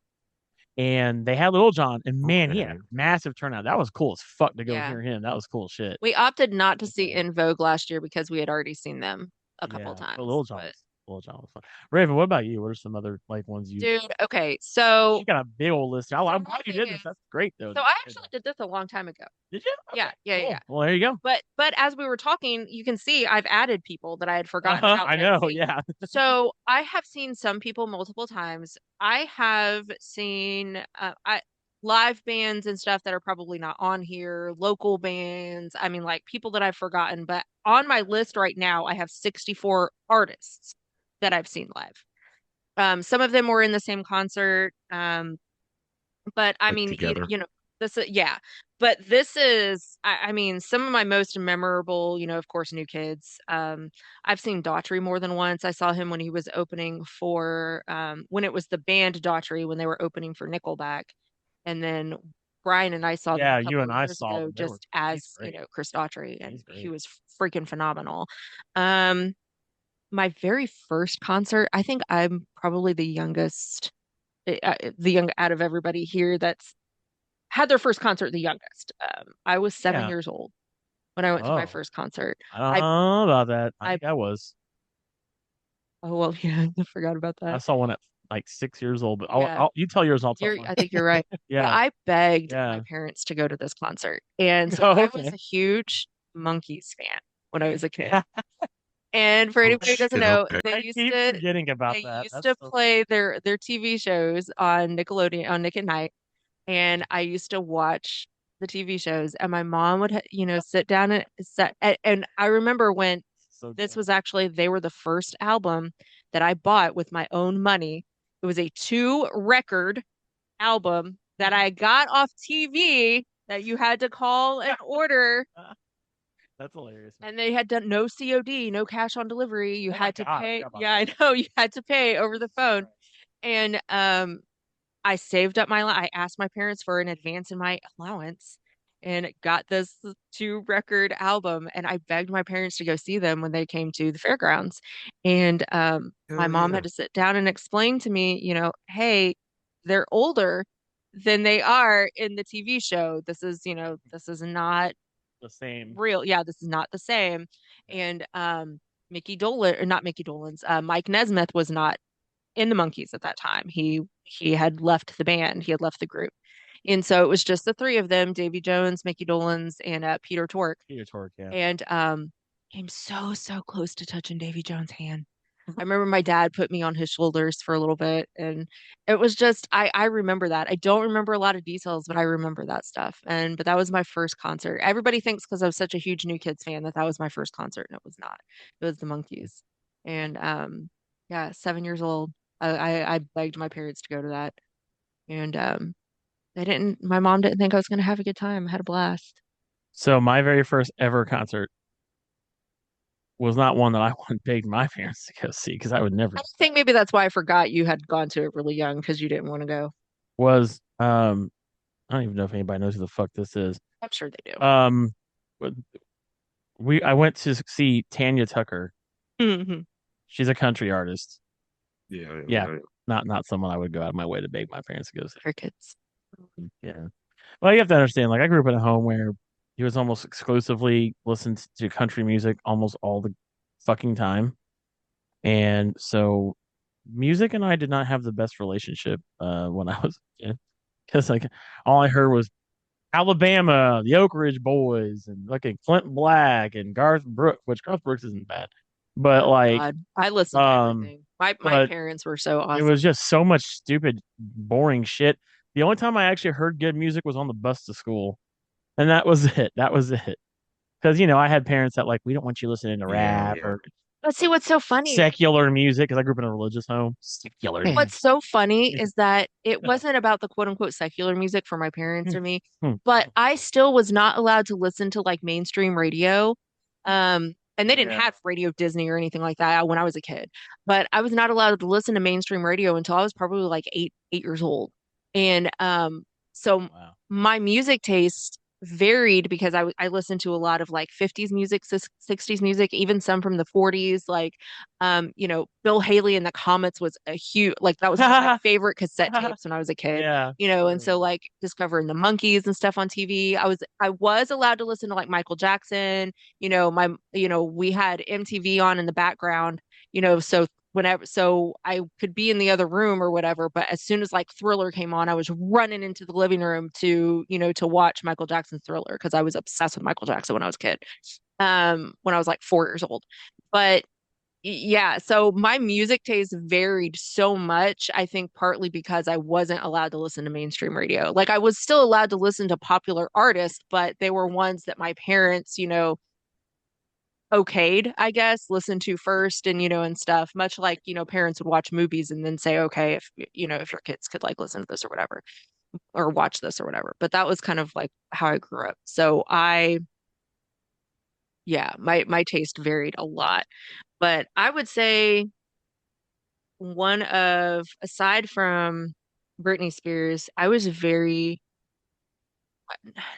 And they had Little John, and man, he had a massive turnout. That was cool as fuck to go hear him. That was cool shit. We opted not to see In Vogue last year because we had already seen them a couple of times. Little John was fun. Raven, what about you? What are some other ones you? Dude, okay, so you got a big old list. I'm glad you did this. That's great though. So I actually did this a long time ago. Did you? Okay, yeah. Well, there you go. But as we were talking, you can see I've added people that I had forgotten about. I know, yeah. So I have seen some people multiple times. I have seen live bands and stuff that are probably not on here, local bands. I mean, like people that I've forgotten. But on my list right now, I have 64 artists that I've seen live. Some of them were in the same concert. But I mean, this, but this is, I mean, some of my most memorable, of course, New Kids. I've seen Daughtry more than once. I saw him when he was opening for, when it was the band Daughtry, when they were opening for Nickelback. And then Brian and I saw them you and I saw them just as, Chris Daughtry, and he was freaking phenomenal. My very first concert, I think I'm probably the youngest out of everybody here that's had their first concert the youngest. I was 7 years old when I went to my first concert. I don't know about that. I think I was. Oh, well, yeah, I forgot about that. I saw one at like 6 years old, but you tell yours, I'll tell mine. I think you're right. Yeah. But I begged my parents to go to this concert. And so I was a huge Monkees fan when I was a kid. And for anybody who doesn't know, they used to play their TV shows on Nickelodeon, on Nick at Night. And I used to watch the TV shows, and my mom would, sit down and I remember when this was actually, they were the first album that I bought with my own money. It was a 2-record album that I got off TV that you had to call and order. That's hilarious. And they had done no COD, no cash on delivery. You had to pay. Yeah, I know. You had to pay over the phone. And I saved up I asked my parents for an advance in my allowance and got this 2-record album. And I begged my parents to go see them when they came to the fairgrounds. And my mom had to sit down and explain to me, hey, they're older than they are in the TV show. This is not the same. Real. Yeah, this is not the same. And Mickey Dolenz, or not Mickey Dolenz, Mike Nesmith was not in the Monkees at that time. He had left the band. He had left the group. And so it was just the 3 of them, Davy Jones, Mickey Dolenz, and Peter Tork. Peter Tork, yeah. And came so close to touching Davy Jones' hand. I remember my dad put me on his shoulders for a little bit, and it was just, I remember that. I don't remember a lot of details, but I remember that stuff. But that was my first concert. Everybody thinks because I was such a huge New Kids fan that was my first concert, and it was not. It was the Monkees. And 7 years old, I begged my parents to go to that. And my mom didn't think I was going to have a good time. I had a blast. So my very first ever concert was not one that I begged my parents to go see, because I would never. I think maybe that's why I forgot you had gone to it really young, because you didn't want to go. Was I don't even know if anybody knows who the fuck this is. I'm sure they do. I went to see Tanya Tucker. Mm-hmm. She's a country artist. Yeah. not someone I would go out of my way to beg my parents to go see. Crickets. Yeah. Well, you have to understand, like I grew up in a home where he was almost exclusively listened to country music almost all the fucking time. And so music and I did not have the best relationship when I was a kid. Because like all I heard was Alabama, the Oak Ridge Boys, and fucking Clint Black and Garth Brooks, which Garth Brooks isn't bad. But like God. I listened to everything. My parents were so awesome. It was just so much stupid, boring shit. The only time I actually heard good music was on the bus to school. And that was it. That was it. Because, I had parents that like, we don't want you listening to rap or But see, what's so funny? Secular music, because I grew up in a religious home. Secular music. What's so funny is that it wasn't about the quote unquote secular music for my parents or me, but I still was not allowed to listen to like mainstream radio. And they didn't have Radio Disney or anything like that when I was a kid. But I was not allowed to listen to mainstream radio until I was probably like eight years old. And so my music taste varied because I listened to a lot of like 50s music, 60s music, even some from the 40s, like Bill Haley and the Comets was a huge, like that was one of my favorite cassette tapes when I was a kid. And so like discovering the Monkees and stuff on TV. I was allowed to listen to like Michael Jackson, we had MTV on in the background, so I could be in the other room or whatever, but as soon as like Thriller came on, I was running into the living room to watch Michael Jackson's Thriller because I was obsessed with Michael Jackson when I was a kid, when I was like 4 years old. But yeah, so my music taste varied so much, I think partly because I wasn't allowed to listen to mainstream radio. Like I was still allowed to listen to popular artists, but they were ones that my parents, okayed, I guess, listen to first and stuff, much like, parents would watch movies and then say, okay, if your kids could like listen to this or whatever, or watch this or whatever. But that was kind of like how I grew up. So my taste varied a lot. But I would say aside from Britney Spears, I was very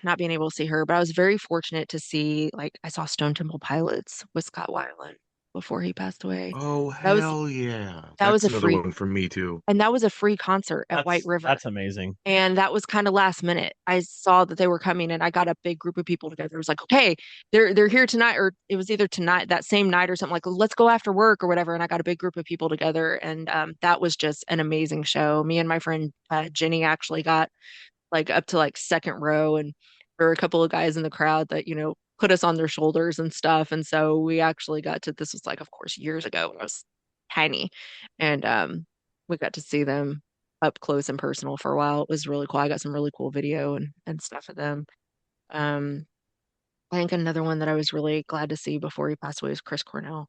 not being able to see her, but I was very fortunate to see, like, I saw Stone Temple Pilots with Scott Weiland before he passed away. Oh, hell yeah. That was another one for me too. And that was a free concert at White River. That's amazing. And that was kind of last minute. I saw that they were coming and I got a big group of people together. It was like, okay, they're here tonight, or it was either tonight, that same night or something, like, let's go after work or whatever. And I got a big group of people together. And that was just an amazing show. Me and my friend Jenny actually got like up to like second row, and there were a couple of guys in the crowd that put us on their shoulders and stuff, and so we actually this was like, of course, years ago when I was tiny, and we got to see them up close and personal for a while. It was really cool. I got some really cool video and stuff of them. I think another one that I was really glad to see before he passed away was Chris Cornell.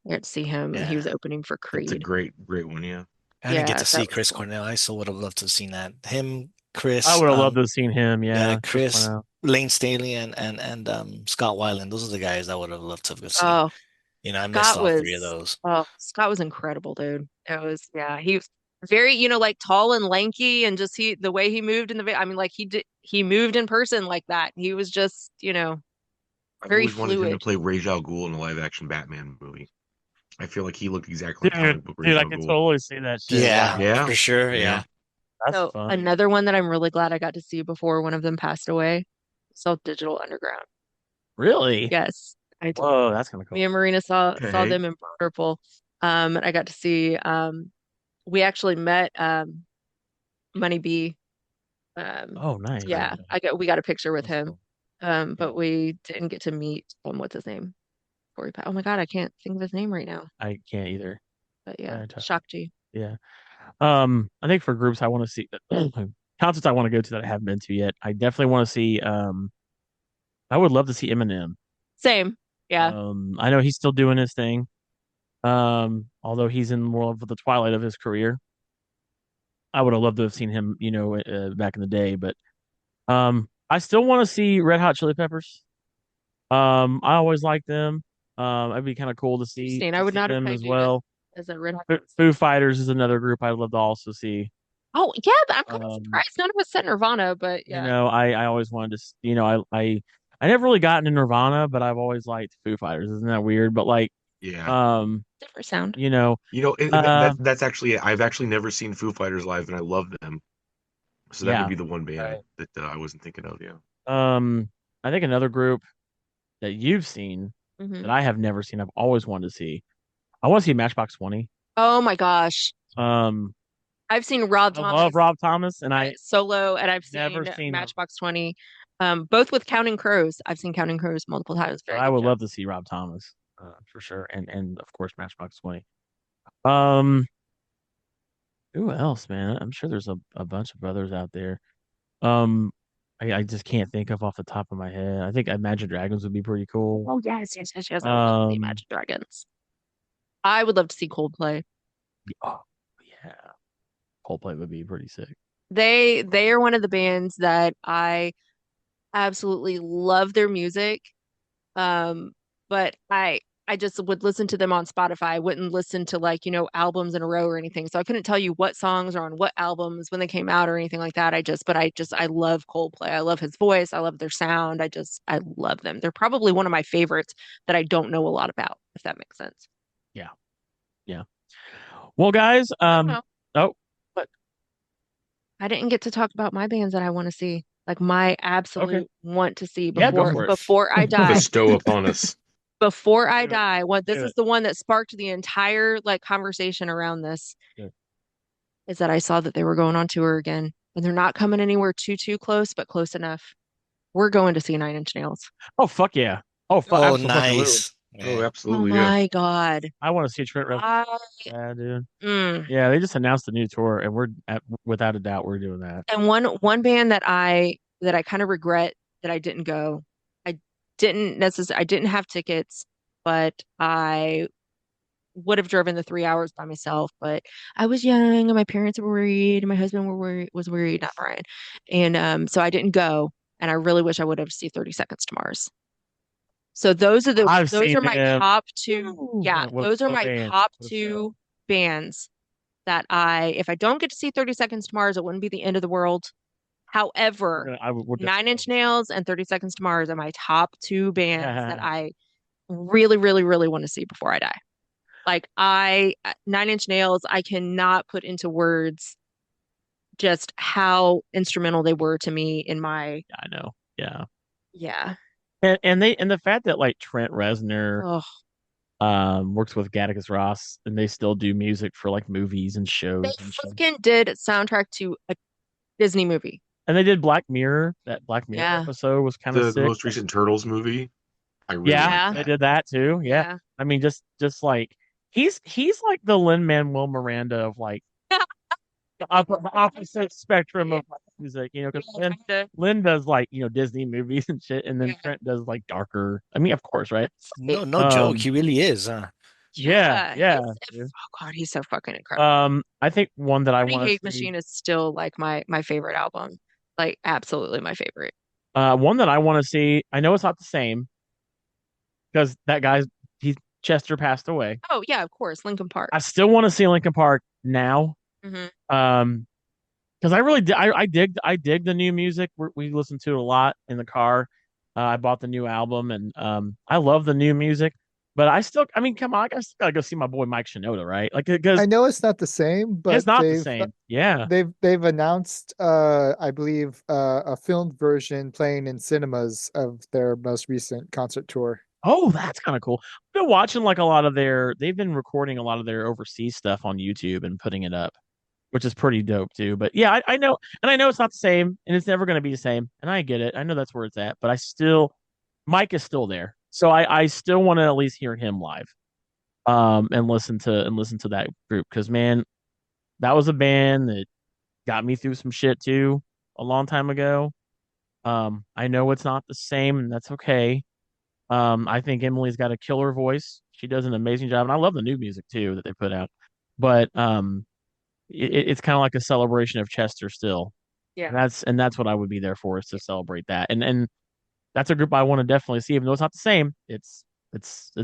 I got to see him, and he was opening for Creed. It's a great one. I didn't get to see Chris Cornell. I still would have loved to have seen that. Him, Chris. I would have loved to have seen him. Yeah, Chris, Lane Staley, and Scott Weiland. Those are the guys I would have loved to have seen. Oh, I missed all three of those. Oh, Scott was incredible, dude. It was, he was very, like tall and lanky, and just the way he moved in the, I mean, like he moved in person like that. He was just, very I've always fluid. wanted him to play Ra's al Ghul in a live action Batman movie. I feel like he looked exactly like comic book Ra's al Ghul. I can totally see that shit. Yeah, for sure. Yeah. So fun. Another one that I'm really glad I got to see before one of them passed away, saw Digital Underground. Really? Yes. I did. Whoa, that's kind of cool. Me and Marina saw them in Purple. And I got to see, we actually met Money B. Oh, nice. Yeah, we got a picture with him. Cool. But we didn't get to meet what's his name? Oh my God, I can't think of his name right now. I can't either. But yeah, Shakti. Yeah. I think for groups I want to see concerts I want to go to that I haven't been to yet. I definitely want to see I would love to see Eminem. Same. Yeah. I know he's still doing his thing. Although he's in more of the twilight of his career. I would have loved to have seen him, back in the day, but I still want to see Red Hot Chili Peppers. I always liked them. It'd be kind of cool to see, I would not them have as well. As a Red Hot Foo Fighters is another group I'd love to also see. Oh yeah, I'm kind of surprised none of us said Nirvana, but yeah. I always wanted to, I never really got into Nirvana, but I've always liked Foo Fighters. Isn't that weird? But like, Yeah. Different sound. That's actually I've actually never seen Foo Fighters live, and I love them. So that would be the one band that I wasn't thinking of. Yeah. I think another group that you've seen that I have never seen, I've always wanted to see. I want to see Matchbox 20. Oh my gosh. I've seen Rob Thomas. I love Rob Thomas, and I solo, and I've seen Matchbox 20. Both with Counting Crows. I've seen Counting Crows multiple times. I would love to see Rob Thomas, for sure, and of course Matchbox 20. Who else, man? I'm sure there's a bunch of others out there. I just can't think of off the top of my head. I think Imagine Dragons would be pretty cool. Oh yes. I love the Imagine Dragons. I would love to see Coldplay. Oh yeah, Coldplay would be pretty sick. They are one of the bands that I absolutely love their music. But I just would listen to them on Spotify. I wouldn't listen to albums in a row or anything. So I couldn't tell you what songs are on what albums when they came out or anything like that. I love Coldplay. I love his voice. I love their sound. I love them. They're probably one of my favorites that I don't know a lot about, if that makes sense. Yeah. Yeah. Well, guys, what? I didn't get to talk about my bands that I want to see. Like my absolute want to see before I die. Bestow upon us. Before I die, this is the one that sparked the entire conversation around this. Is that I saw that they were going on tour again, and they're not coming anywhere too close, but close enough. We're going to see Nine Inch Nails. Oh fuck yeah! Oh fuck! Oh nice! Oh absolutely! Oh my god! I want to see Trent Reznor. Yeah, dude. Yeah, they just announced a new tour, and without a doubt we're doing that. And one band that I kind of regret that I didn't go. I didn't have tickets, but I would have driven the 3 hours by myself. But I was young, and my parents were worried, and my husband was worried, not Brian, and so I didn't go. And I really wish I would have seen 30 Seconds to Mars. So those are my top two. Yeah, those are my top two bands that if I don't get to see 30 Seconds to Mars, it wouldn't be the end of the world. However, Nine Inch Nails and 30 Seconds to Mars are my top two bands that I really, really, really want to see before I die. Nine Inch Nails, I cannot put into words just how instrumental they were to me in my. I know. Yeah. Yeah. And the fact that Trent Reznor works with Atticus Ross, and they still do music for movies and shows. They fucking did soundtrack to a Disney movie. And they did Black Mirror. That Black Mirror episode was kind of sick. The most recent Turtles movie. I really like that. They did that too. Yeah. I mean, just he's like the Lin-Manuel Miranda of the opposite spectrum of music, because Lin does Disney movies and shit, and then Trent does darker. I mean, of course, right? No joke. He really is, huh? Yeah. Oh god, he's so fucking incredible. I think one that I want to see. Hate Machine is still my favorite album. Absolutely my favorite. One that I want to see. I know it's not the same because that guy's Chester passed away. Oh yeah, of course, Linkin Park. I still want to see Linkin Park now. Because I really I dig the new music. We listen to it a lot in the car. I bought the new album, and I love the new music. But I mean, come on, I still gotta go see my boy Mike Shinoda, right? Because I know it's not the same, but it's not the same. Yeah, they've announced, I believe, a filmed version playing in cinemas of their most recent concert tour. Oh, that's kind of cool. I've been watching they've been recording a lot of their overseas stuff on YouTube and putting it up, which is pretty dope too. But yeah, I know, and I know it's not the same, and it's never going to be the same, and I get it. I know that's where it's at, but Mike is still there, so I still want to at least hear him live, and listen to that group, because man, that was a band that got me through some shit too a long time ago. I know it's not the same, and that's okay. I think Emily's got a killer voice. She does an amazing job, and I love the new music too that they put out. But it's kind of like a celebration of Chester still. Yeah. And that's what I would be there for, is to celebrate that. And that's a group I want to definitely see, even though it's not the same. It's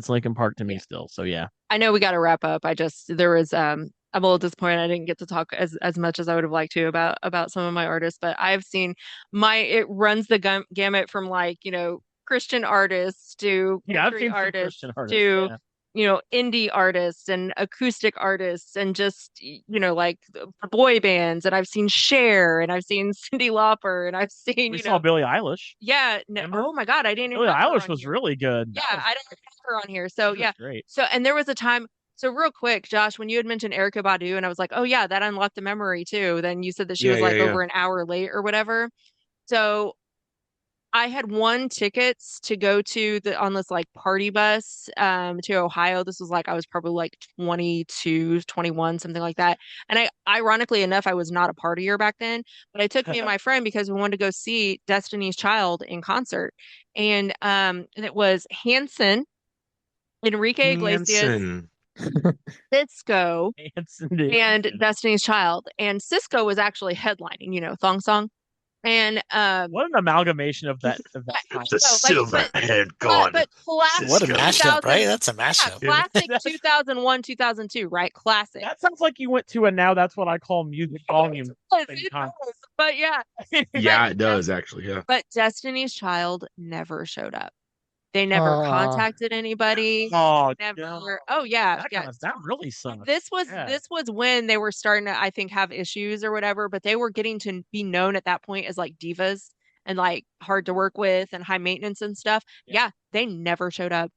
Linkin Park to me still. So yeah. I know we got to wrap up. There was I'm a little disappointed I didn't get to talk as much as I would have liked to about some of my artists, but I've seen it runs the gamut from Christian artists to country artists to indie artists and acoustic artists and just, like the boy bands. And I've seen Cher and I've seen Cyndi Lauper and I've seen, we saw Billie Eilish. Yeah. No, oh my God. I didn't even Billie Eilish was really good. Yeah. I don't have her on here. So yeah. Great. So, and there was a time. So real quick, Josh, when you had mentioned Erykah Badu and I was like, oh yeah, that unlocked a memory too. Then you said that she was like over an hour late or whatever. So I had won tickets to go to on this like party bus to Ohio. This was like I was probably like 22, 21, something like that. And ironically enough, I was not a partier back then, but I took me and my friend because we wanted to go see Destiny's Child in concert. And it was Hanson, Enrique Iglesias, Cisco, and Destiny's Child. And Cisco was actually headlining, Thong Song. And what an amalgamation of that. The silver-haired god. But classic. What a mashup, right? That's a mashup. Yeah, classic 2001, 2002, right? Classic. That sounds like you went to a Now That's What I Call Music volume. But yeah. Yeah, it does actually. Yeah. But Destiny's Child never showed up. They never contacted anybody. Oh, never. No. Oh yeah, that really sucks. This was when they were starting to, I think, have issues or whatever. But they were getting to be known at that point as like divas and like hard to work with and high maintenance and stuff. Yeah, they never showed up.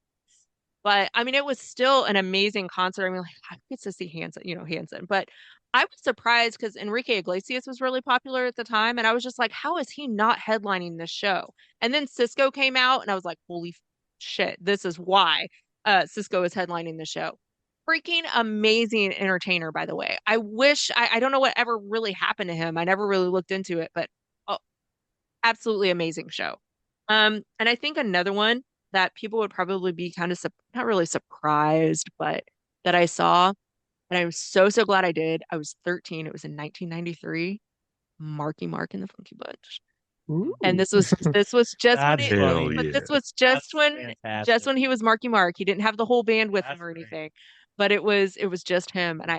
But I mean, it was still an amazing concert. I mean, like I get to see Hanson, but I was surprised because Enrique Iglesias was really popular at the time, and I was just like, how is he not headlining this show? And then Cisco came out, and I was like, holy shit, this is why Cisco is headlining the show. Freaking amazing entertainer, by the way. I wish I don't know what ever really happened to him. I never really looked into it, but absolutely amazing show. And I think another one that people would probably be kind of not really surprised, but that I saw, and I was so glad I did. I was 13. It was in 1993. Marky Mark and the Funky Bunch. Ooh. And this was just when he was Marky Mark. He didn't have the whole band with him or anything, but it was just him. And I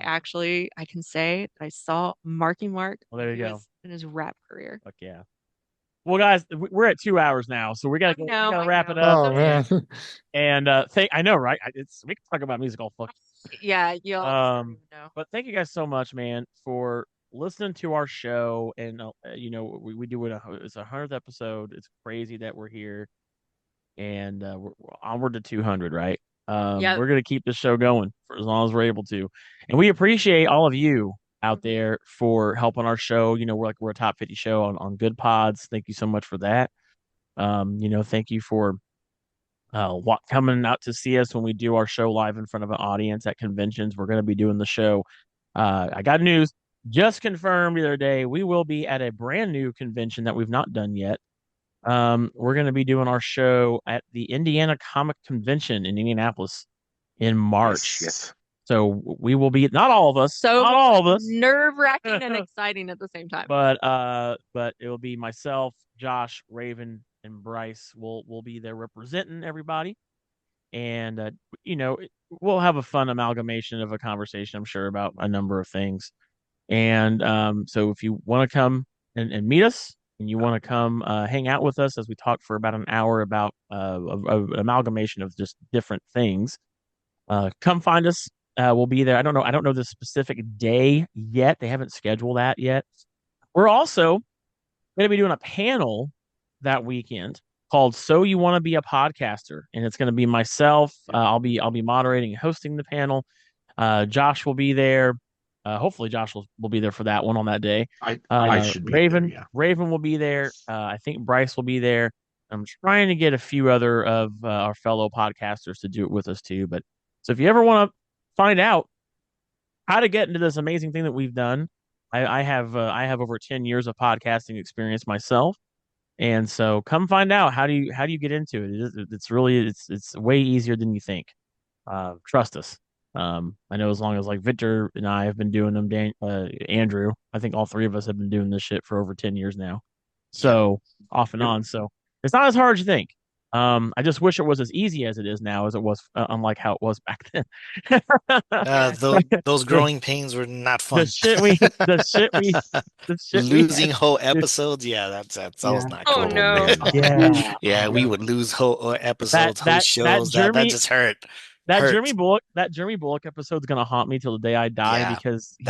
can say that I saw Marky Mark. Well, there you go. In his rap career. Fuck yeah. Well, guys, we're at 2 hours now, so we gotta wrap it up. Oh man. And I know, right? We can talk about music all fucking. Yeah, you'll know. But thank you guys so much, man, for listening to our show. And we do it. It's 100th episode. It's crazy that we're here, and we're onward to 200, right? We're gonna keep the show going for as long as we're able to, and we appreciate all of you out there for helping our show. We're a top 50 show on Good Pods. Thank you so much for that. Thank you for coming out to see us when we do our show live in front of an audience at conventions. We're going to be doing the show. I got news just confirmed the other day. We will be at a brand new convention that we've not done yet. We're going to be doing our show at the Indiana Comic Convention in Indianapolis in March. Yes. So we will be, not all of us, nerve-wracking and exciting at the same time. But it will be myself, Josh, Raven, and Bryce will be there representing everybody. And we'll have a fun amalgamation of a conversation, I'm sure, about a number of things. And so if you want to come and meet us, and you want to come hang out with us as we talk for about an hour about an amalgamation of just different things, come find us. We'll be there. I don't know the specific day yet. They haven't scheduled that yet. We're also going to be doing a panel that weekend called "So You Want to Be a Podcaster," and it's going to be myself. I'll be moderating and hosting the panel. Josh will be there. Hopefully, Josh will be there for that one on that day. I should be Raven. there, yeah. Raven will be there. I think Bryce will be there. I'm trying to get a few other of our fellow podcasters to do it with us too. But so if you ever want to find out how to get into this amazing thing that we've done, I have over 10 years of podcasting experience myself, and so come find out how do you get into it. It's really way easier than you think. Trust us. I know as long as like Victor and I have been doing them, Andrew, I think all three of us have been doing this shit for over 10 years now. So off and on. So it's not as hard as you think. I just wish it was as easy as it is now, as it was, unlike how it was back then. Those growing pains were not fun. The shit losing whole episodes. Yeah, that was not cool. Oh no. Man. Yeah, we would lose whole episodes, whole shows. That just hurt. That Jeremy Bullock episode's gonna haunt me till the day I die because he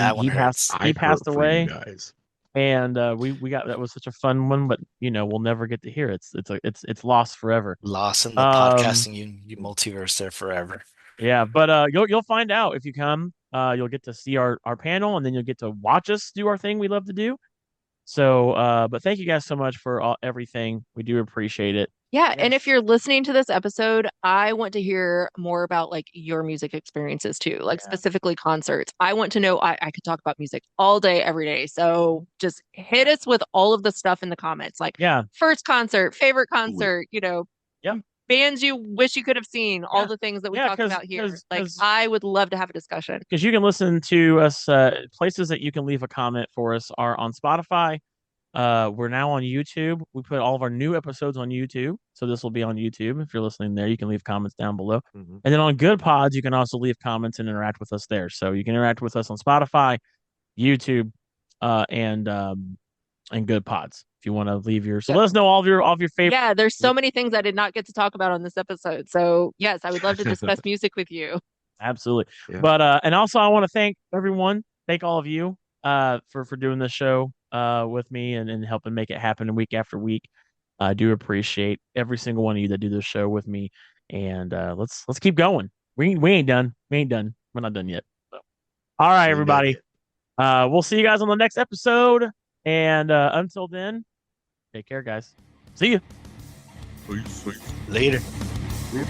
passed away. Guys. And we got that was such a fun one, but we'll never get to hear it. It's lost forever. Lost in the podcasting multiverse there forever. Yeah, but you'll find out if you come. You'll get to see our panel, and then you'll get to watch us do our thing we love to do. So, but thank you guys so much for everything. We do appreciate it. Yeah, and if you're listening to this episode, I want to hear more about like your music experiences too, like specifically concerts. I want to know. I could talk about music all day, every day. So just hit us with all of the stuff in the comments, like first concert, favorite concert, bands you wish you could have seen, all the things that we talked about here. Like I would love to have a discussion. Because you can listen to us. Places that you can leave a comment for us are on Spotify. We're now on YouTube. We put all of our new episodes on YouTube, so this will be on YouTube. If you're listening there, you can leave comments down below. And then on Good Pods, you can also leave comments and interact with us there. So you can interact with us on Spotify, YouTube, and Good Pods. If you want to leave let us know all of your favorite. Yeah, there's so many things I did not get to talk about on this episode. So yes, I would love to discuss music with you. Absolutely. Yeah. But and also I want to thank everyone. Thank all of you for doing this show with me and helping make it happen week after week. I do appreciate every single one of you that do this show with me. And let's keep going. We ain't done. We're not done yet. So. All right, everybody. We'll see you guys on the next episode. And until then, take care, guys. See you. Later. Yeah.